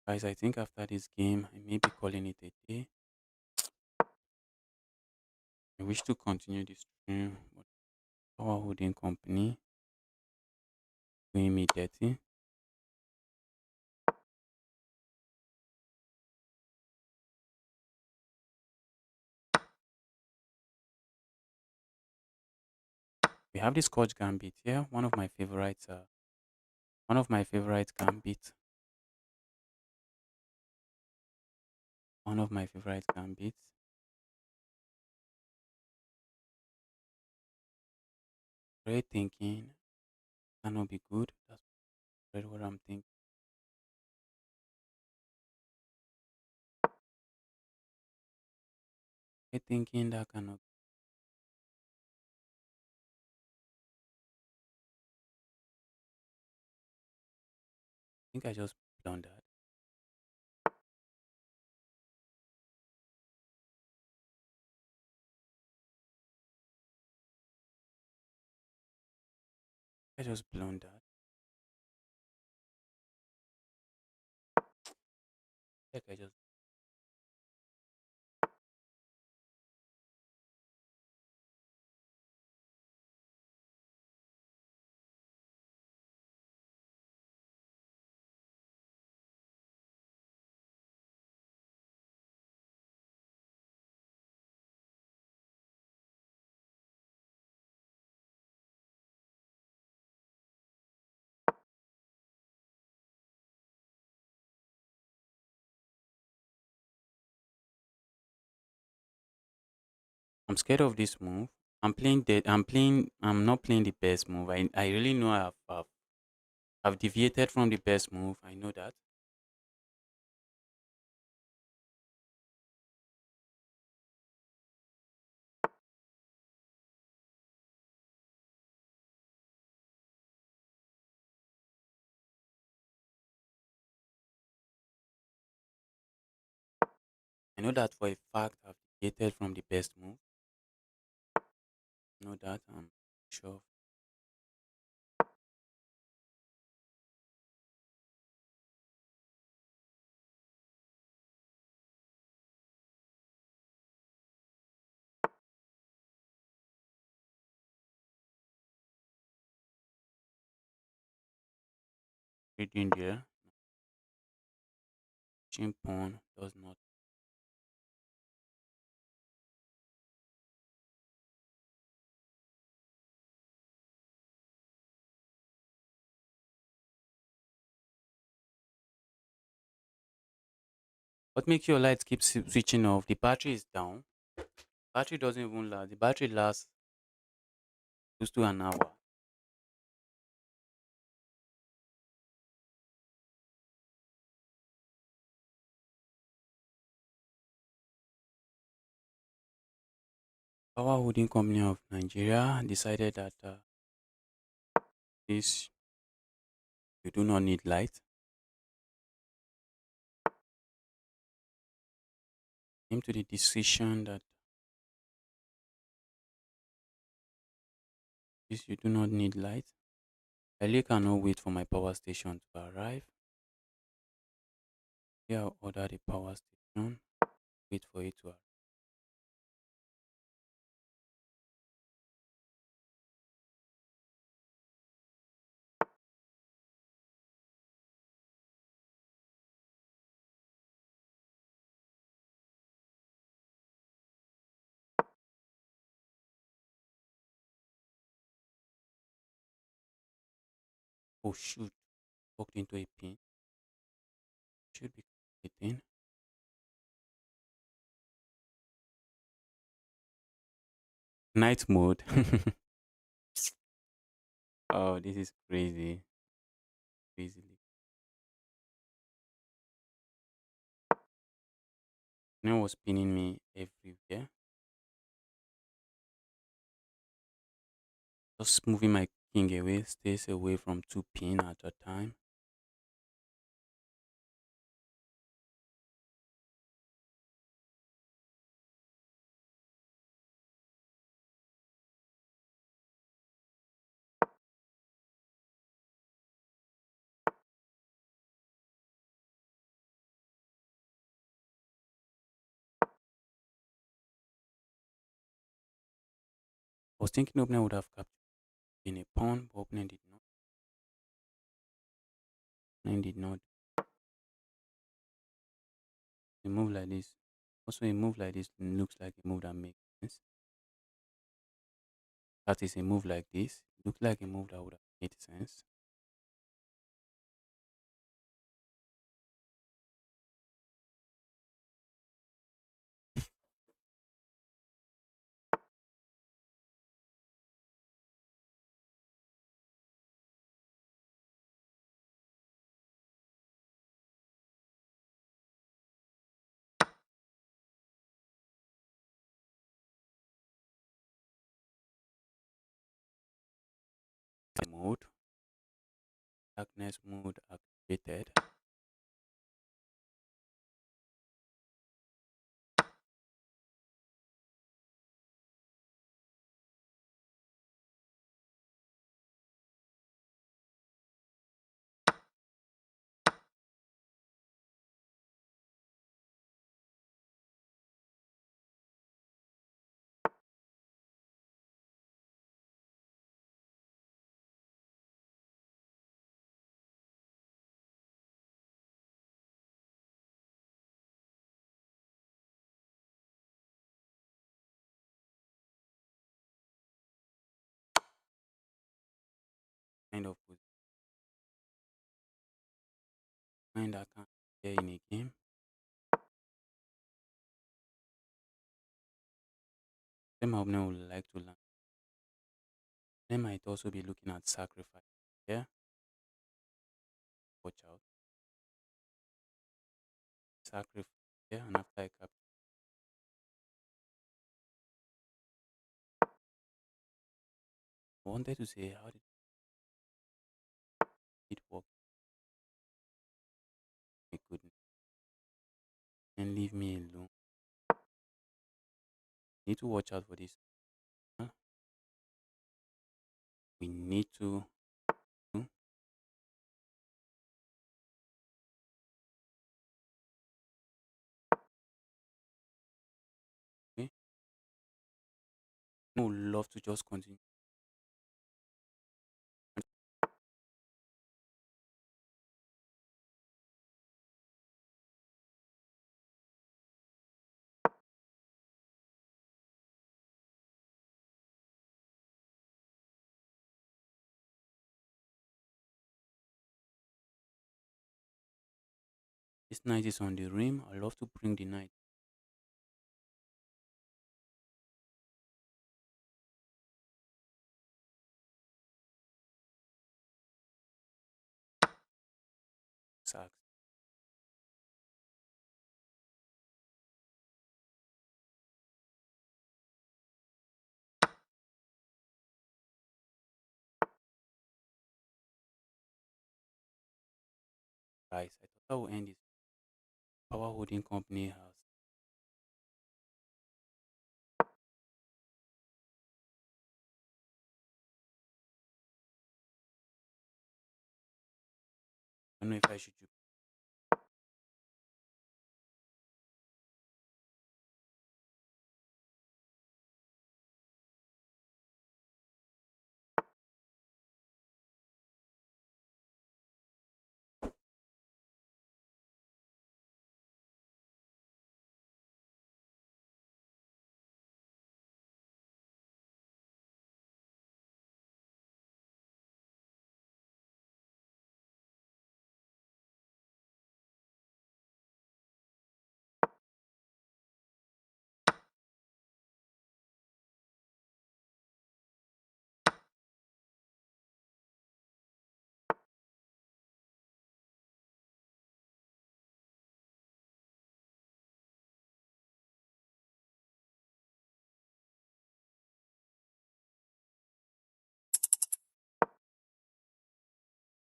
Guys, I think after this game, I may be calling it a day. I wish to continue this stream, but our holding company doing me dirty. We have this Scotch Gambit here, one of my favorites. One of my favorite gambit. One of my favorite gambits. Great thinking cannot be good. That's really what I'm thinking. Great thinking that cannot. I think I just blundered. I just blundered. Like I just. I'm scared of this move. I'm playing dead. I'm playing. I'm not playing the best move. I really know I've deviated from the best move. I know that. I know that for a fact I've deviated from the best move. I know that I'm sure. Reading there. Chin pawn does not. What makes your lights keep switching off? The battery is down. Battery doesn't even last. The battery lasts close to an hour. Power Holding Company of Nigeria decided that this you do not need light. Came to the decision that this you do not need light. I really cannot wait for my power station to arrive. Here I'll order the power station. Wait for it to arrive. Oh shoot! Walked into a pin. Should be waiting. Night mode. Oh, this is crazy. Crazy. Now was pinning me everywhere. Just moving my king away, stays away from two pin at a time. I was thinking opening would have captured in a pawn, but opening did not. Opening did not. A move like this. Also, a move like this looks like a move that makes sense. That is a move like this. Looks like a move that would have made sense. Mode. Darkness mode activated. Kind of kind that can play in a game. Then my opponent would like to learn. They might also be looking at sacrifice. Yeah, watch out. Sacrifice. Yeah, and after I cap, I wanted to say how did it work? My goodness. And leave me alone. Need to watch out for this. We need to. Okay. I would love to just continue. This knight is on the rim. I love to bring the knight. Sax. Guys, I thought I would end this. Power holding company has. I don't know if I should do.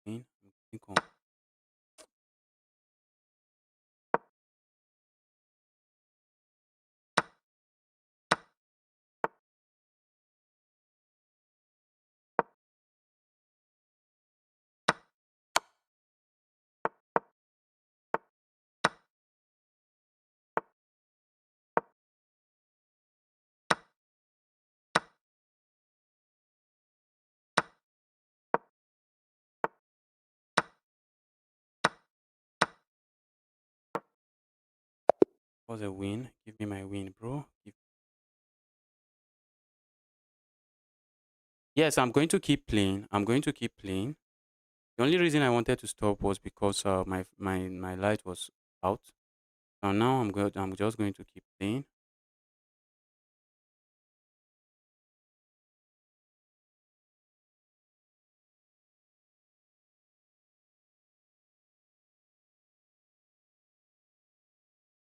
I'm think on. Was a win. Give me my win, bro. Yes, I'm going to keep playing. I'm going to keep playing. The only reason I wanted to stop was because my light was out. So now I'm good. I'm just going to keep playing.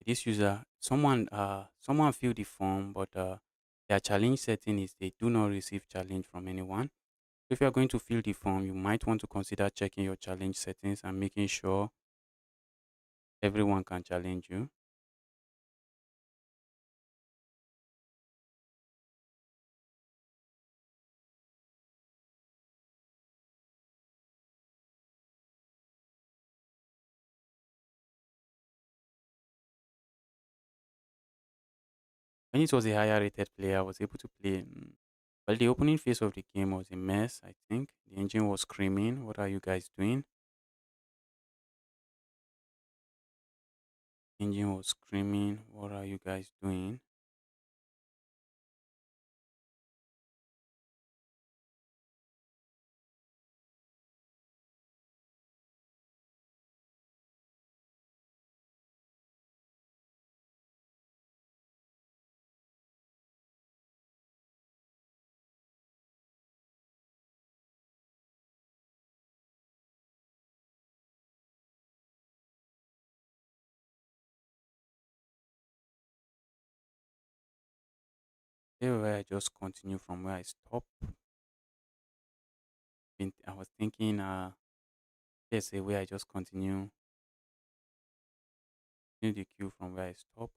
This user, someone filled the form, but their challenge setting is they do not receive challenge from anyone. If you are going to fill the form, you might want to consider checking your challenge settings and making sure everyone can challenge you. When it was a higher rated player, I was able to play. Well, the opening phase of the game was a mess, I think. The engine was screaming, "What are you guys doing?" Engine was screaming, "What are you guys doing?" There where I just continue from where I stopped. I was thinking, there's a way I just continue the queue from where I stopped.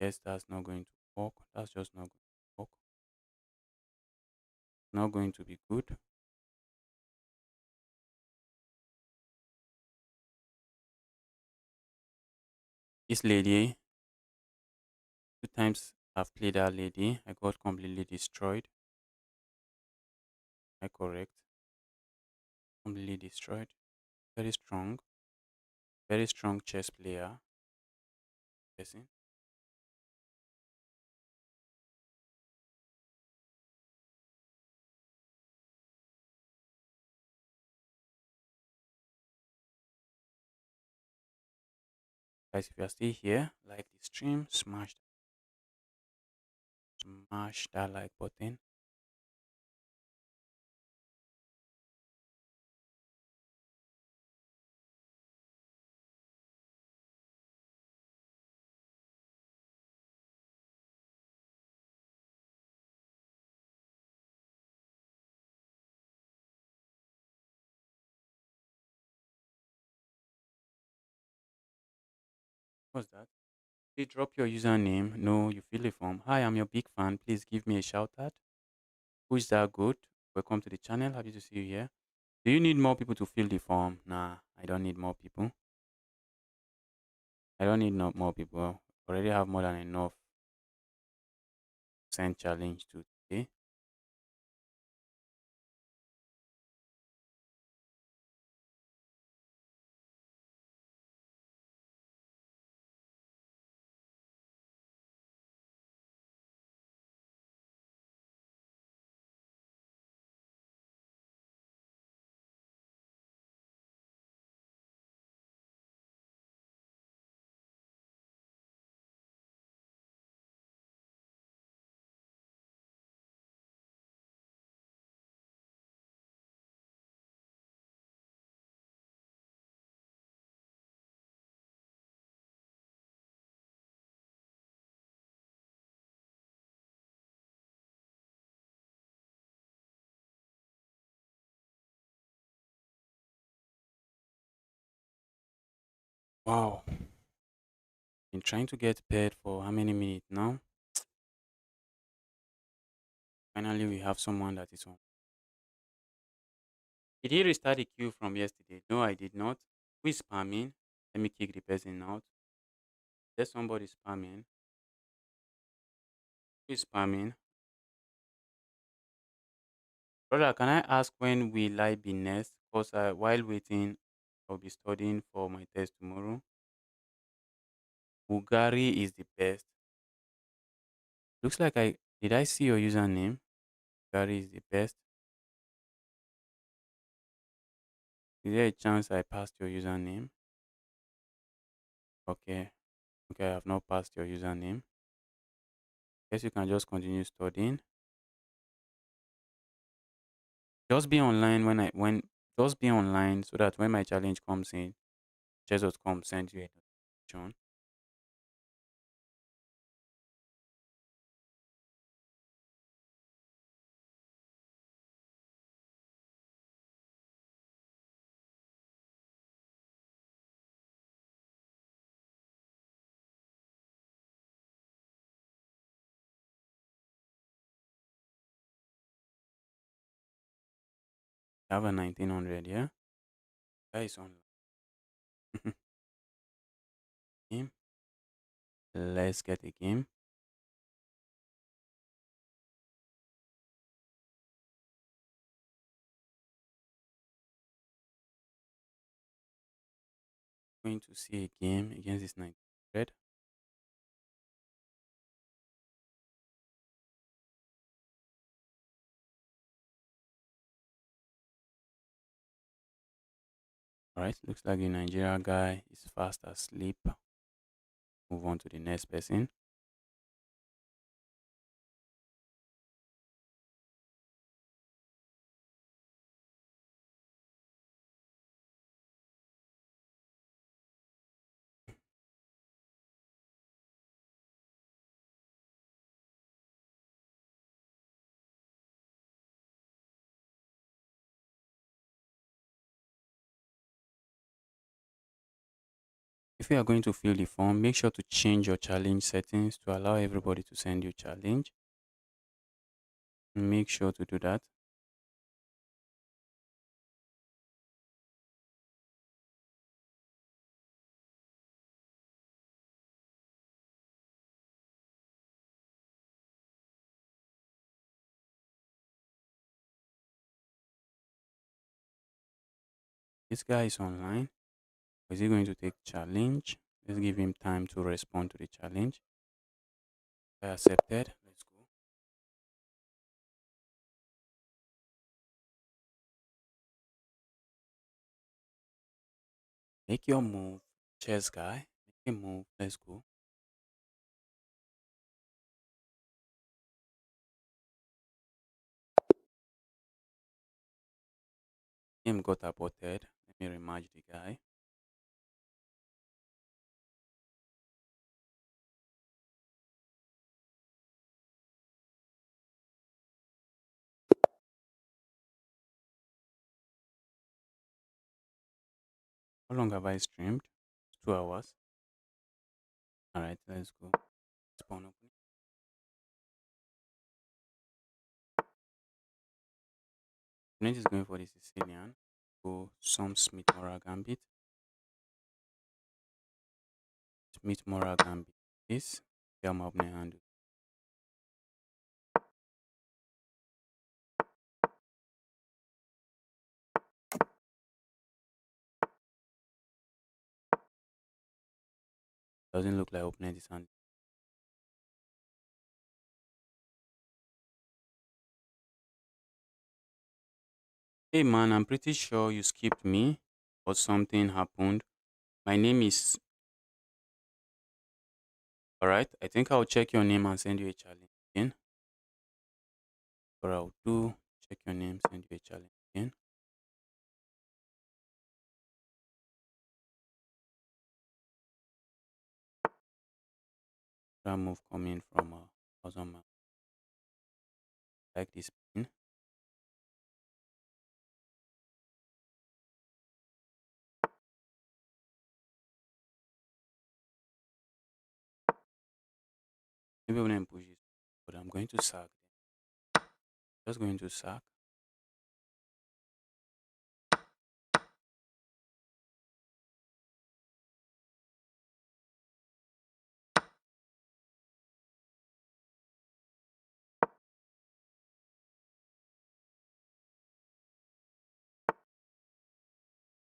Yes, that's not going to work. That's just not going to work. Not going to be good. This lady, two times I've played that lady. I got completely destroyed. I correct. Completely destroyed. Very strong. Very strong chess player. Person. Guys, if you are still here, like the stream, smash that like button. What's that? They drop your username. No, you fill a form. Hi, I'm your big fan. Please give me a shout out. Who is that good? Welcome to the channel. Happy to see you here. Do you need more people to fill the form? Nah, I don't need more people. I don't need no more people. Already have more than enough. Send challenge to today. Wow. Been trying to get paired for how many minutes now? Finally, we have someone that is on. Did he restart the queue from yesterday? No, I did not. Who is spamming? Let me kick the person out. There's somebody spamming. Who is spamming? Brother, can I ask when will I be next? Because while waiting, I'll be studying for my test tomorrow. Bulgari is the best. Looks like I did I see your username? Bulgari is the best. Is there a chance I passed your username? Okay. Okay, I have not passed your username. Guess you can just continue studying. Just be online when just be online so that when my challenge comes in, chess.com send you a notification. I have a 1900, yeah? That is online. Game. Let's get a game. Going to see a game against this 1900. Alright, looks like the Nigeria guy is fast asleep. Move on to the next person. If you are going to fill the form, make sure to change your challenge settings to allow everybody to send you challenge. Make sure to do that. This guy is online. Is he going to take challenge? Let's give him time to respond to the challenge. I accepted. Let's go. Make your move, chess guy. Make a move. Let's go. Game got aborted. Let me rematch the guy. How long have I streamed? 2 hours. Alright, let's go. Spawn open. Opponent is going for the Sicilian. Go some Smith Mora Gambit. Smith Mora Gambit. This. Yeah, my opponent handle. Doesn't look like opponent is hand. Hey man, I'm pretty sure you skipped me or something happened. My name is alright. I think I'll check your name and send you a challenge again. Or I'll do check your name, send you a challenge again. That move coming from awesome man. Like this pin. Maybe when I push it, but I'm going to sack. Just going to sack.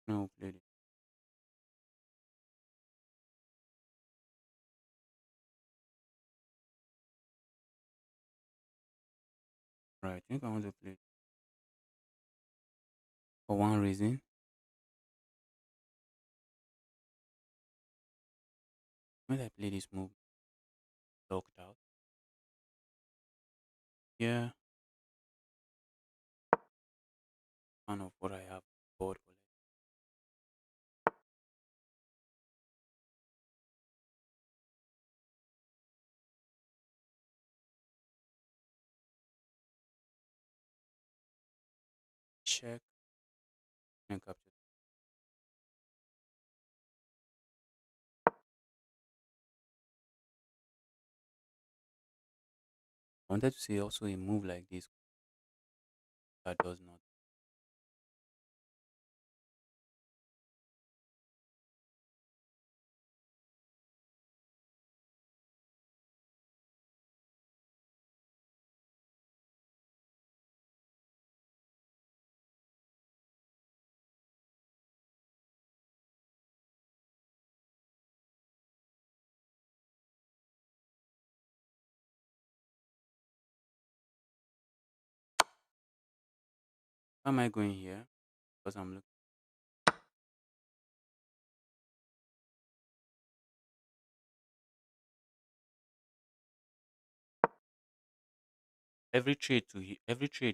No, play it. Right, I think I want to play it for one reason. When I play this move, locked out. Yeah, kind of what I have board for. Check and capture. I wanted to see also a move like this that does not. Why am I going here? Because I'm looking. Every trade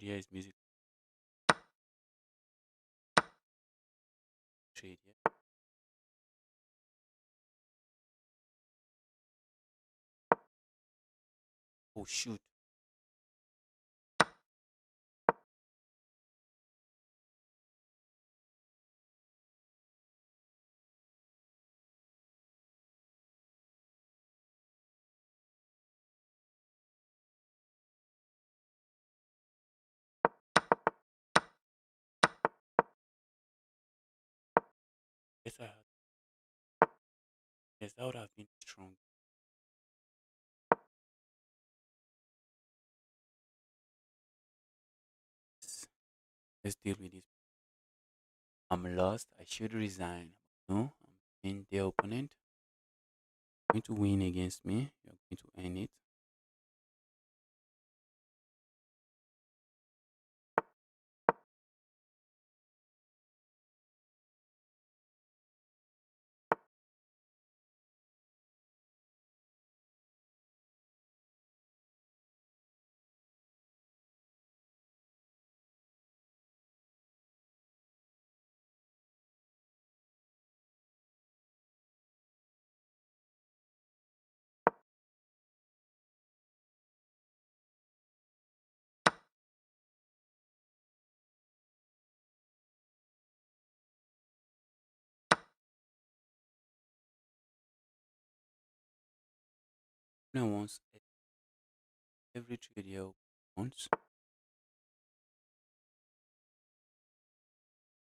here is music trade. Yeah. Oh shoot. Yes, I had. Yes, that would have been strong. Yes, let's deal with this. I'm lost. I should resign. No, I'm being their opponent. Going to win against me. You're going to earn it. No wants every trade here wants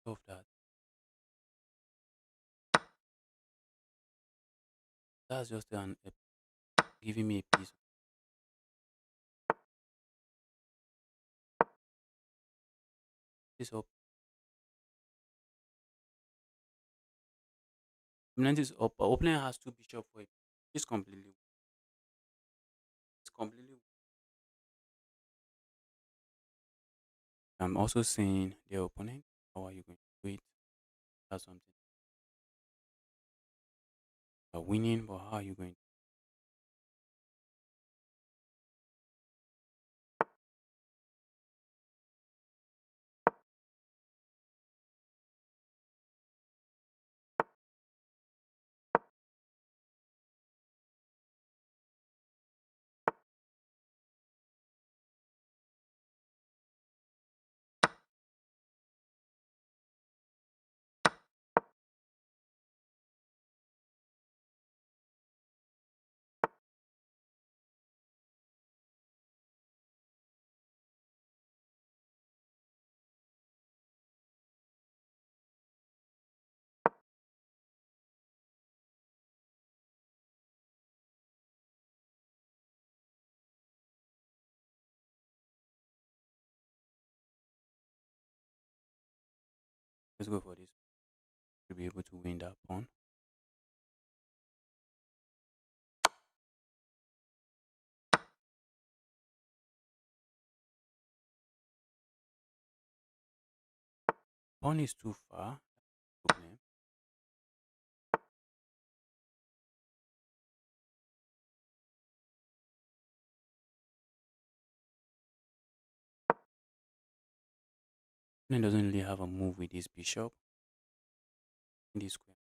of that. That's just giving me a piece of this up. Dominant is up. Opponent has two bishop for it. It's completely. It's completely. I'm also saying their opponent. How are you going to do it? That's something. You're winning, but how are you going? Let's go for this to be able to win that pawn. Pawn is too far. Problem. Opponent doesn't really have a move with this bishop in this square.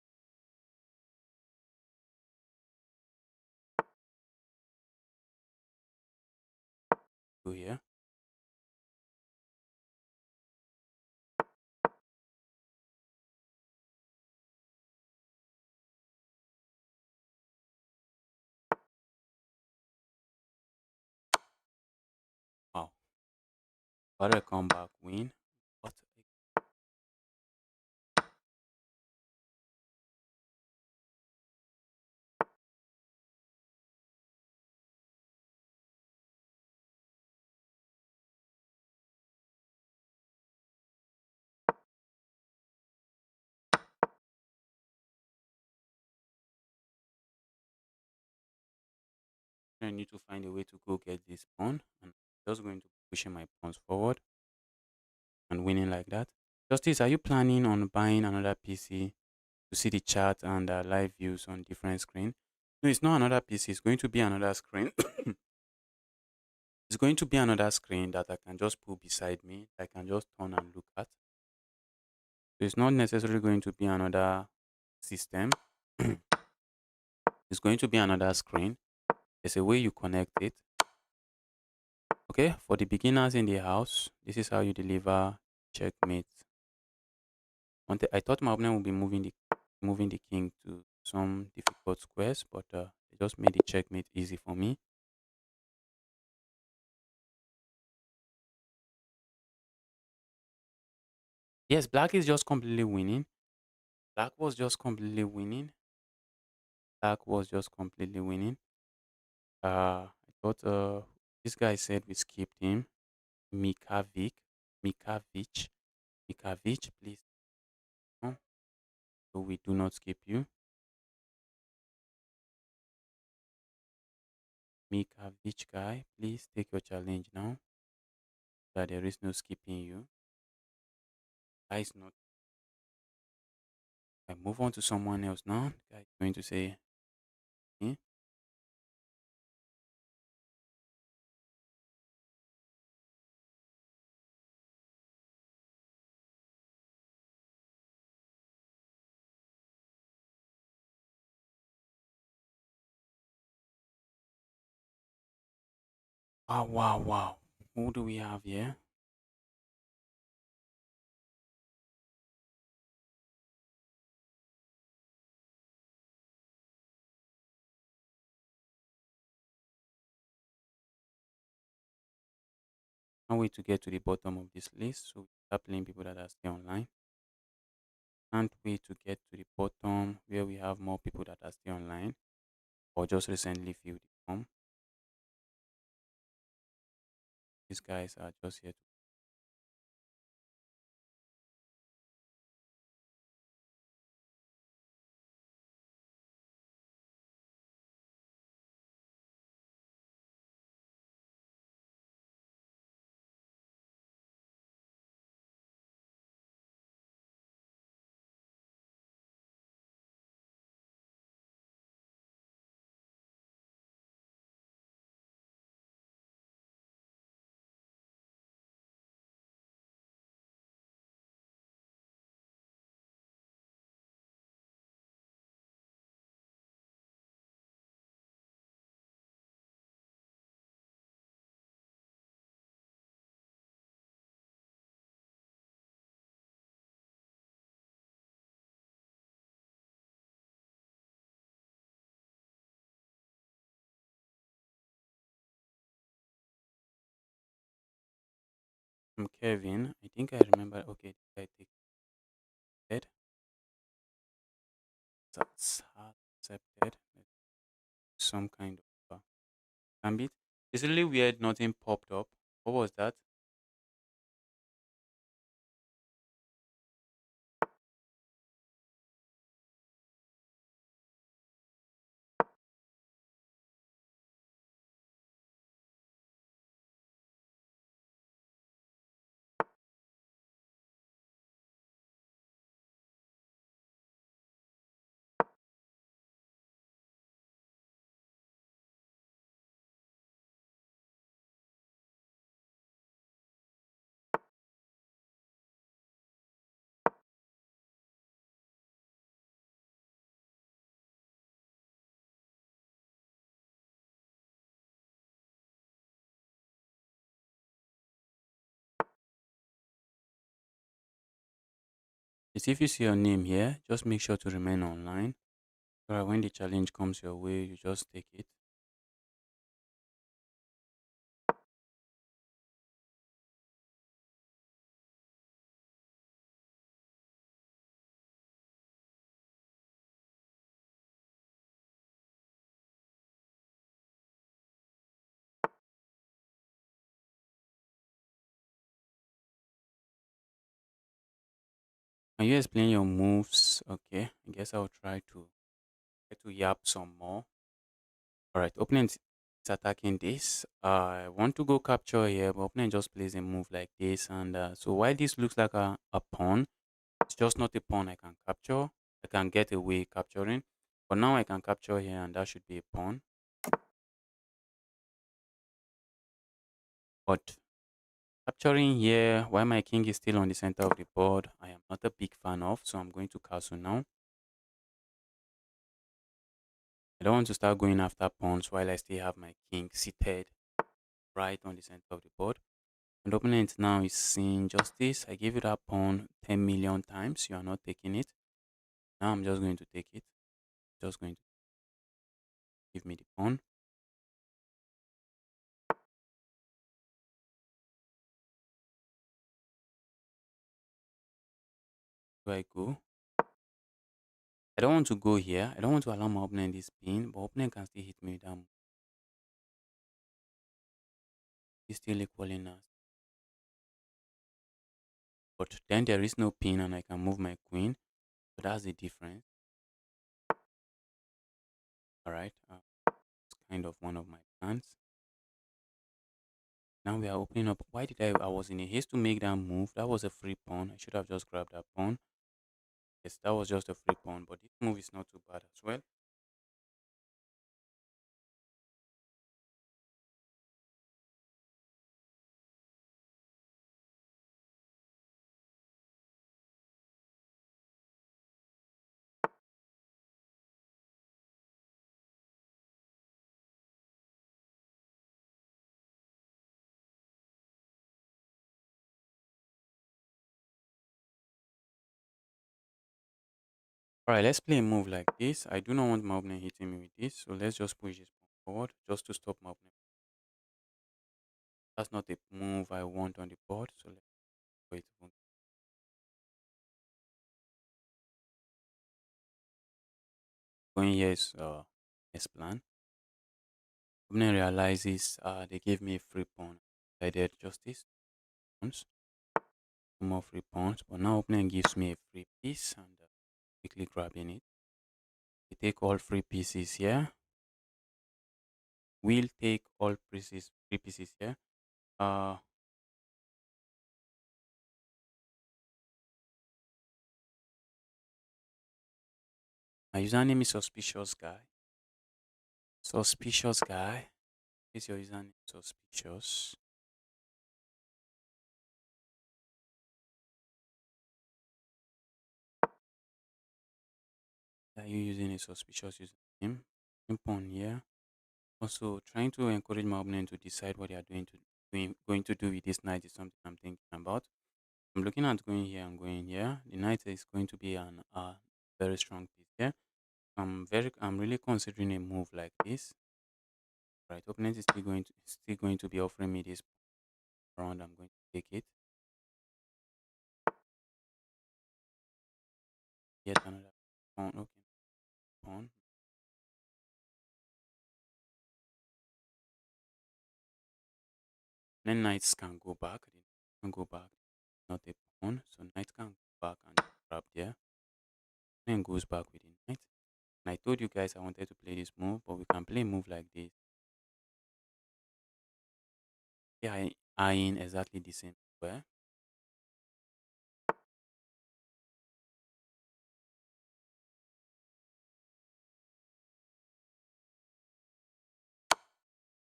Go here. Wow. Got a comeback win. What? I need to find a way to go get this pawn, and just going to pushing my pawns forward and winning like that. Justice, are you planning on buying another PC to see the chat and live views on different screen? No, it's not another PC. It's going to be another screen. It's going to be another screen that I can just put beside me. I can just turn and look at. So it's not necessarily going to be another system. It's going to be another screen. There's a way you connect it. Okay, for the beginners in the house, this is how you deliver checkmate. I thought my opponent would be moving the king to some difficult squares, but they just made the checkmate easy for me. Yes, black is just completely winning. Black was just completely winning. Black was just completely winning. I thought this guy said we skipped him. Mikavic, Mikavic, Mikavic, please. No, so we do not skip you. Mikavic guy, please take your challenge now. That there is no skipping you. Guy is not. I move on to someone else now. Guy is going to say, eh? Wow, wow, wow. Who do we have here? Can't wait to get to the bottom of this list. So we start playing people that are still online. Can't wait to get to the bottom where we have more people that are still online or just recently filled the form. These guys are just here to. Kevin. I think I remember. Okay, I take it. That's accepted. Some kind of gambit. It's really weird. Nothing popped up. What was that? It's if you see your name here, just make sure to remain online. So that when the challenge comes your way, you just take it. Can you explain your moves? Okay, I guess I'll try to yap some more. All right, opponent is attacking this. I want to go capture here, but opponent just plays a move like this. And so while this looks like a pawn, it's just not a pawn I can capture. I can get away capturing. But now I can capture here, and that should be a pawn. But capturing here, while my king is still on the center of the board, I am not a big fan of. So I'm going to castle now. I don't want to start going after pawns while I still have my king seated right on the center of the board. And opponent now is seeing justice. I gave you that pawn 10 million times. You are not taking it. Now I'm just going to take it. Just going to give me the pawn. Do I go? I don't want to go here. I don't want to allow my opponent this pin, but opponent can still hit me with that move. He's still equaling us. But then there is no pin and I can move my queen. So that's the difference. Alright. It's kind of one of my plans. Now we are opening up. Why did I was in a haste to make that move? That was a free pawn. I should have just grabbed that pawn. Yes, that was just a free pawn, but this move is not too bad as well. Alright, let's play a move like this. I do not want my opponent hitting me with this, so let's just push this pawn forward just to stop my opponent. That's not a move I want on the board, so let's wait. Going here is next plan. Opponent realizes they gave me a free pawn. I did justice. Pawns. Two more free pawns, but now opponent gives me a free piece and quickly grabbing it. We take all free pieces here. We'll take all pieces, free pieces here. My username is suspicious guy. Suspicious guy. Is your username suspicious? Are you using a suspicious username? Pawn here. Also, trying to encourage my opponent to decide what they are going to do with this knight is something I'm thinking about. I'm looking at going here and going here. The knight is going to be an very strong piece here. I'm really considering a move like this. Right, opponent is still going to be offering me this round. I'm going to take it. Yet another pawn. Okay, pawn. Then knights can go back. They can go back. Not a pawn, so knight can go back and grab there. Then goes back with the knight. And I told you guys I wanted to play this move, but we can play a move like this. Yeah, I in exactly the same square.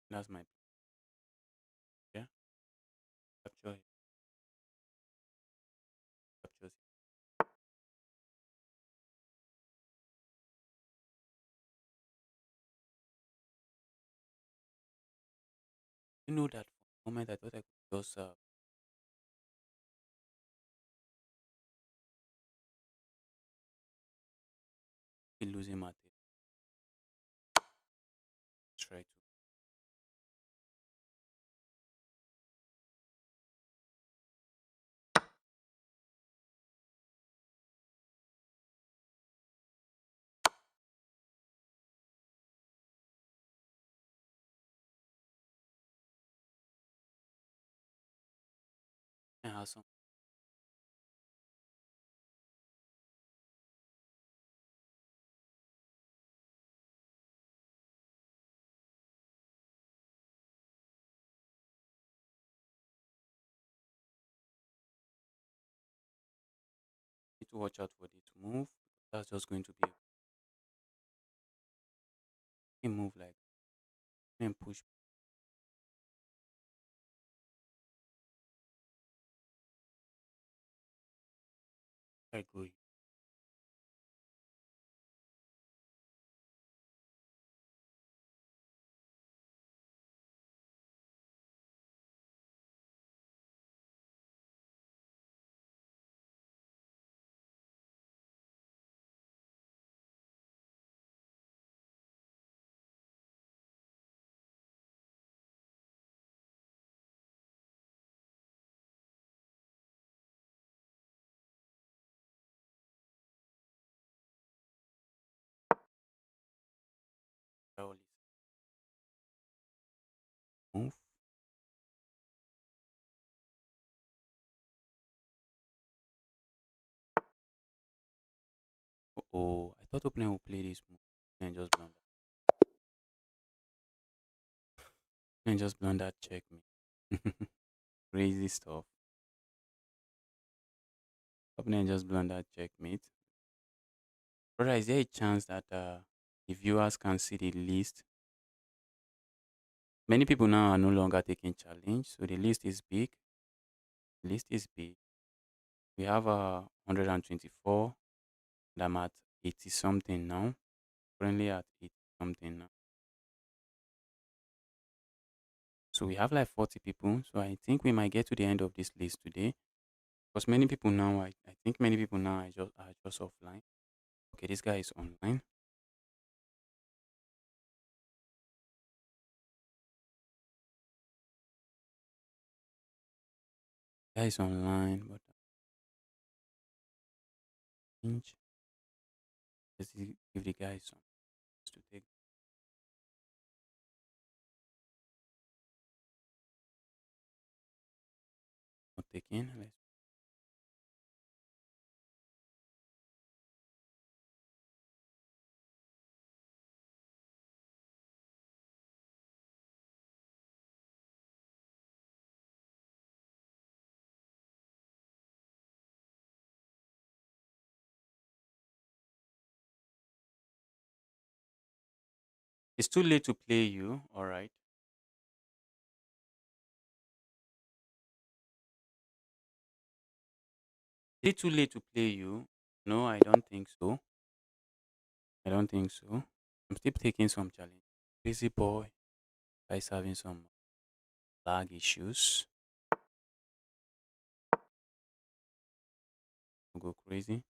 That's my yeah. Capture captures. You know that for a moment I thought I could just be losing my tail. Try to I have some need to watch out for this move. That's just going to be a move like then push. I go move. Oh, I thought opponent would play this move. And just blunder. And just blunder check me. Crazy stuff. Opponent just blunder checkmate. Brother, is there a chance that the viewers can see the list? Many people now are no longer taking challenge, so the list is big. The list is big. We have 124, and I'm at 80 something now. Currently at 80 something now. So we have like 40 people. So I think we might get to the end of this list today. Because many people now, I think many people now are just offline. Okay, this guy is online. Guy is online, but change. Give the guy some to take not taking. Let's It's too late to play you. All right. Is it too late to play you? No, I don't think so. I don't think so. I'm still taking some challenge. Crazy boy. Guys having some lag issues. Go crazy.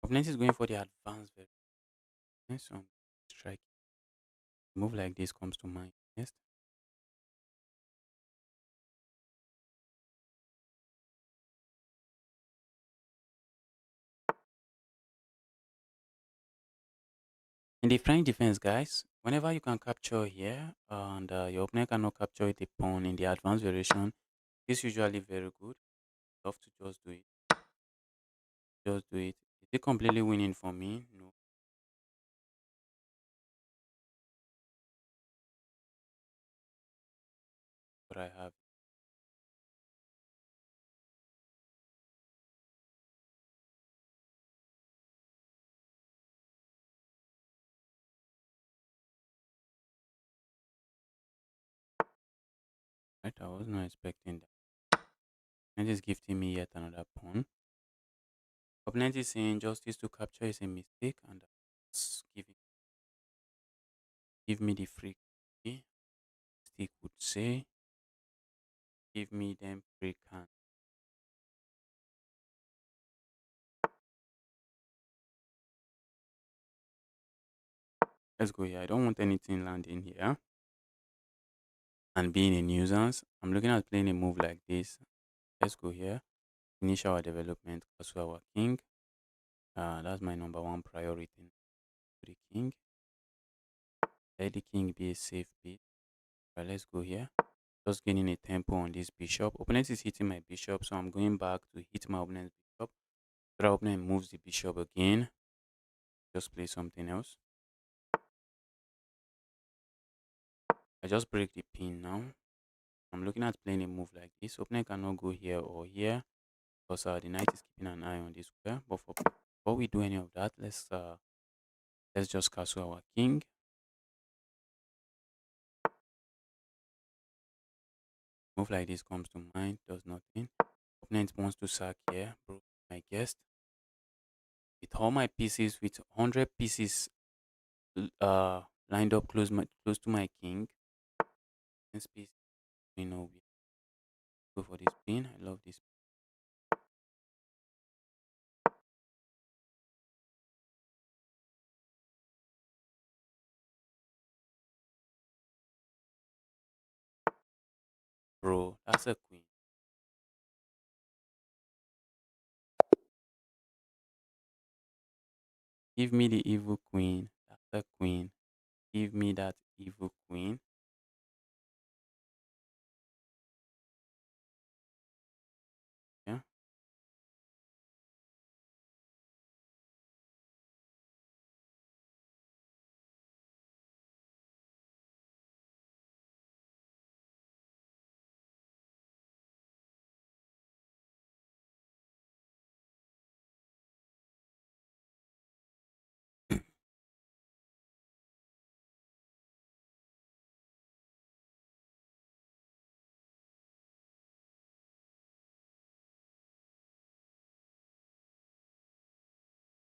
Opponent is going for the advanced version. Next one. Strike. Move like this comes to mind. Yes. In the French defense, guys, whenever you can capture here and your opponent cannot capture the pawn in the advanced variation, it's usually very good. Love to just do it. Just do it. Is it completely winning for me? No, but I have. Right, I was not expecting that. And is gifting me yet another pawn. Opponent is saying justice to capture is a mistake, and give me the free key. Still could say, give me them free can. Let's go here. I don't want anything landing here and being a nuisance. I'm looking at playing a move like this. Let's go here. Finish our development. Castle our king. That's my number one priority. To the king. Let the king be a safe bit. Right, let's go here. Just gaining a tempo on this bishop. Opponent is hitting my bishop, so I'm going back to hit my opponent's bishop. The opponent moves the bishop again. Just play something else. I just break the pin now. I'm looking at playing a move like this. Opponent cannot go here or here because the knight is keeping an eye on this square. But before we do any of that, let's just castle our king. Move like this comes to mind, does nothing. Opponent wants to sack here, bro. My guest. With all my pieces, with 100 pieces lined up close to my king. This piece, you know, we go for this pin. I love this. Bro, that's a queen. Give me the evil queen. That's the queen. Give me that evil queen. Yeah.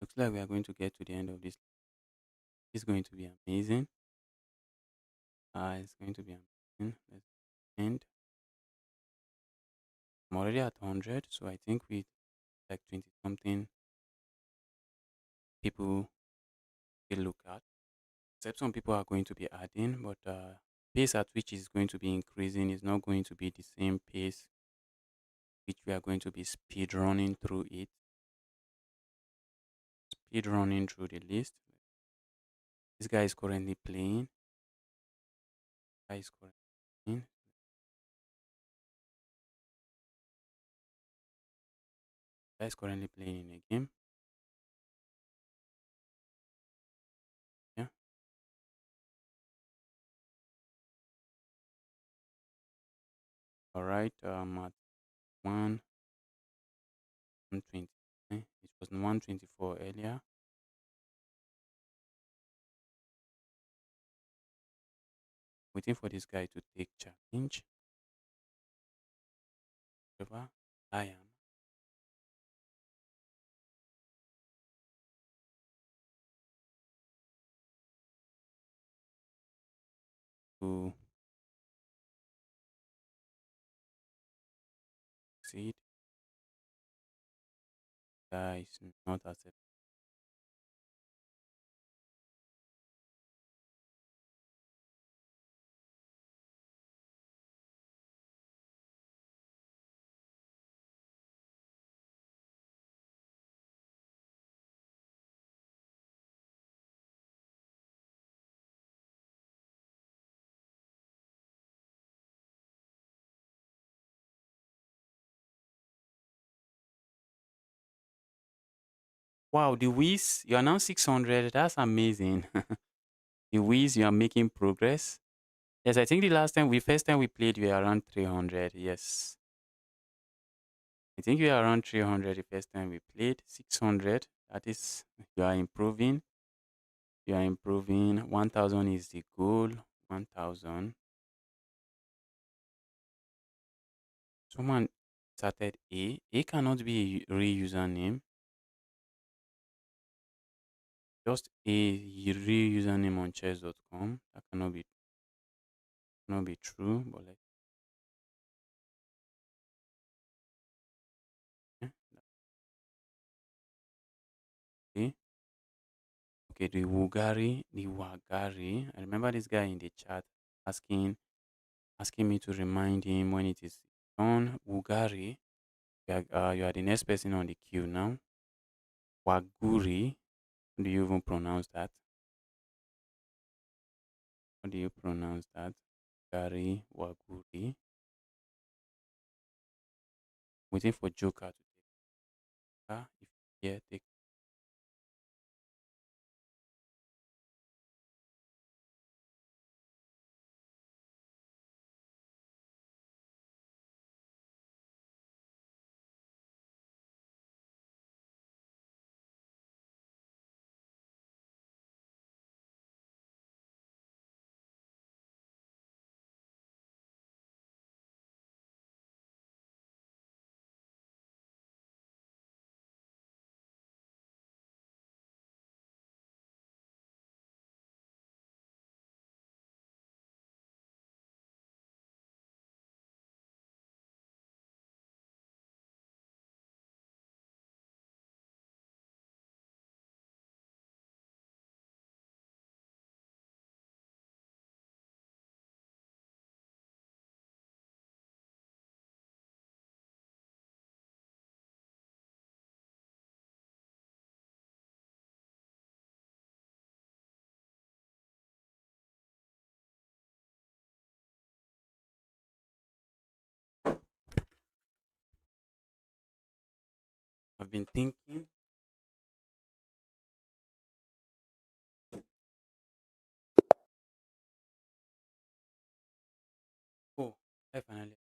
Looks like we are going to get to the end of this. It's going to be amazing. It's going to be amazing. Let's end. I'm already at 100, so I think we like 20 something people will look at. Except some people are going to be adding, but pace at which is going to be increasing is not going to be the same pace which we are going to be speed running through it. Speed running through the list. This guy is currently playing. Guy is currently playing. Guy is currently playing in a game. Yeah. All right. At one 120. It was 124 earlier. Waiting for this guy to take challenge. Whatever I am to succeed. Guy is not accept. Wow, the Wiz, you are now 600. That's amazing. The Wiz, you are making progress. Yes, I think first time we played, we were around 300. Yes, I think we are around 300 the first time we played. 600. That is, you are improving. You are improving. 1000 is the goal. 1000. Someone started A. A cannot be a real username. Just a real username on chess.com. That cannot be true. But let's see. Okay, the Wagari. I remember this guy in the chat asking asking me to remind him when it is on Wugari. You are the next person on the queue now. Waguri. How do you even pronounce that? How do you pronounce that? Gari Waguri. Waiting for Joker to take. If yeah, take. I've been thinking. Oh, I finally.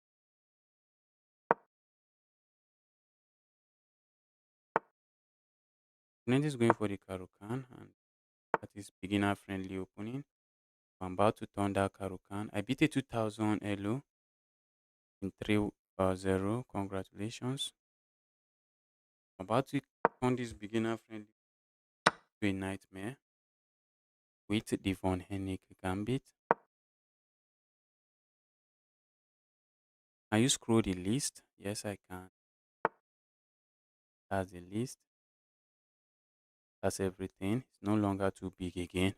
Opponent is going for the Karukan, and that is beginner friendly opening. I'm about to turn that Karukan. I beat a 2000 Elo in 3-0. Congratulations. I'm about to turn this beginner friendly to a nightmare with the Von Hennig Gambit. Can you scroll the list? Yes, I can. That's the list. That's everything. It's no longer too big again.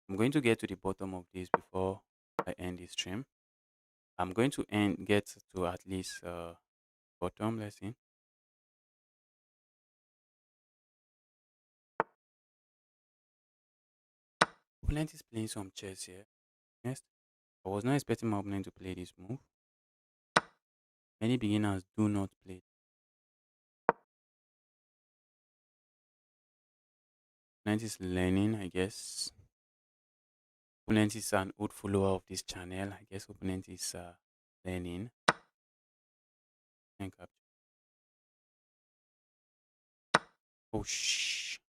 I'm going to get to the bottom of this before I end the stream. I'm going to get to at least bottom. Let's see. Opponent is playing some chess here. Yes, I was not expecting my opponent to play this move. Many beginners do not play. Opponent is learning, I guess. Opponent is an old follower of this channel. I guess opponent is learning. And capture. Oh shh.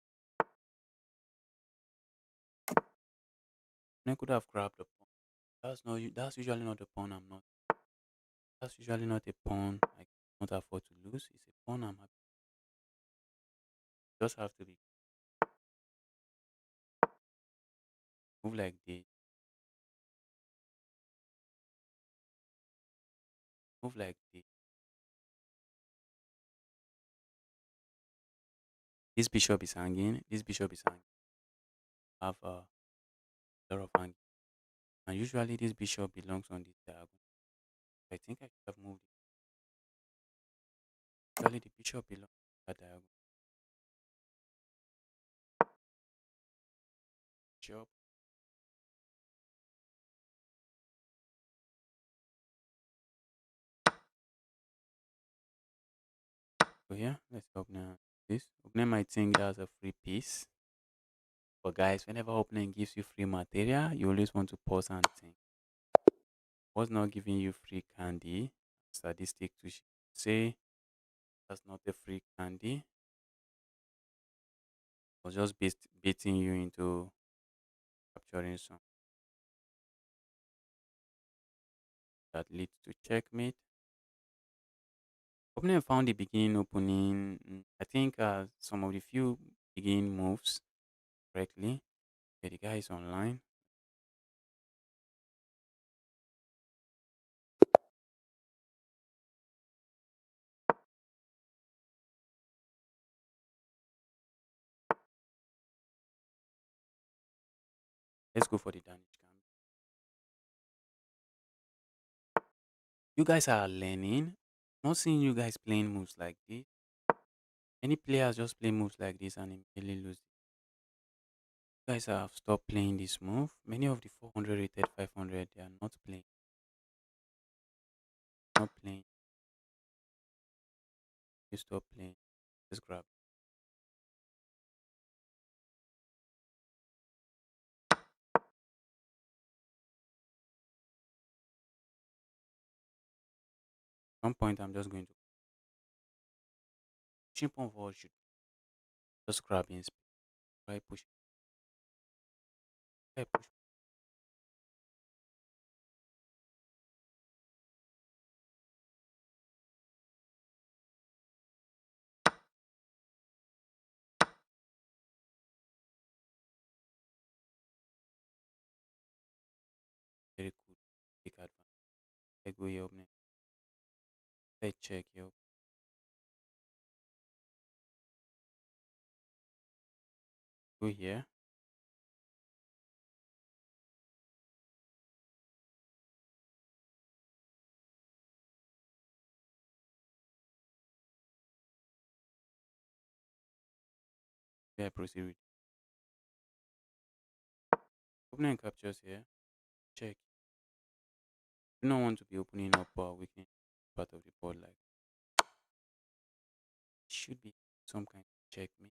I could have grabbed the pawn. That's usually not the pawn I'm not. That's usually not a pawn I cannot afford to lose. It's a pawn I'm happy. Just have to be move like this. Move like this. This bishop is hanging. This bishop is hanging. Have a lot of hanging. And usually this bishop belongs on this diagonal. I think I should have moved it. Usually the bishop belongs on that diagonal. Bishop. So yeah, let's open this. Opening might think that's a free piece. But guys, whenever opening gives you free material, you always want to pause and think. What's not giving you free candy? Statistic to say that's not a free candy. Or just baiting you into capturing some that leads to checkmate. Opening found the beginning opening. I think some of the few beginning moves correctly. Okay, the guy is online. Let's go for the Danish camp. You guys are learning. Not seeing you guys playing moves like this. Any players just play moves like this and immediately lose. You guys have stopped playing this move. Many of the 400 rated 500 they are not playing. Not playing. You stop playing. Just grab. At some point I'm just going to chip on forward shoot. Just grab in speed. Try push. Try push. Very cool. Take advantage. I go here opening. I check here. Go here. Here I proceed with opening captures here. Check. You don't want to be opening up or weakening part of the board like Should be some kind of check me.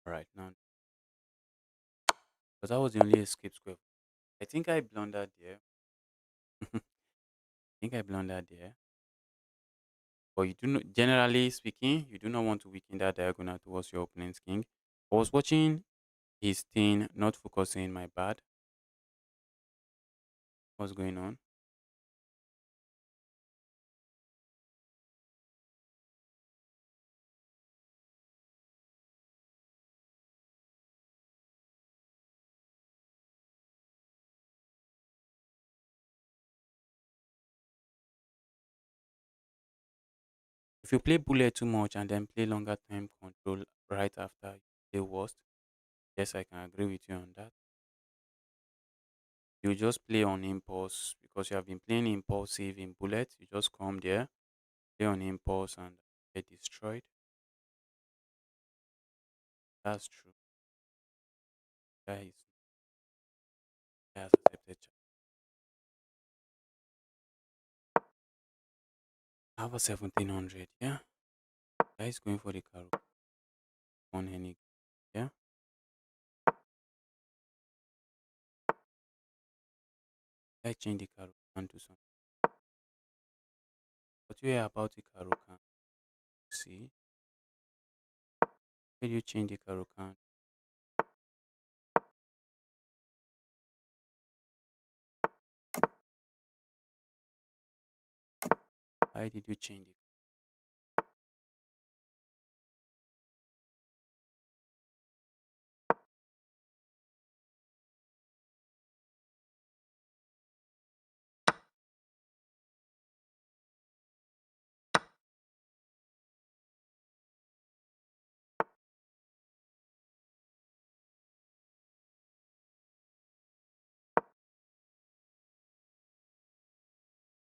All right, now because that was the only escape square. I think I blundered there. I think I blundered there. But you do not, generally speaking, you do not want to weaken that diagonal towards your opponent's king. I was watching his thing, not focusing. My bad. What's going on? If you play bullet too much and then play longer time control right after you play worst, yes, I can agree with you on that. You just play on impulse because you have been playing impulsive in bullet. You just come there, play on impulse and get destroyed. That's true. Guys, has accepted. I have a 1700. Yeah, guys going for the caro on any. Yeah, I change the caro can to some. But you hear about the caro can. See, where do you change the caro can? Why did you change it?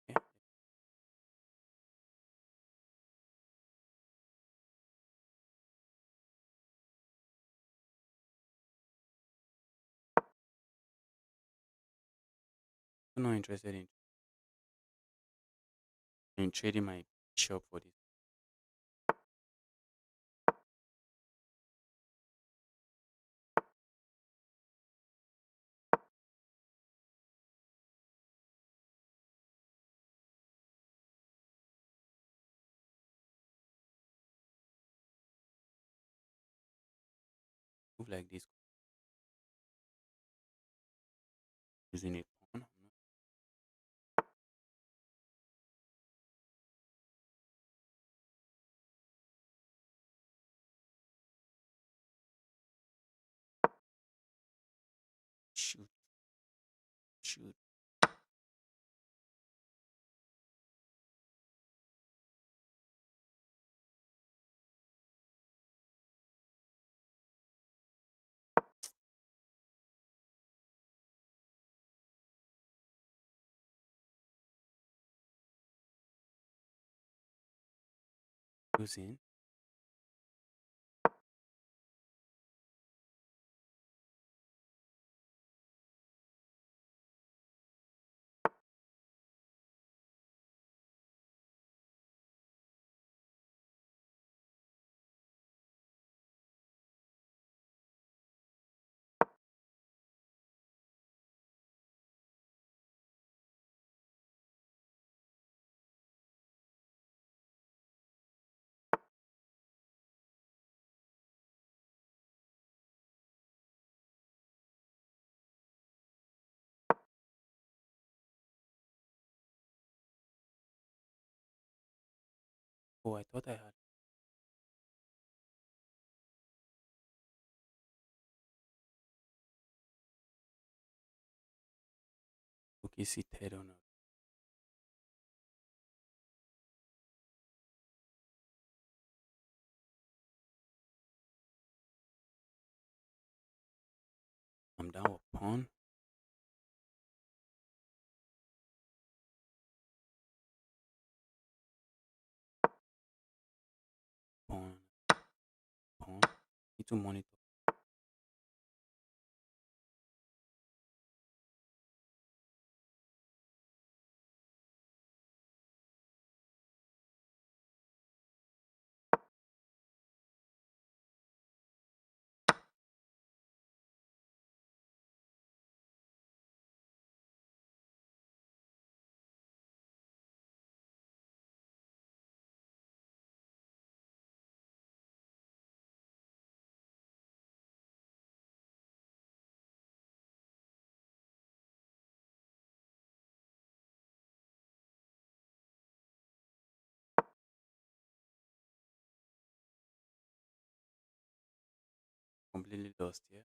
Yeah, I'm not interested in trading my shop for this. Move like this, using a pawn. I'm not shoot, shoot, using. Oh, I thought I had. Okay, seated on a on. On. On. Need to monitor. Completely lost here.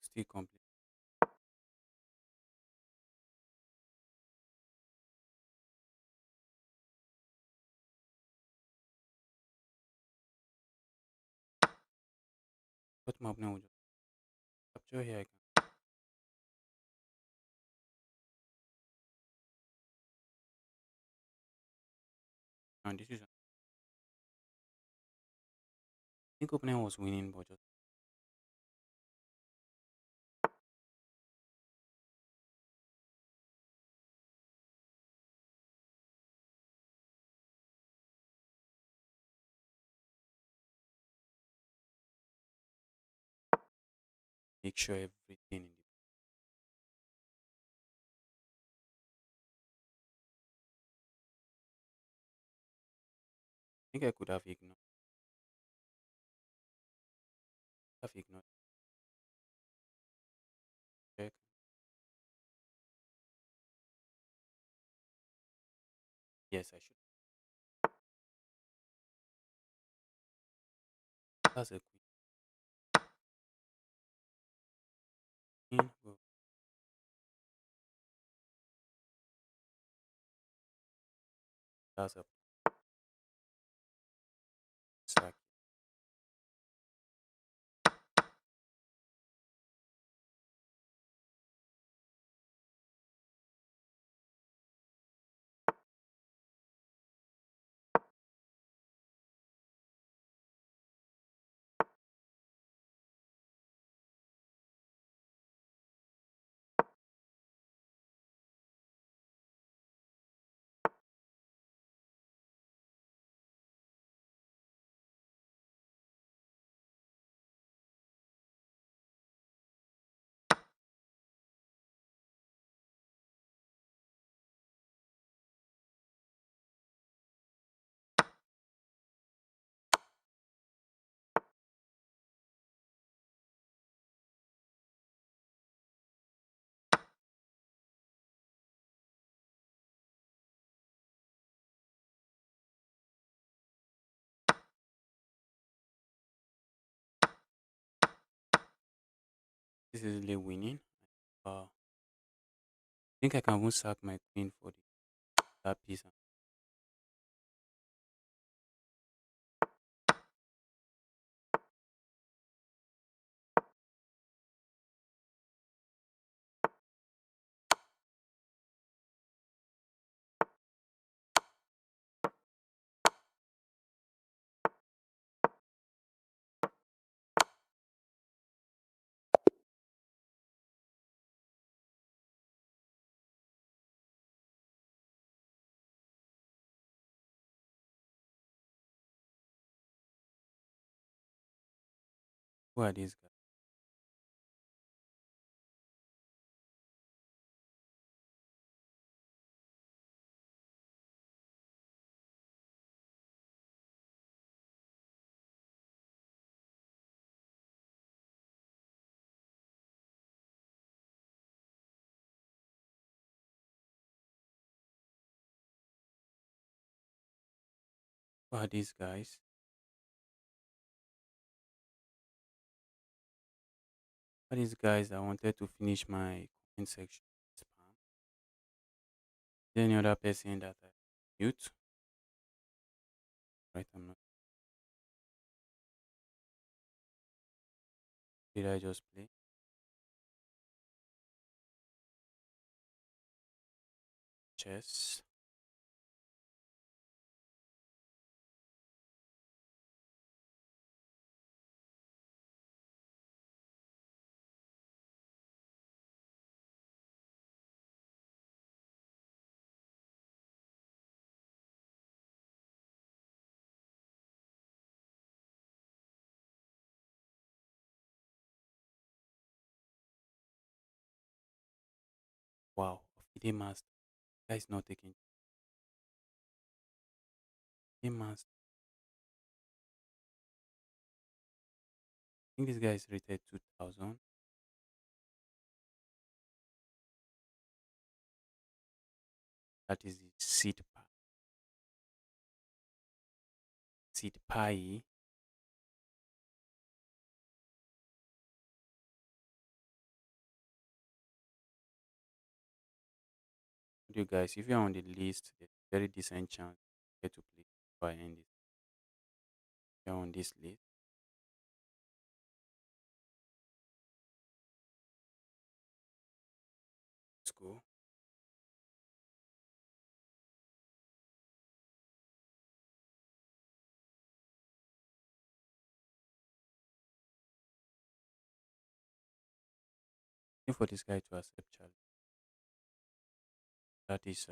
Still complete. What map now? Capture here. I can. And this is. I think opening was winning, but just make sure everything in the. I think I could have ignored. Have ignored. Check. Yes, I should. That's a queen. Well, that's a sack. This is really winning. I think I can even sack my queen for that piece. Who are these guys? Who are these guys? Who are these guys that wanted to finish my comment section? Spam. Is there any other person that I mute? Right, I'm not. Did I just play? Chess. Wow. Fide Master. Guy is not taking. Fide Master. I think this guy is rated 2000. That is the seed pie. You guys, if you're on the list, there's a very decent chance you get to play before I end it. If you're on this list, let's go. Waiting for this guy to accept challenge. That is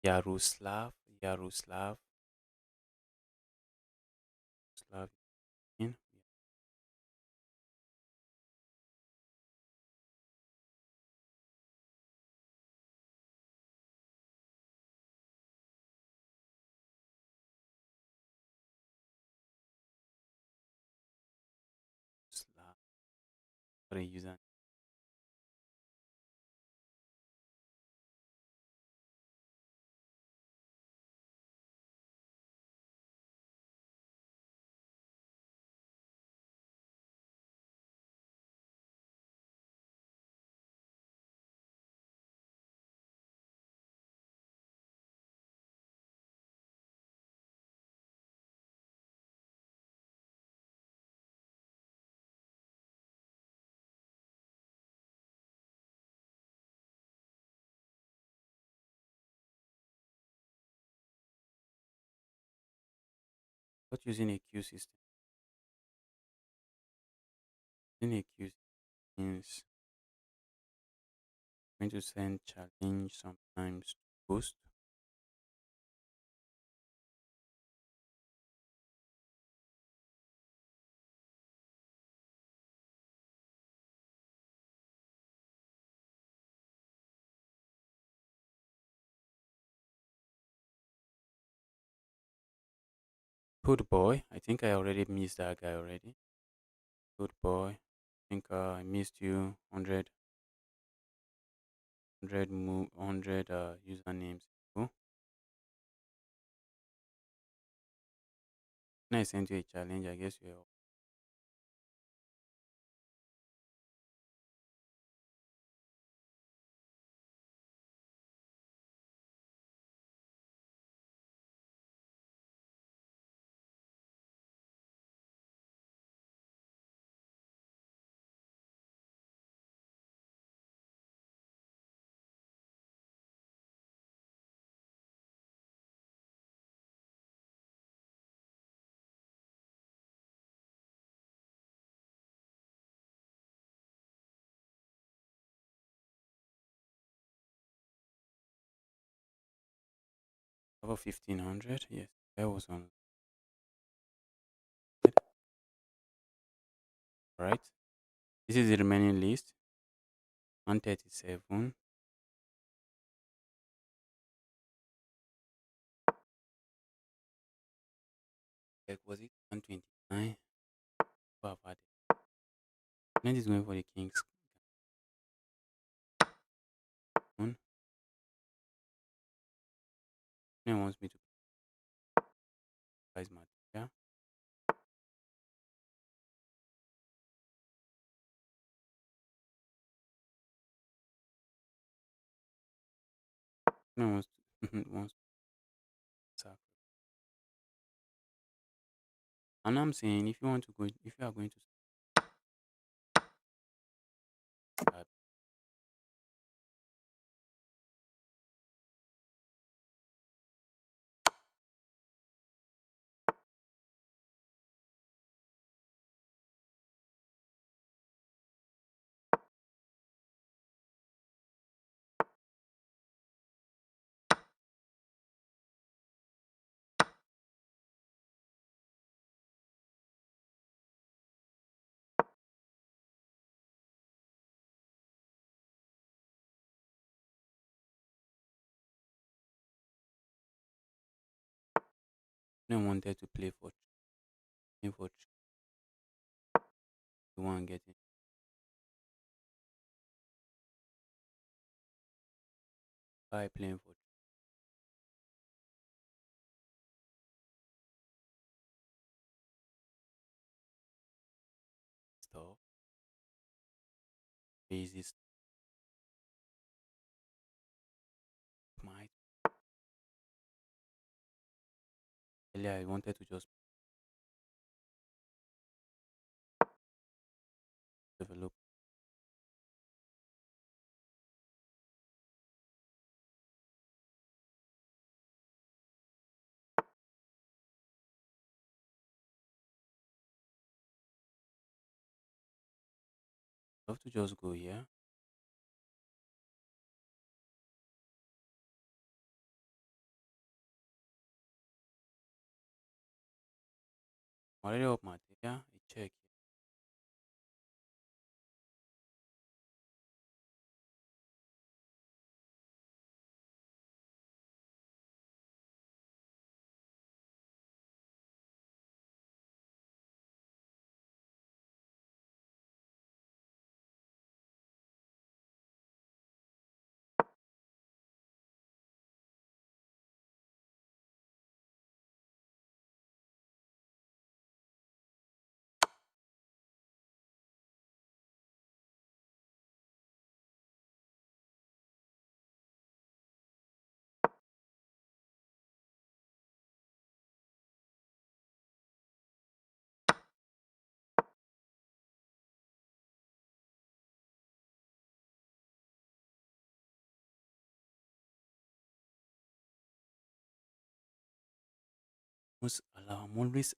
Yaroslav. Yaroslav. Slav in Slav. For a user. Not using a queue system. Using a queue means going to send challenge sometimes to post. Good boy. I think I already missed that guy already. Good boy. I think I missed you. 100 usernames. Cool. When I sent you a challenge, I guess you're over 1500. Yes, that was on. Right. This is the remaining list. 137. Like, was it 129? What have added? Knight is going for the king's pawn. Knight wants me to. Size matter. Yeah. No one wants to wants to sack. And I'm saying if you want to go, if you are going to start, no one wanted to play for the one getting by playing for stuff, basis might earlier I wanted to just develop love to just go here. Already up my data, I check here.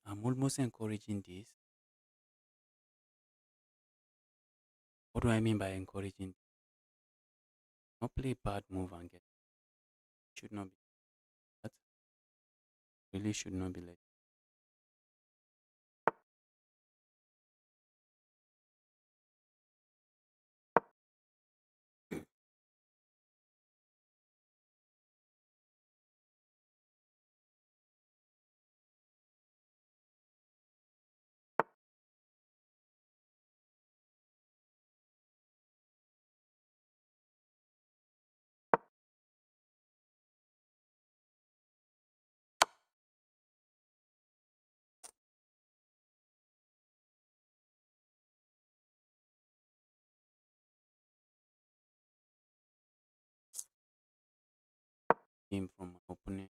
I'm almost encouraging this. What do I mean by encouraging? Not play bad move and get should not be that really should not be like game from my opponent.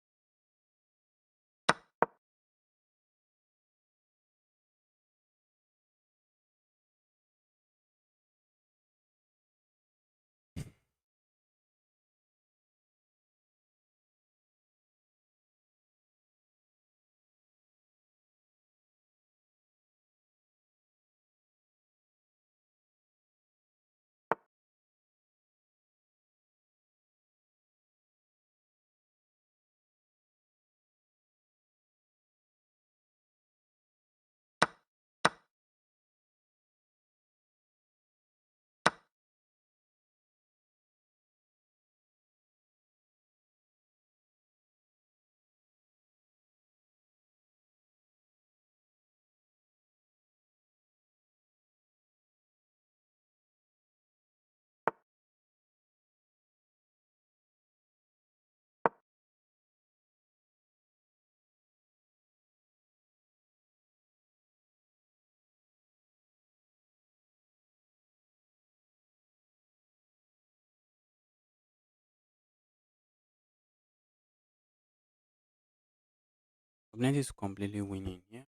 Opponent is completely winning. Yeah.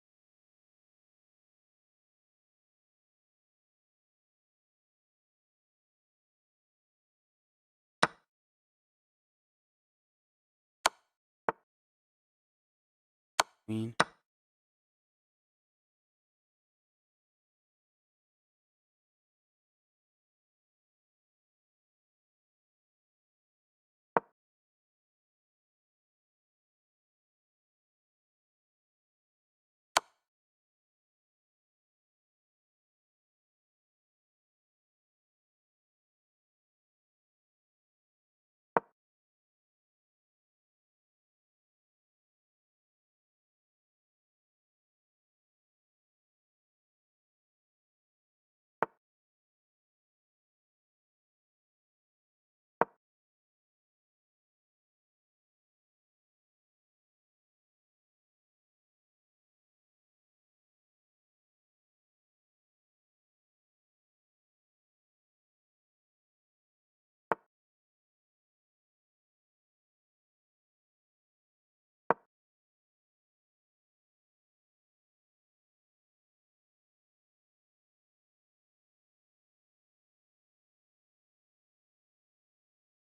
Queen.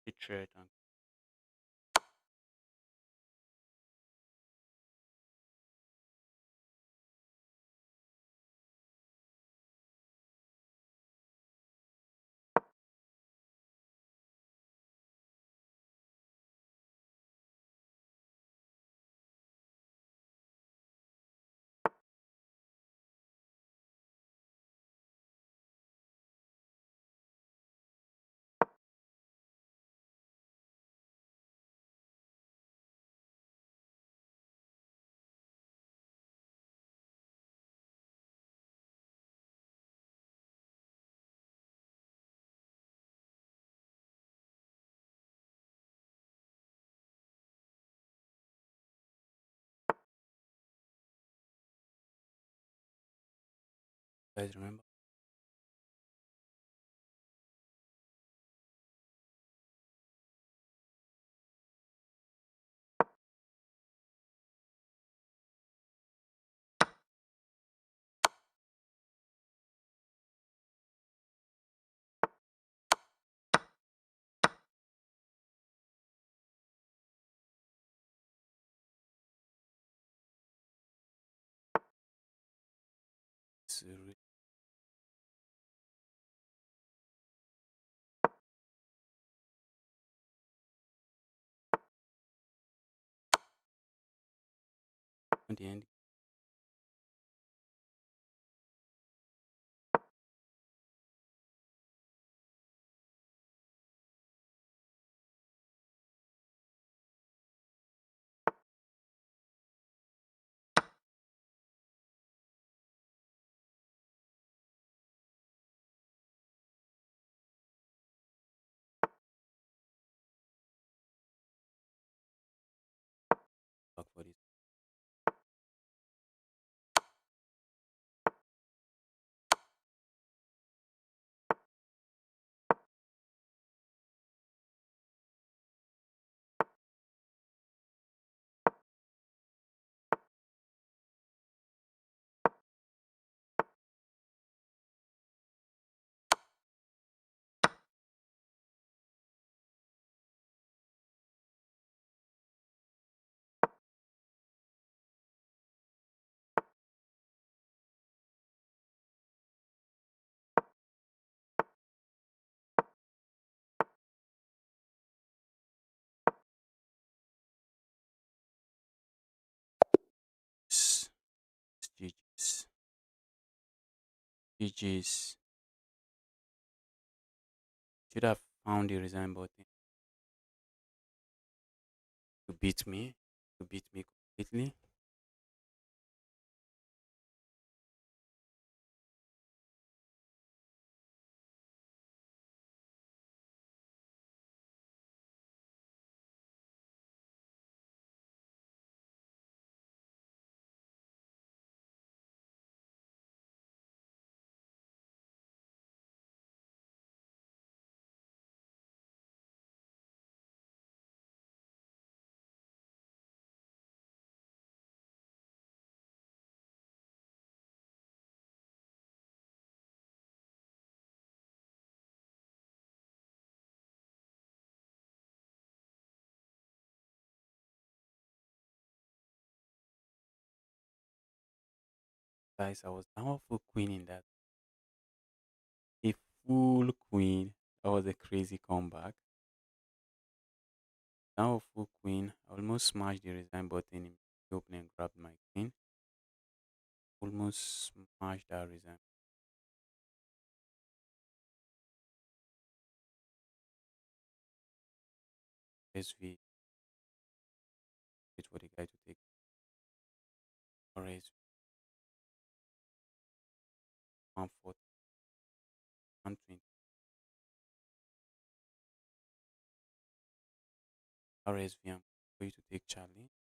Betrayed. And guys, remember? It's at the end. Back for this. It's GG's. GG's. Should have found the resign button to beat me. To beat me completely. Guys, I was down a full queen in that. A full queen. That was a crazy comeback. Down a full queen. I almost smashed the resign button in the opening and grabbed my queen. Almost smashed that resign. SV. Wait for the guy to take. Or SV. 140. 120. RSVM for you to take Charlie.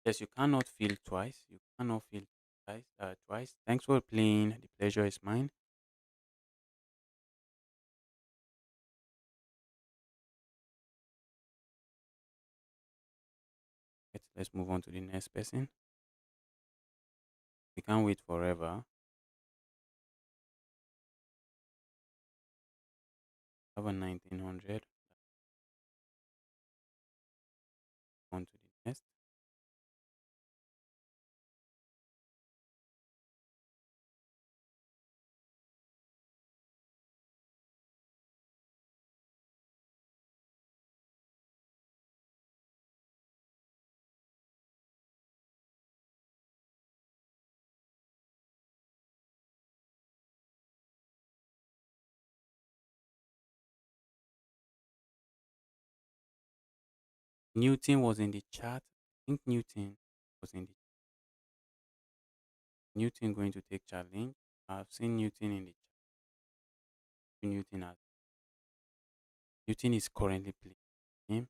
Yes, you cannot feel twice. You cannot feel twice. Thanks for playing. The pleasure is mine. Let's move on to the next person. We can't wait forever. Have a 1900. On to the next. Newton was in the chat. I think Newton was in the Newton going to take challenge. I've seen Newton in the chat. Newton is currently playing him.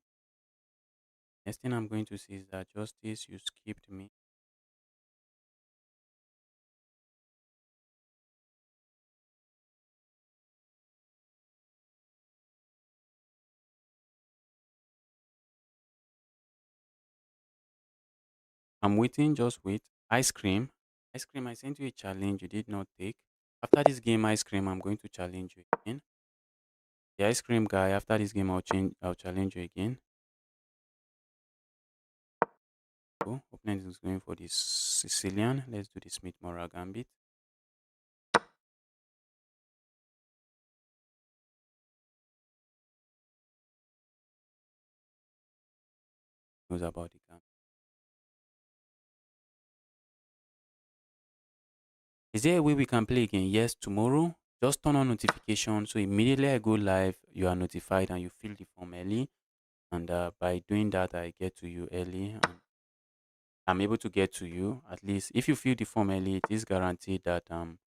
Next thing I'm going to see is that Justice, you skipped me. I'm waiting, just wait. Ice cream. Ice cream, I sent you a challenge you did not take. After this game, ice cream, I'm going to challenge you again. The ice cream guy, after this game, I'll challenge you again. Cool. Opponent is going for the Sicilian. Let's do the Smith Mora Gambit. Knows about the gambit. Is there a way we can play again? Yes, tomorrow. Just turn on notification so immediately I go live, you are notified and you fill the form early. And by doing that, I get to you early and I'm able to get to you. At least if you fill the form early, it is guaranteed that I'm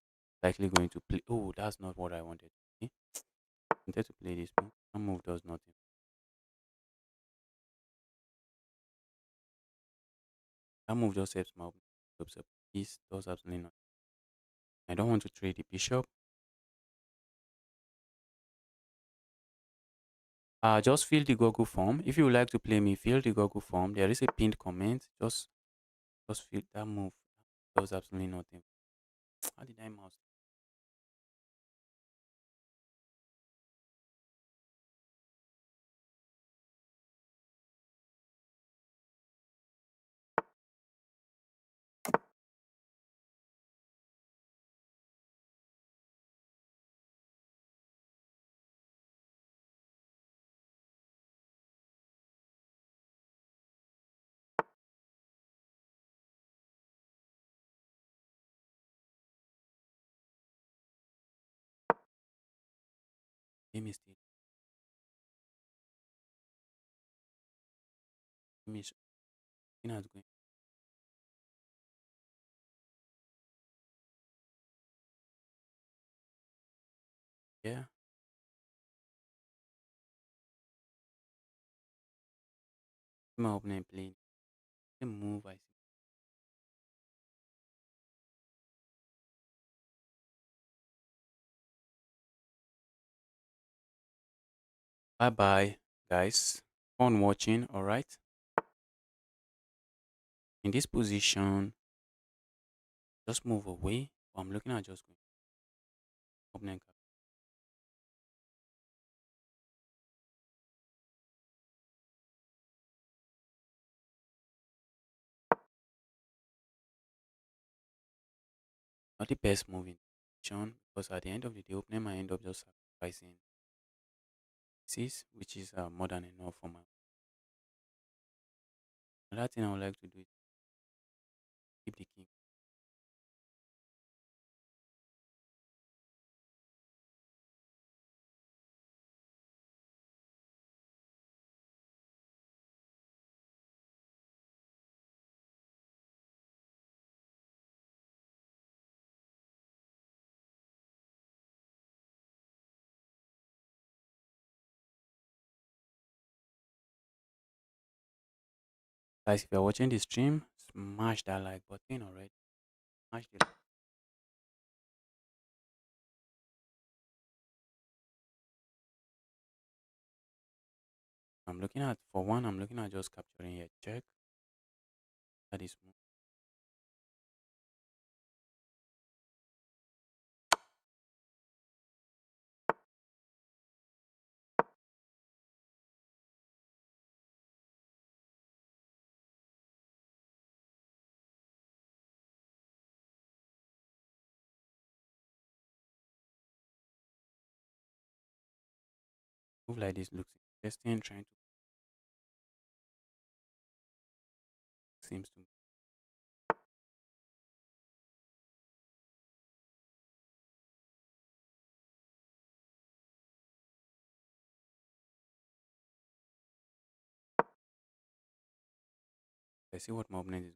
likely going to play. Oh, that's not what I wanted. Okay? I wanted to play this move. That move does nothing. That move just helps my opponent. This does absolutely nothing. I don't want to trade the bishop. Just fill the Google form. If you would like to play me, fill the Google form. There is a pinned comment. Just fill that move. Does absolutely nothing. How did I mouse? Game is still. Game is going. Yeah. My opponent playing. The move I see. Bye bye, guys. Fun watching. All right. In this position, just move away. I'm looking at just going. Opponent. not the best move in action because at the end of the day, opening might end up just sacrificing six, which is more than enough for my. Another thing I would like to do is keep the king. Guys, if you're watching the stream, smash that like button already. Smash the like. For one, I'm looking at just capturing a check. That is move like this looks interesting. Trying to seems to let's see what my opponent is.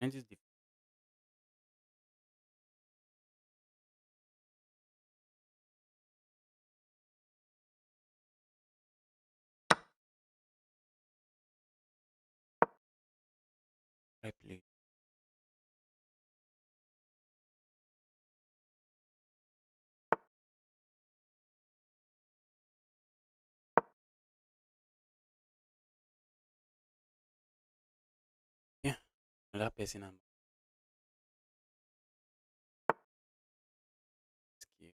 And is right play. Yeah, another person I'm scared.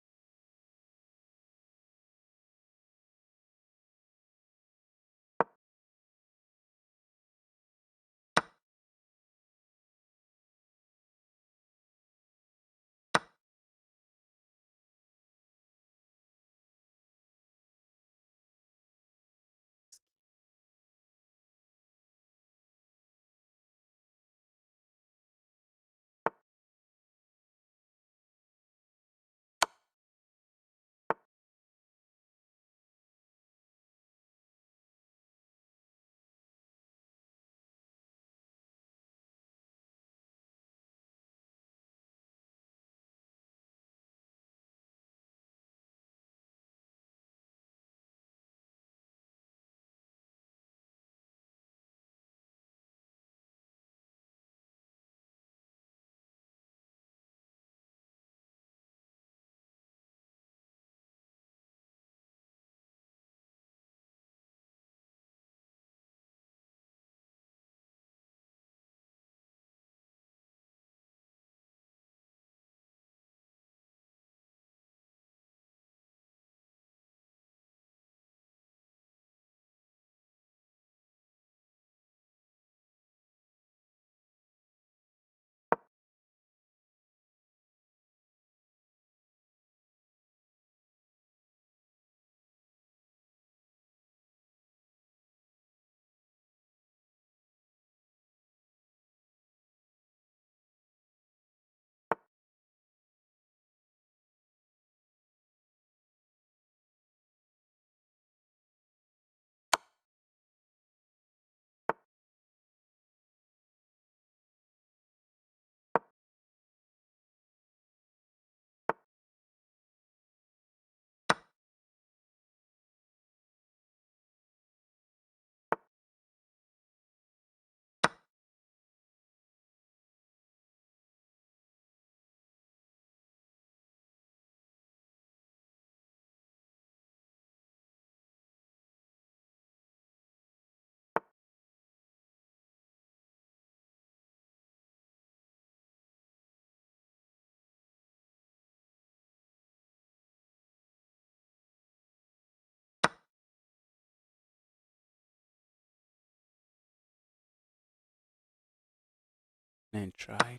and try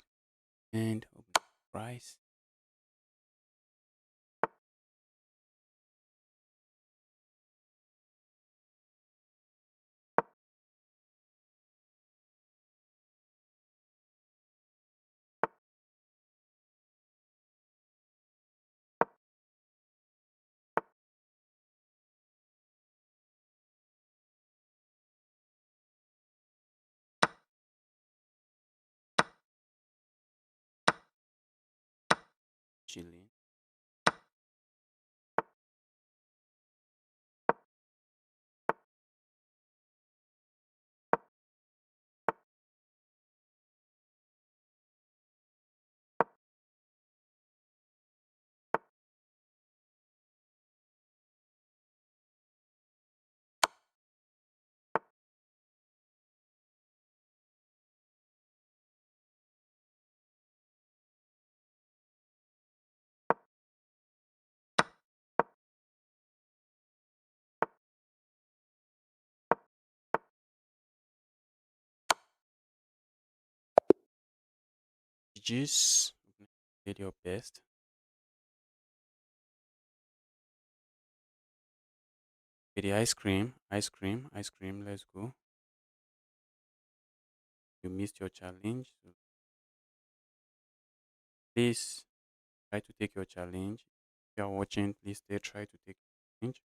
and open price. Chilling. Just did your best. Okay, the ice cream, ice cream, ice cream. Let's go. You missed your challenge. So please try to take your challenge. If you are watching, please stay. Try to take your challenge.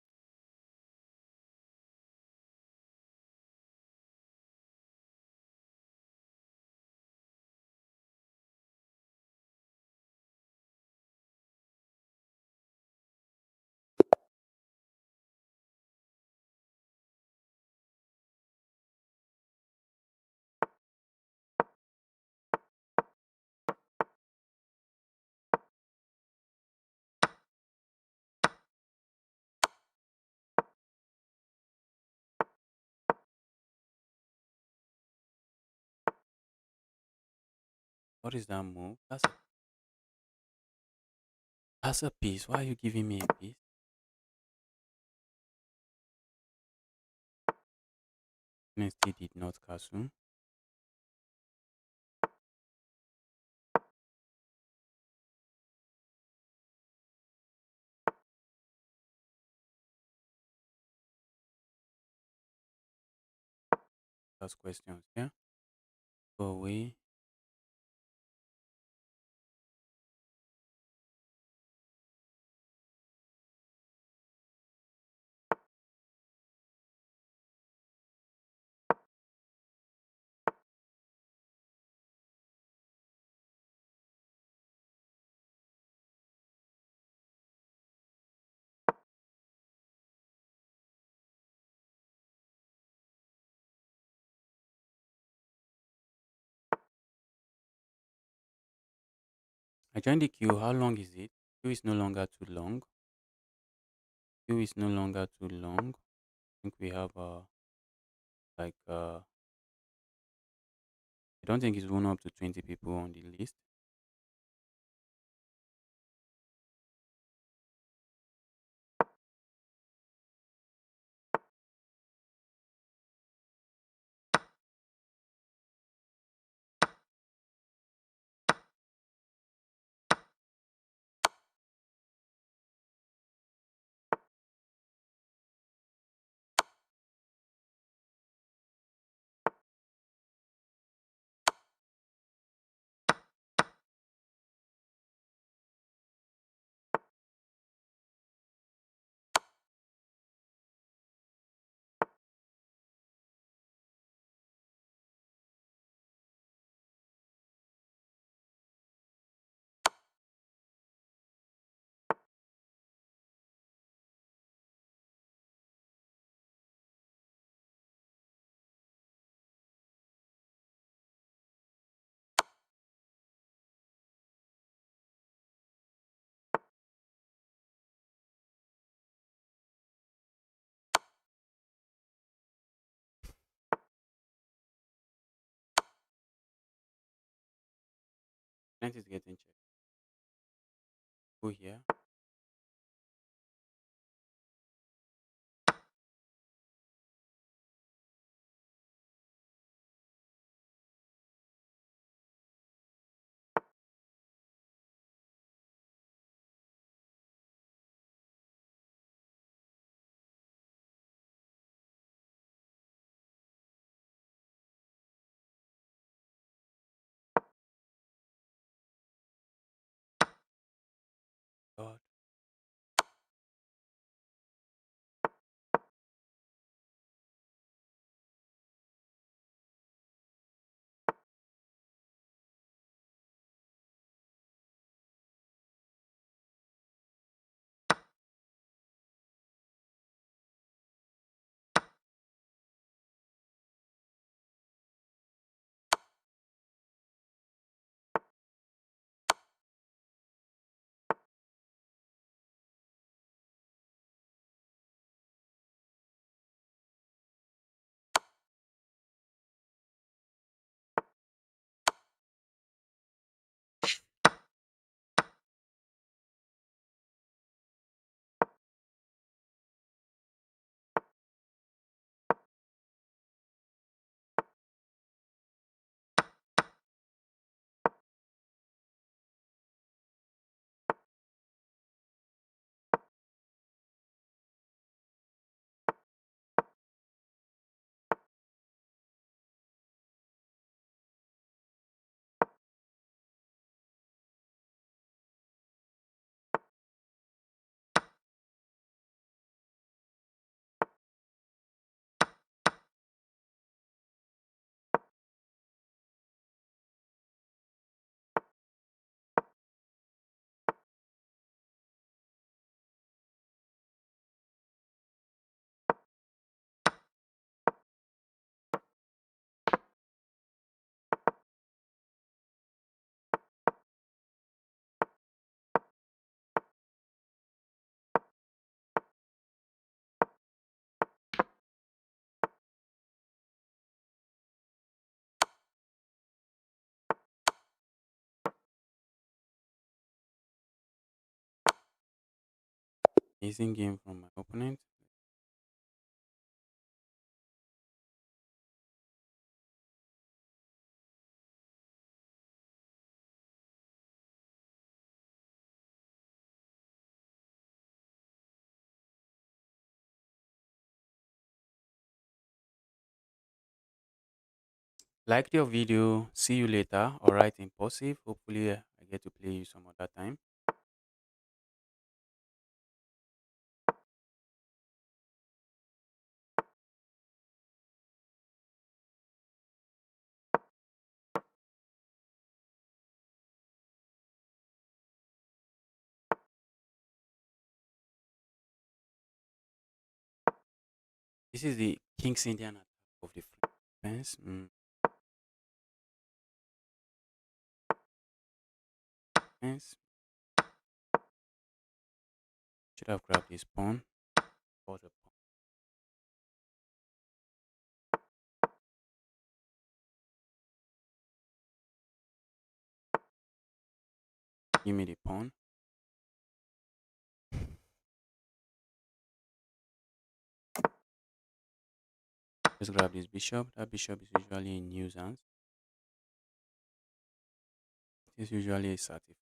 What is that move? That's a piece. Why are you giving me a piece? Dynasty did not castle. Ask questions. Yeah. Go away. I joined the queue. How long is it? Queue is no longer too long. Queue is no longer too long. I think we have like I don't think it's going up to 20 people on the list. Client is getting checked. Go here. Easing game from my opponent. Like your video. See you later. Alright, impulsive. Hopefully, I get to play you some other time. This is the King's Indian attack of the fence. Fence. Should have grabbed this pawn. Or the pawn. Give me the pawn. Just grab this bishop. That bishop is usually in nuisance. It's usually a satisfied.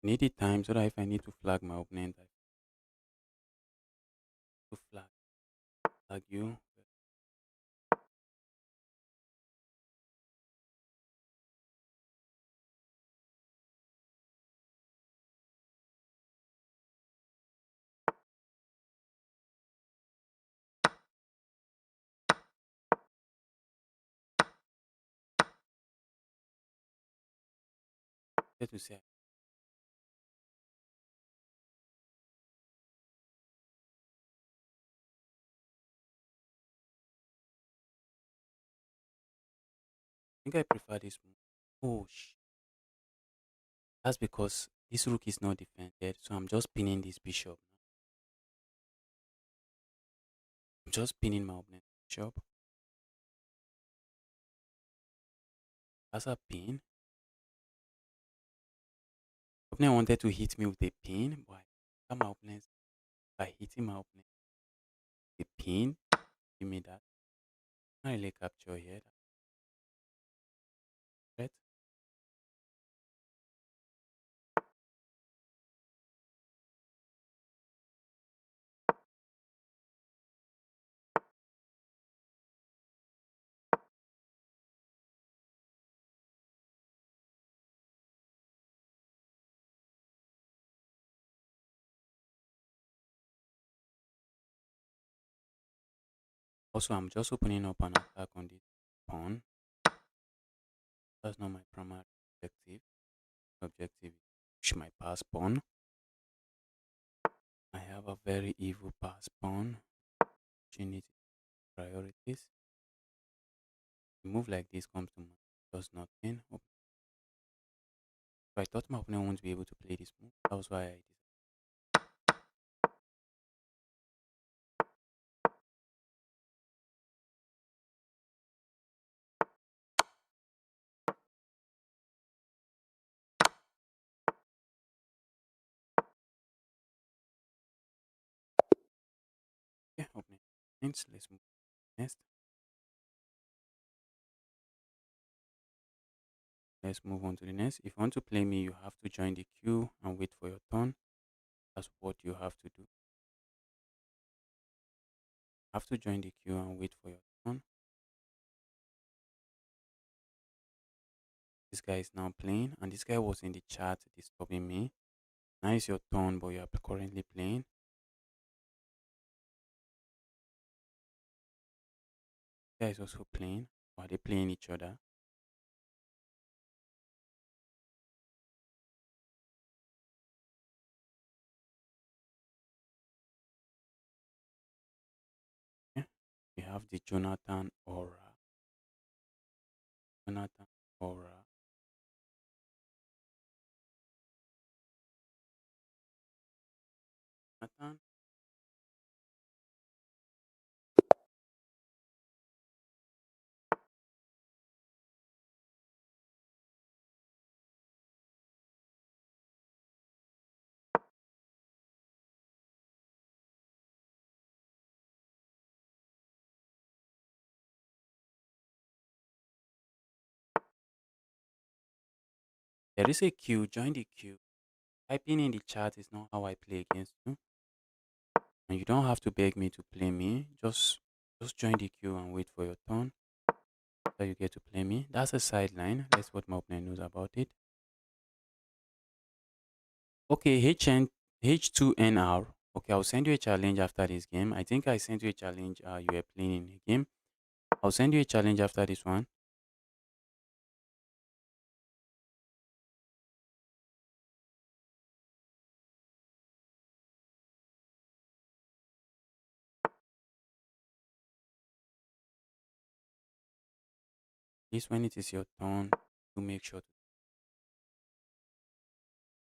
Need the time so that if I need to flag my opponent, I to flag you. Get to say, I think I prefer this move. Oh, that's because this rook is not defended, so I'm just pinning this bishop. I'm just pinning my opponent bishop. As a pin, opponent wanted to hit me with a pin, but my opponent by hitting my opponent with a pin. Give me that. Not really capture here. Right? Also, I'm just opening up an attack on this pawn. That's not my primary objective. Objective is push my pass pawn. I have a very evil pass pawn. Opportunity priorities. A move like this comes to mind. Does nothing. So I thought my opponent won't be able to play this move. That was why I decided. Okay, opening. Let's move next. Let's move on to the next. If you want to play me, you have to join the queue and wait for your turn. That's what you have to do. Have to join the queue and wait for your turn. This guy is now playing, and this guy was in the chat disturbing me. Now it's your turn, but you are currently playing. This guy is also playing. Or are they playing each other? Yeah. We have the Jonathan Aura. Jonathan Aura. Jonathan. There is a queue. Join the queue. Typing in the chat is not how I play against you. And you don't have to beg me to play me. Just join the queue and wait for your turn. So you get to play me. That's a sideline. That's what my opponent knows about it. Okay, H2NR. Okay, I'll send you a challenge after this game. I think I sent you a challenge. You were playing in a game. I'll send you a challenge after this one. This when it is your turn to make sure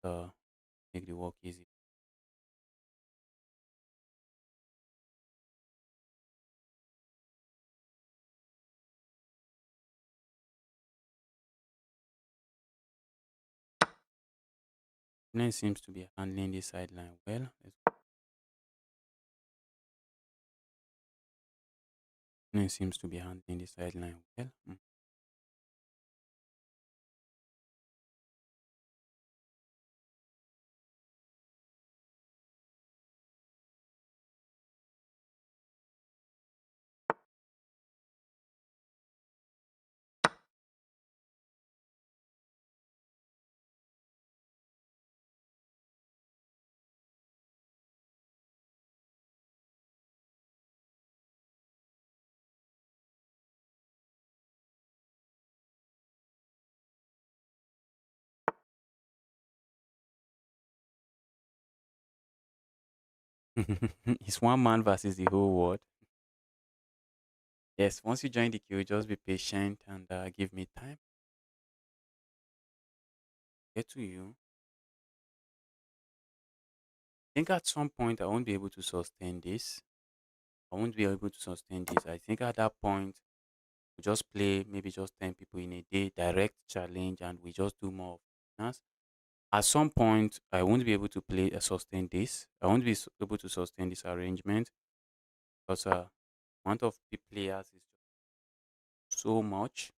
to make the work easy. Opponent seems to be handling the sideline well. Opponent seems to be handling the sideline well. It's one man versus the whole world. Yes, once you join the queue, just be patient and give me time. Get to you. I think at some point I won't be able to sustain this. I won't be able to sustain this. I think at that point, we just play maybe just 10 people in a day, direct challenge, and we just do more of finance. At some point, I won't be able to play sustain this. I won't be able to sustain this arrangement because amount of players is so much.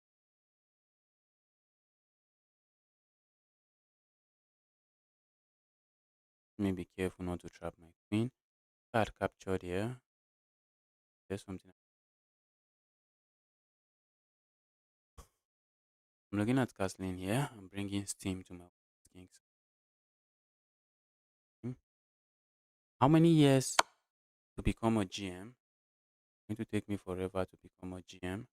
Let me be careful not to trap my queen. Card captured here. There's something. I'm looking at castling here. I'm bringing steam to my kings. Hmm. How many years to become a GM? It's going to take me forever to become a GM.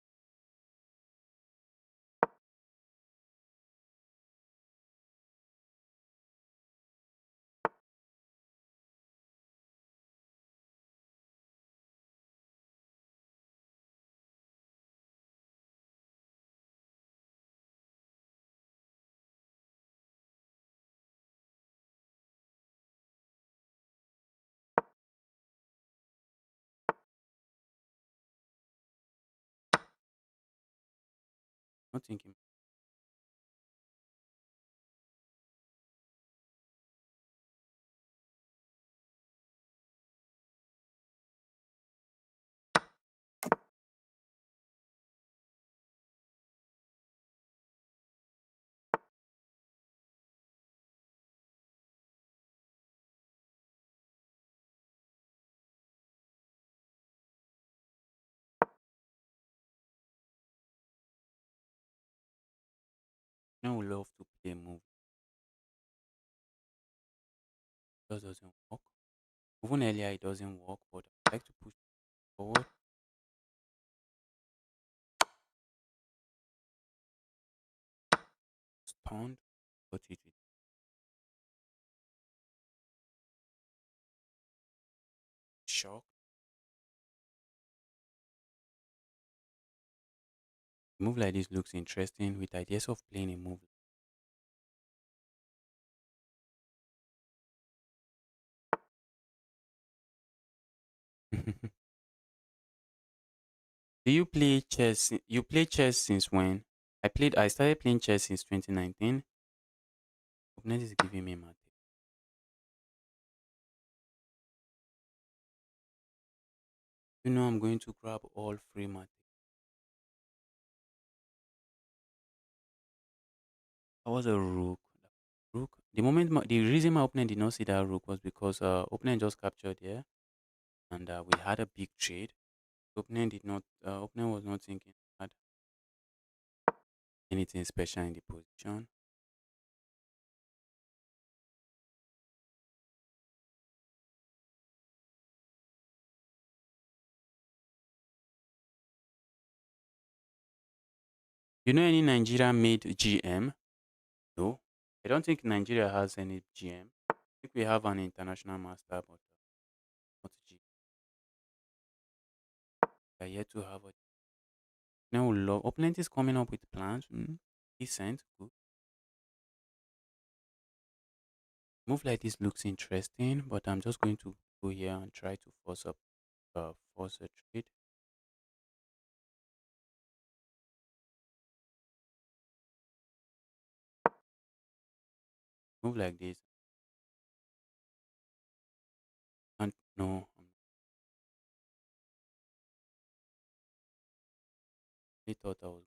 Not thinking. I would love to play a movie. It just doesn't work. Even earlier, it doesn't work, but I like to push forward, stunned, but it is shocked. A move like this looks interesting with ideas of playing a movie. Do you play chess? You play chess since when? I started playing chess since 2019. Opponent is giving me mate. You know I'm going to grab all free mate. I was a rook. Rook. The reason my opponent did not see that rook was because opponent just captured here, and we had a big trade. Opponent did not. Opponent was not thinking had anything special in the position. You know any Nigeria made GM? No. I don't think Nigeria has any GM. I think we have an international master, but not G. We are yet to have a. Now, opponent is coming up with plans. Decent, good. Move like this looks interesting, but I'm just going to go here and try to force a trade. Move like this. And no, I thought I was.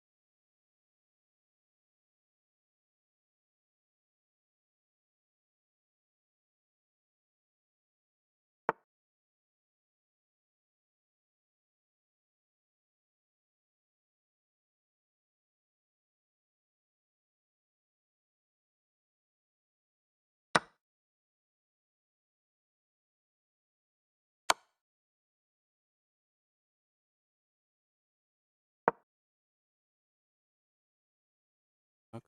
Okay.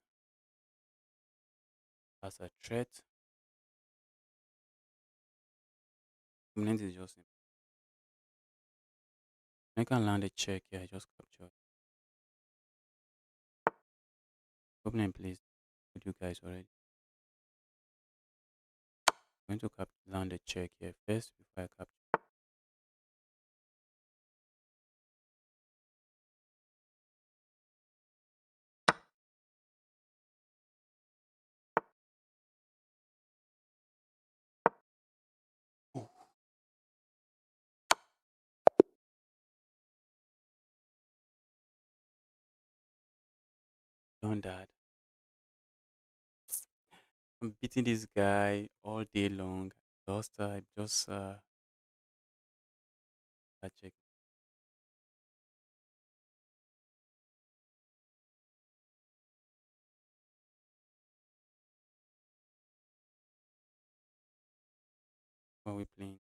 As a threat, opponent is just. I can land a check here. I just captured. Opponent, please. With you guys already. I'm going to land a check here first before I capture. Oh, done that. I'm beating this guy all day long. Just I check what we playing.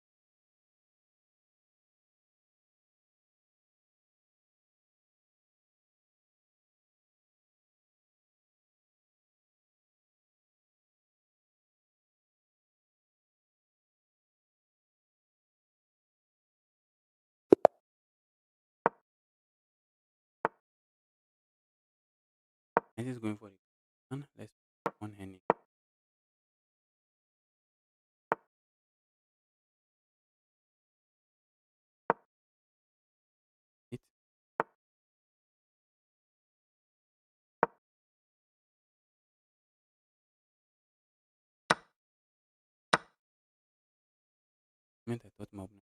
And is going for the one. Let's one handing it. Moment I thought my opponent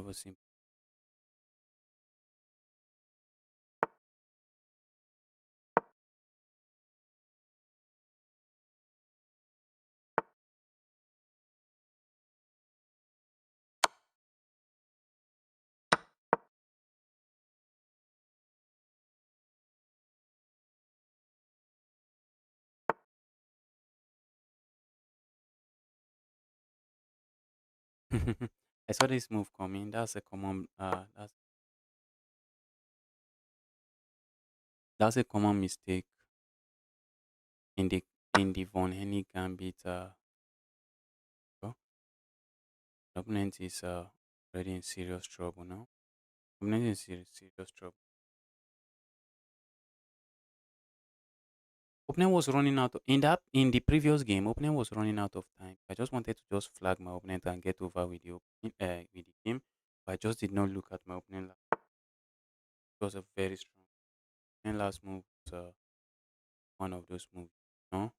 was simple. I saw this move coming. That's a common mistake in the Von Henny Gambit. Well, the opponent is already in serious trouble now. Opponent is in serious trouble. Opponent was running out in the previous game. Opponent was running out of time. I just wanted to just flag my opponent and get over with with the game, but I just did not look at my opponent. It was a very strong. And last move was one of those moves. No,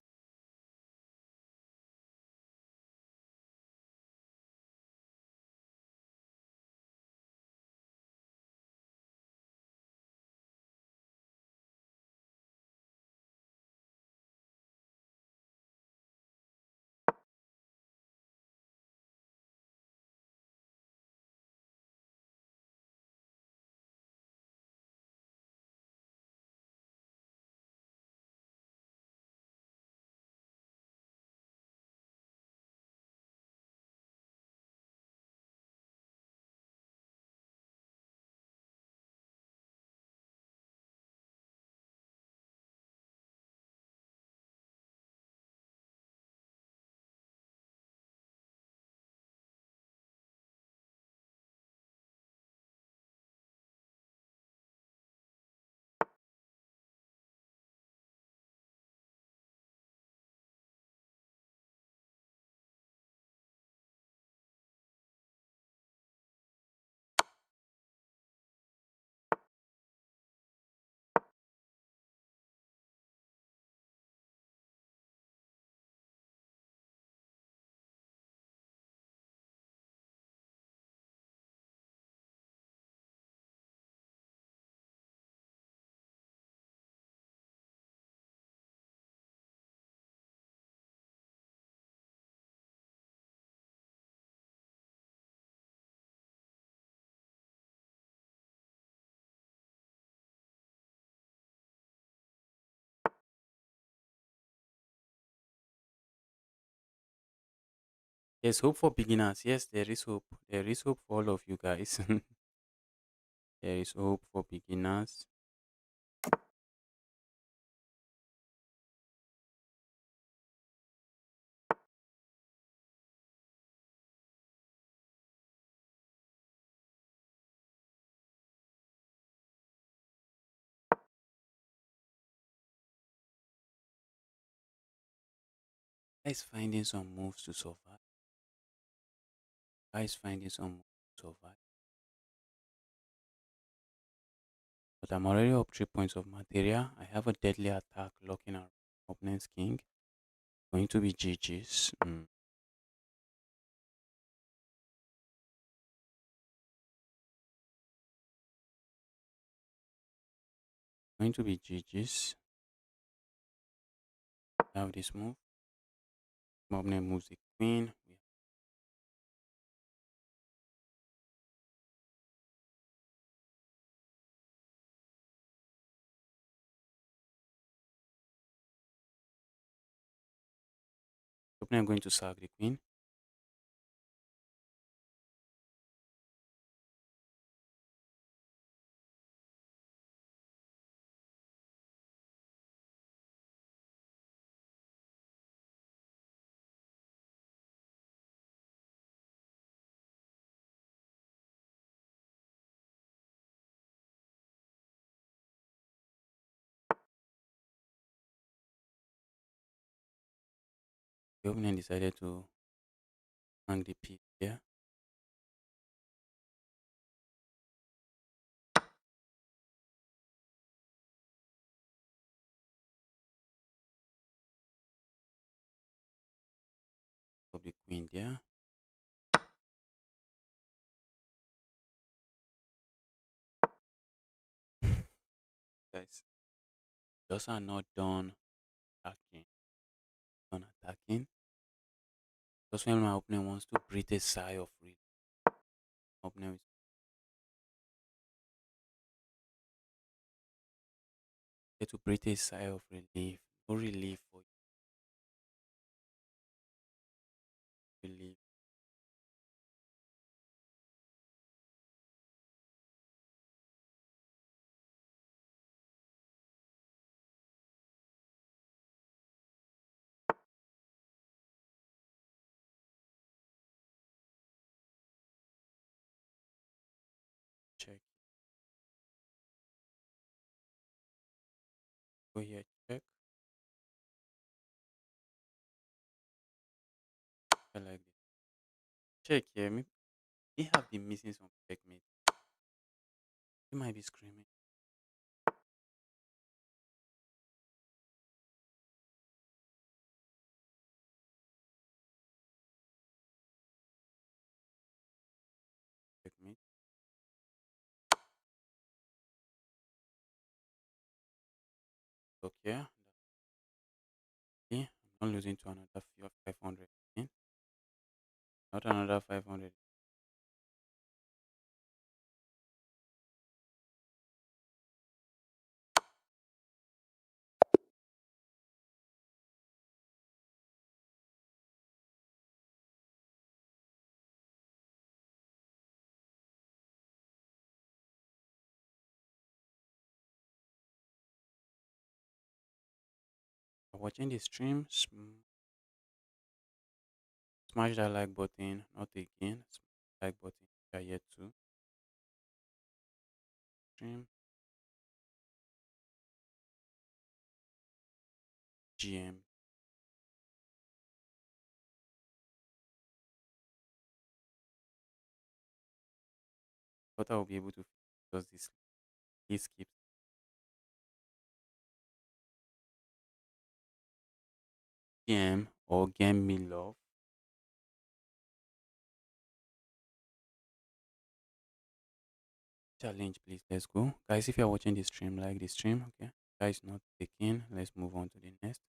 there's hope for beginners. Yes, there is hope. There is hope for all of you guys. There is hope for beginners. Guys finding some moves to survive. Guys finding some moves to survive. But I'm already up 3 points of material. I have a deadly attack locking our opponent's king. Going to be GG's. Going to be GG's. Have this move. My opponent moves the queen. The opponent going to sack the queen. The opponent decided to hang the piece here. Of the queen there. Guys, those are not done attacking. Done attacking. Just when my opponent wants to breathe a sigh of relief, opponent is there to breathe a sigh of relief. No relief for relief. Check. Go here, check. I like this. Check here. Maybe he have been missing some checkmate. He might be screaming. Checkmate. Okay. I'm not losing to another few of 500. Not another 500. Watching the stream, smash that like button. Not again. Like button. You are yet to stream. GM. But I will be able to just this. He skips GM or game me love. Challenge, please. Let's go. Guys, if you're watching the stream, like the stream, okay? Guys, not taking. Let's move on to the next.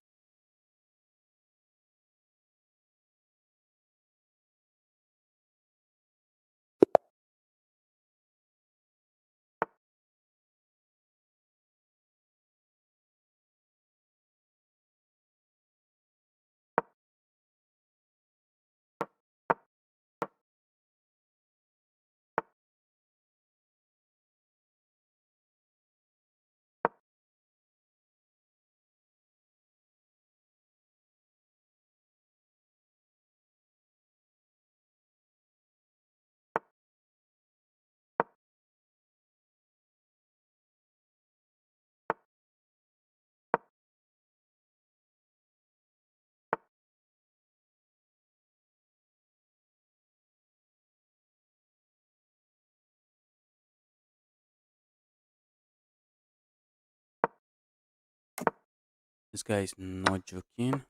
This guy is not joking.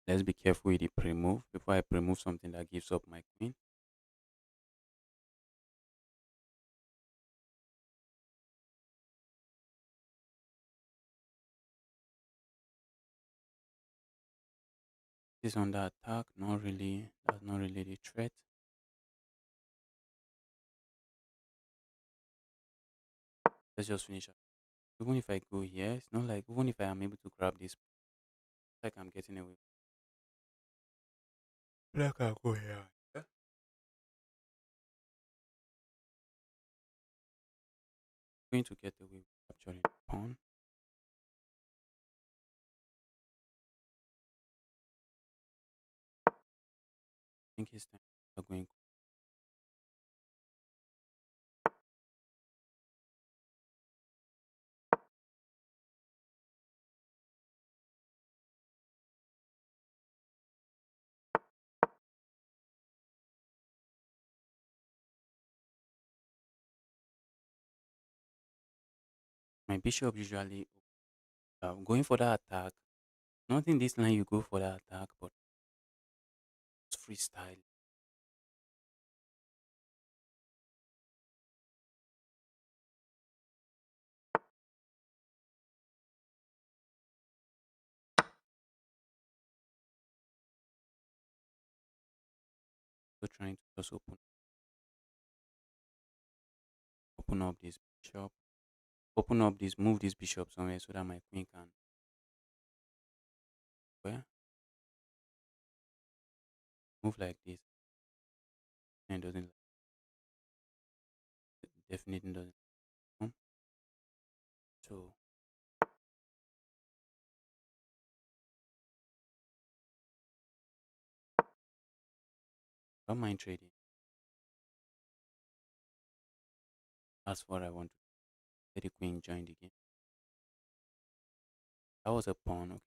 Let's be careful with the pre-move before I pre-move something that gives up my queen. This under attack, not really. That's not really the threat. Let's just finish up. Even if I go here, it's not like even if I am able to grab this, it's like I'm getting away. Like I go here. Yeah. Going to get away with capturing the pawn. I think it's time we're going. My bishop usually going for that attack. Not in this line you go for the attack, but it's freestyle. So trying to just open up this bishop, open up this, move this bishop somewhere so that my queen can well move like this. And doesn't definitely doesn't come. So don't mind trading. That's what I want to let the queen join the game. That was a pawn. Okay.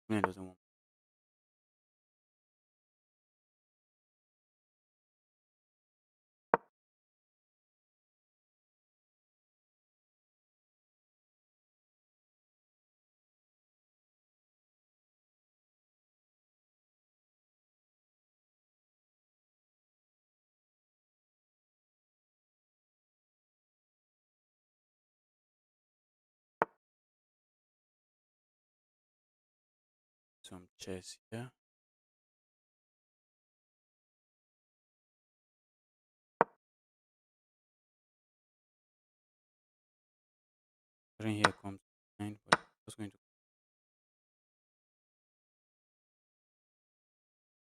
Queen doesn't want. Some chess here. Then here comes nine, but just going to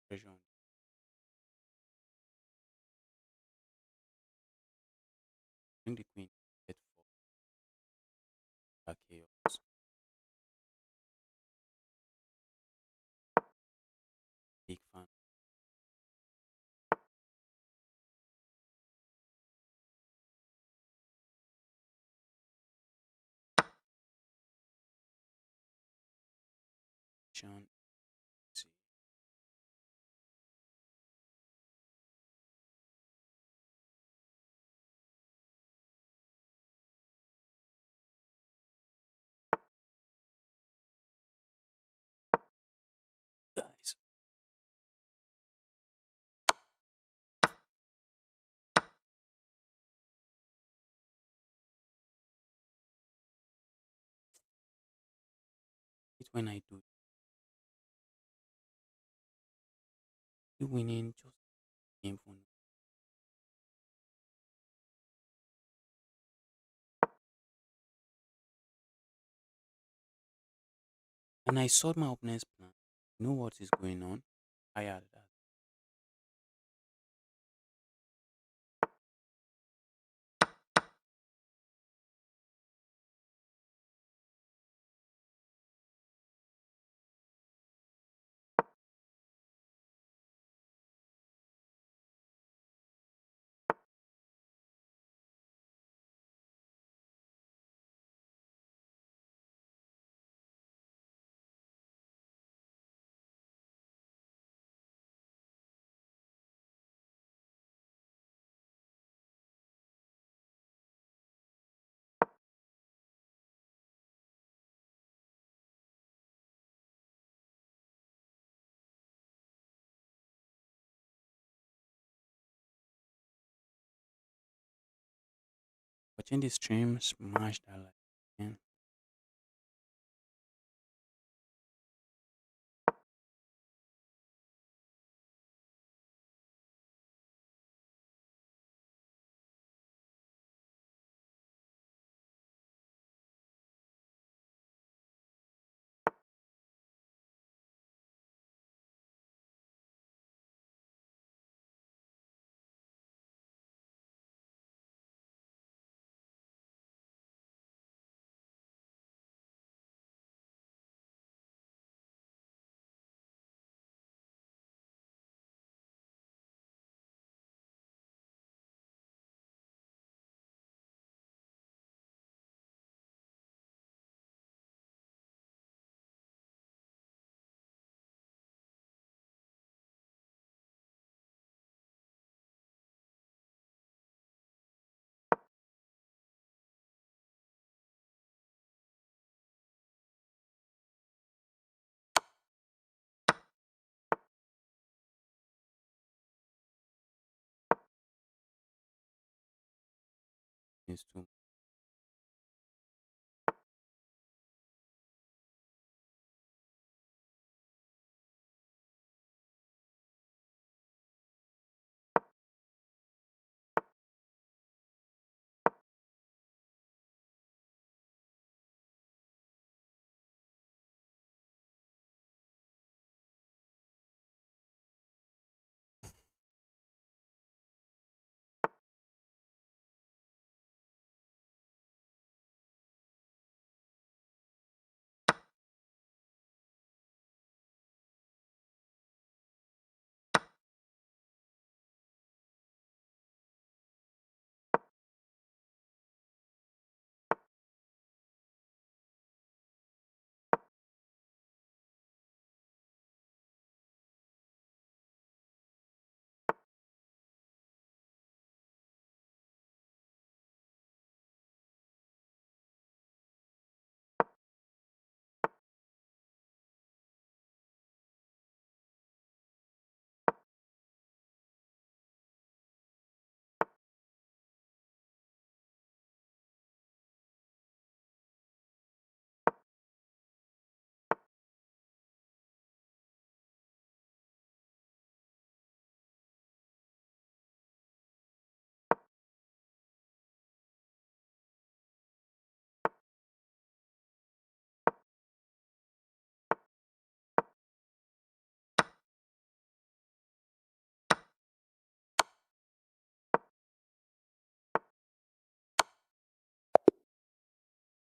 pressure on. Bring the queen. Get four. Back chaos. Big fan. Sean. See. Guys. It's when I do the winning just game for me. And I saw my opponent's plan. Know what is going on. I added that. Watching the stream, smash that like. And things too.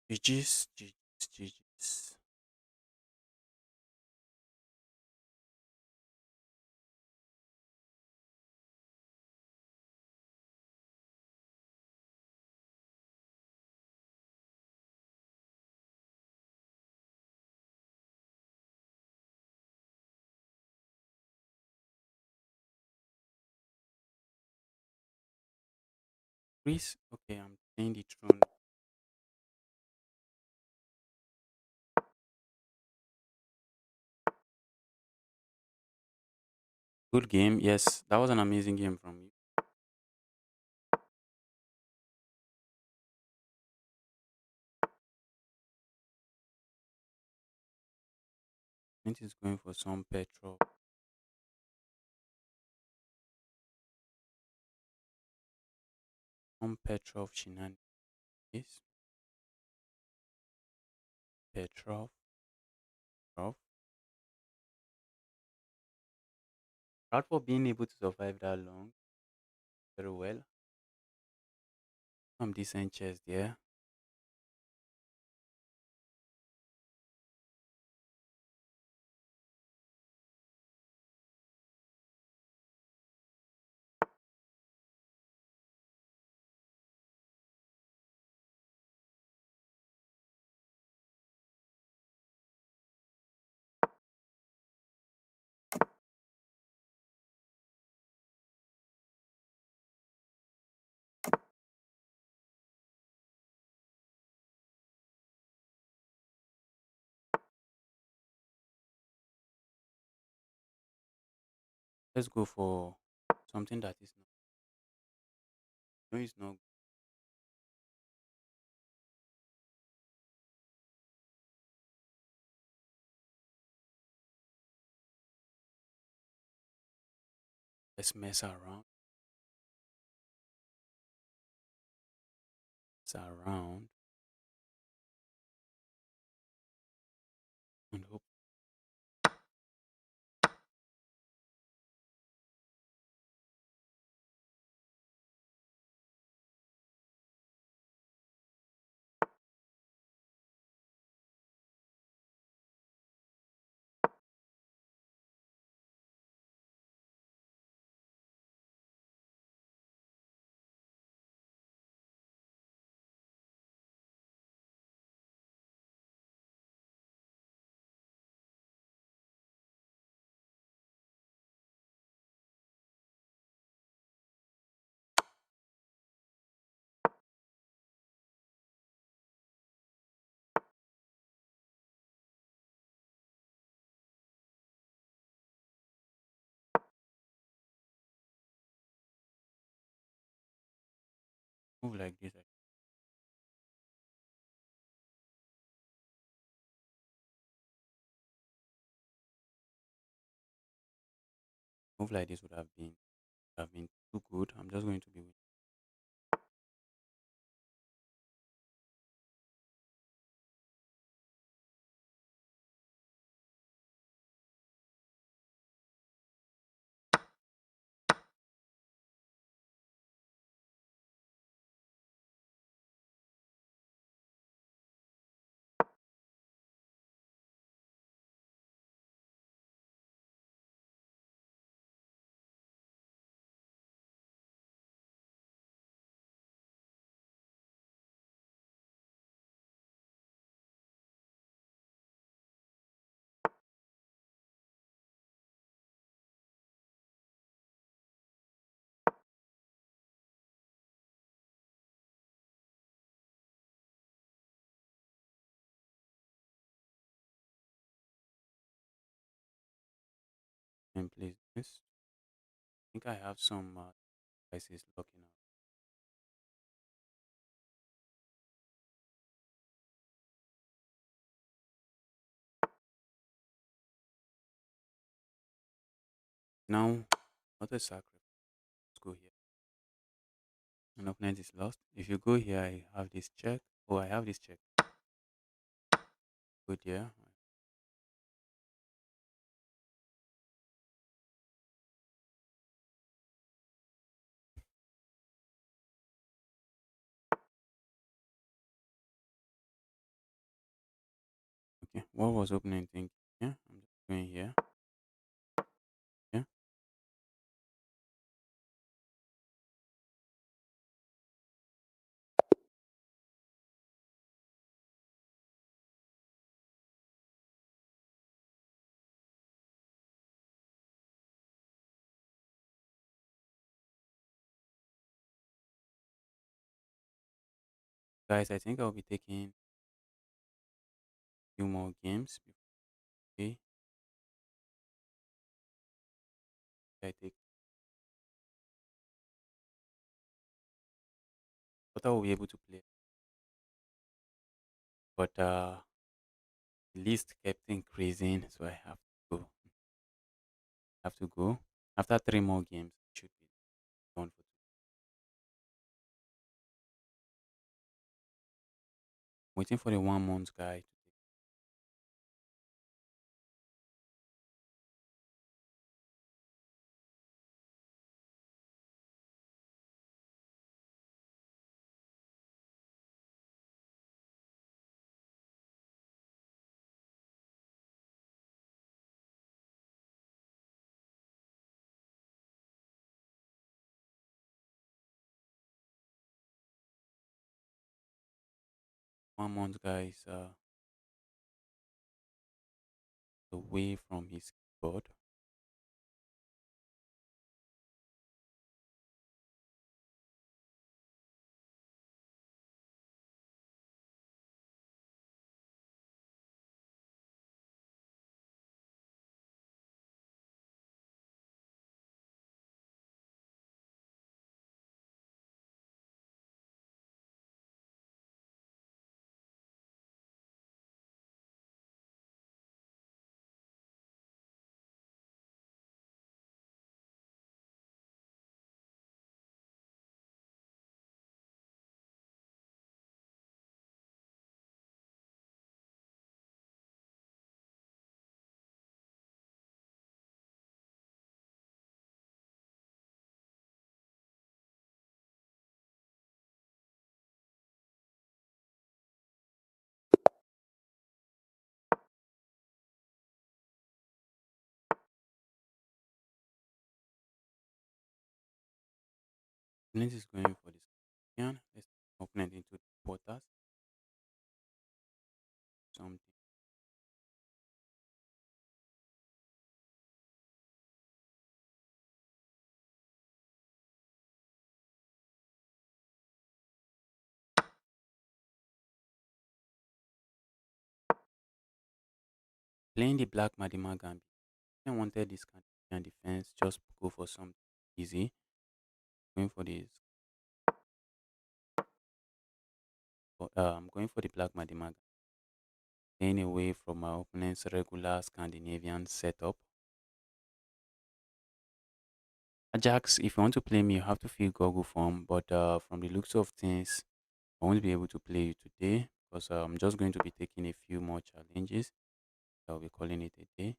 GG's, GG's, GG's. Chris, okay, I'm playing the throne. Good game. Yes, that was an amazing game from you. Mint is going for some Petrov shenanigans. Petrov, Petrov. Proud for being able to survive that long. Very well. Some decent chess there. Let's go for something that is not. No, it's not. Let's mess around, and hope. Move like this. Move like this would have been too good. I'm just going to be in place. This. I think I have some devices locking up. Now, not a sacrifice. Let's go here. An opponent is lost. If you go here, I have this check. Oh, I have this check. Go there. Okay. What was opening thinking? Yeah, I'm just going here. Yeah. Guys, I think I'll be taking a few more games before I take. But I will be able to play. But the list kept increasing, so I go. Have to go. After three more games, it should be done for. Waiting for the 1 month guy. One month guy is away from his keyboard. Opponent is going for this. Yeah, let's opponent into the porters. Something. Playing the black Madima Gambit. I wanted this kind of defense. Just go for something easy. Going for this. I'm going for the black Madima. Staying away from my opponent's regular Scandinavian setup. Ajax, if you want to play me, you have to fill Google form. But from the looks of things, I won't be able to play you today because I'm just going to be taking a few more challenges. I'll be calling it a day.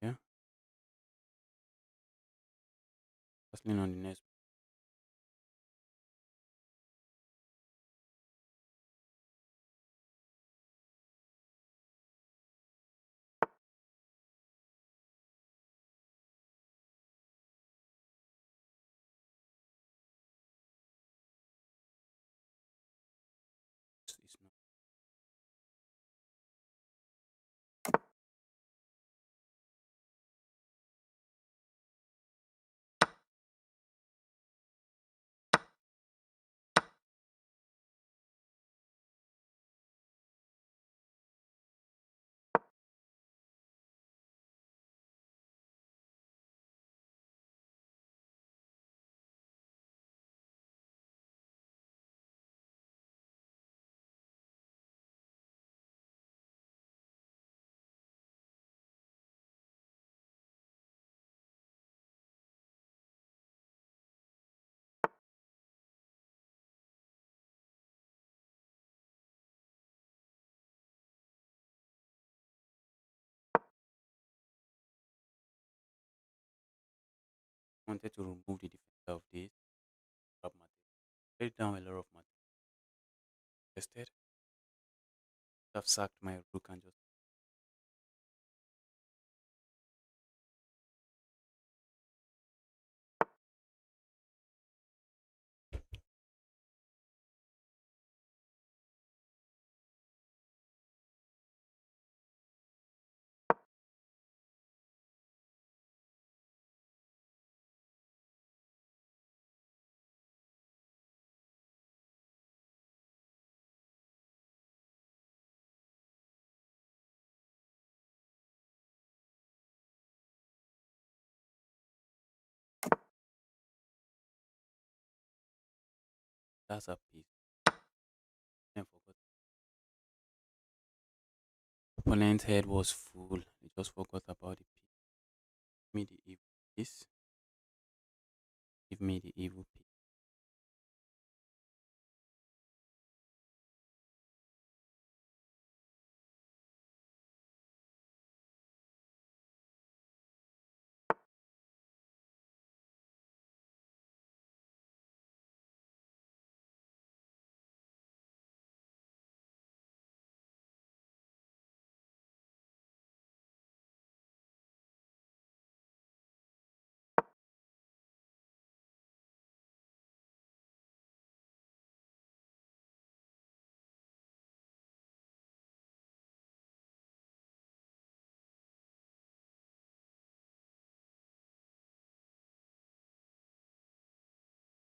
Yeah, hustling on the next. It's not wanted to remove the defender of this. Grab material. Write down a lot of material. Tested. I've sacked my rook and just that's a piece. Then forgot. Opponent's head was full. He just forgot about the piece. Give me the evil piece. Give me the evil piece.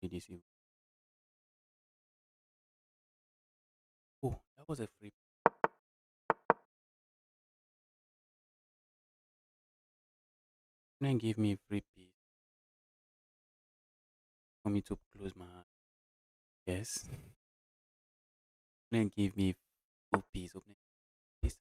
This evil. Oh, that was a free. Then give me a free piece for me to close my eyes. Yes. Then give me full piece. Open this.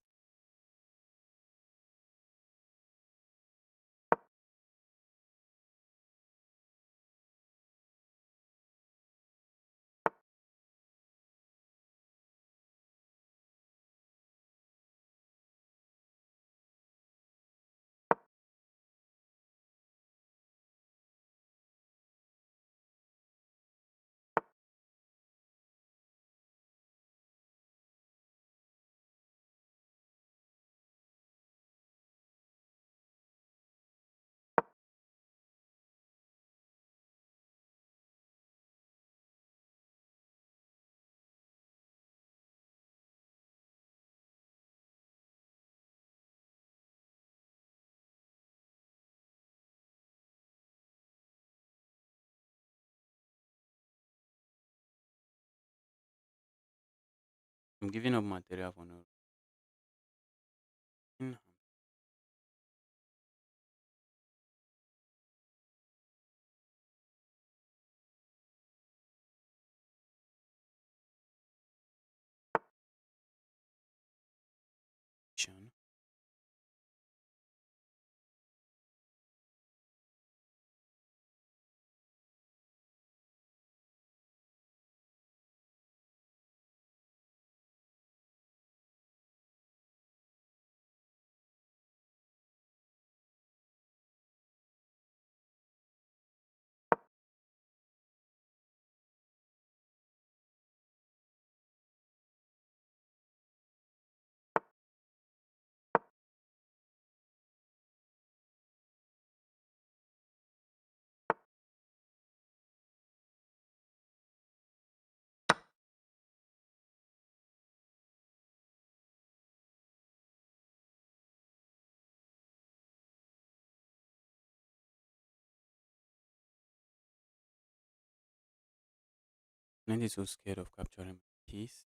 I'm giving up material for no reason. Action. Opponent is so scared of capturing my piece.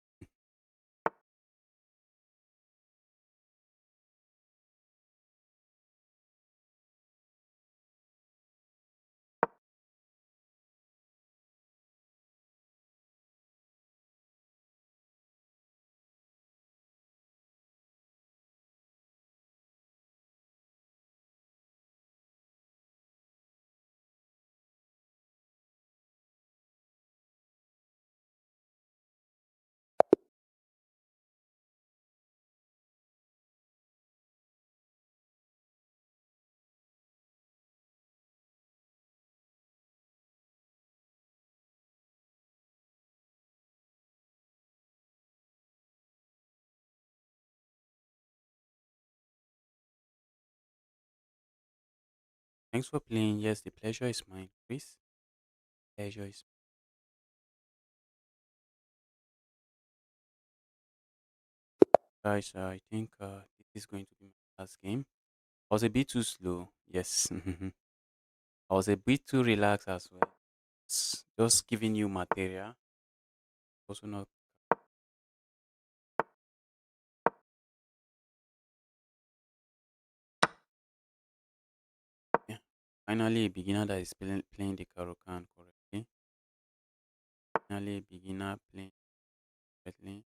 Thanks for playing. Yes, the pleasure is mine, Chris. Pleasure is guys. I think this is going to be my last game. I was a bit too slow. Yes, I was a bit too relaxed as well. Just giving you material. Also not. Yeah. Finally, a beginner that is playing the Karokan correctly. Finally, a beginner playing correctly.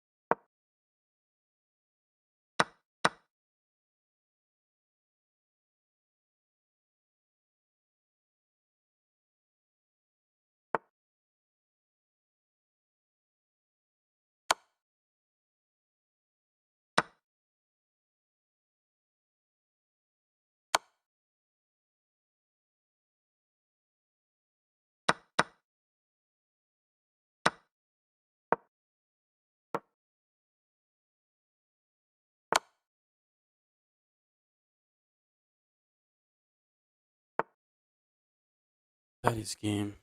That is game.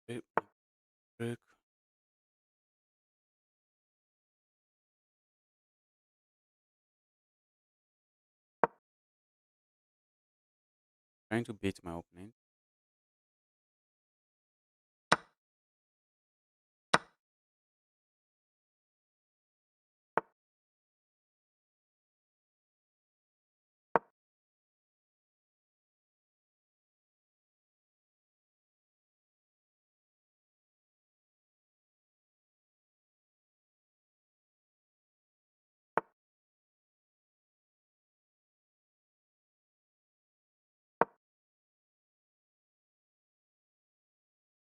Break, break. Trying to bait my opponent.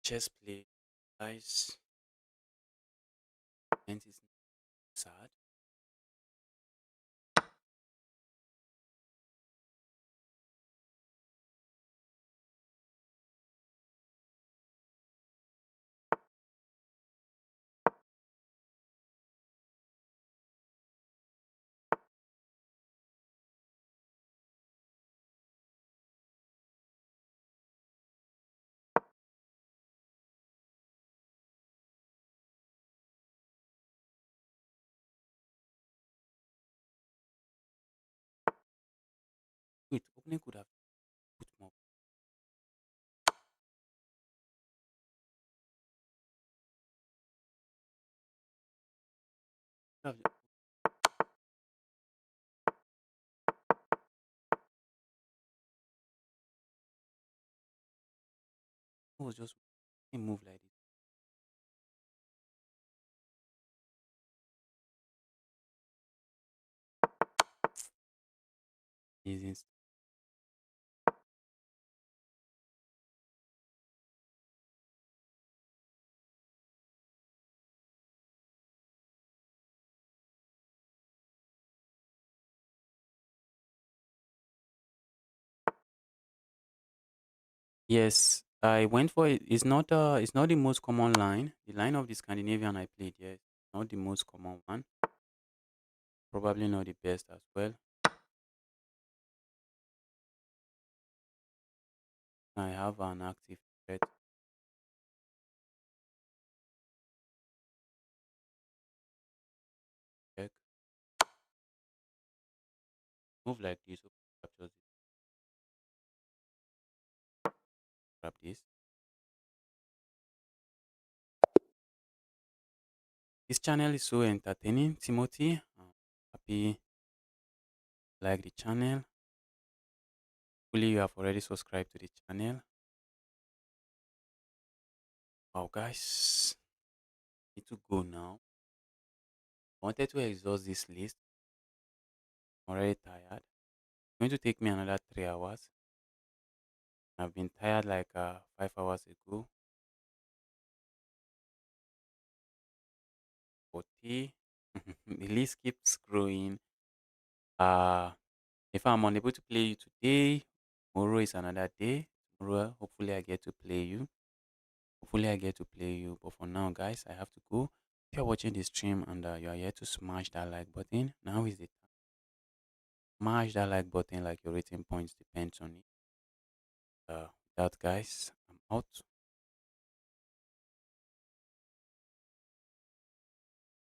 Chess play. Guys, opponent is sad. Wait, opponent could have put more. That was just a move like this. Yes, I went for it. It's not the most common line. The line of the Scandinavian I played, yes, not the most common one. Probably not the best as well. I have an active threat check. Move like this. So captures it. Grab this. This channel is so entertaining, Timothy. Happy like the channel. Hopefully you have already subscribed to the channel. Wow, guys, need to go now. I wanted to exhaust this list. I'm already tired. It's going to take me another 3 hours. I've been tired like 5 hours ago. 40. The list keeps growing. Uh, if I'm unable to play you today, tomorrow is another day. Tomorrow, hopefully, I get to play you. Hopefully, I get to play you. But for now, guys, I have to go. If you're watching the stream and you are here to smash that like button, now is the time. Smash that like button like your rating points depends on it. Without guys, I'm out.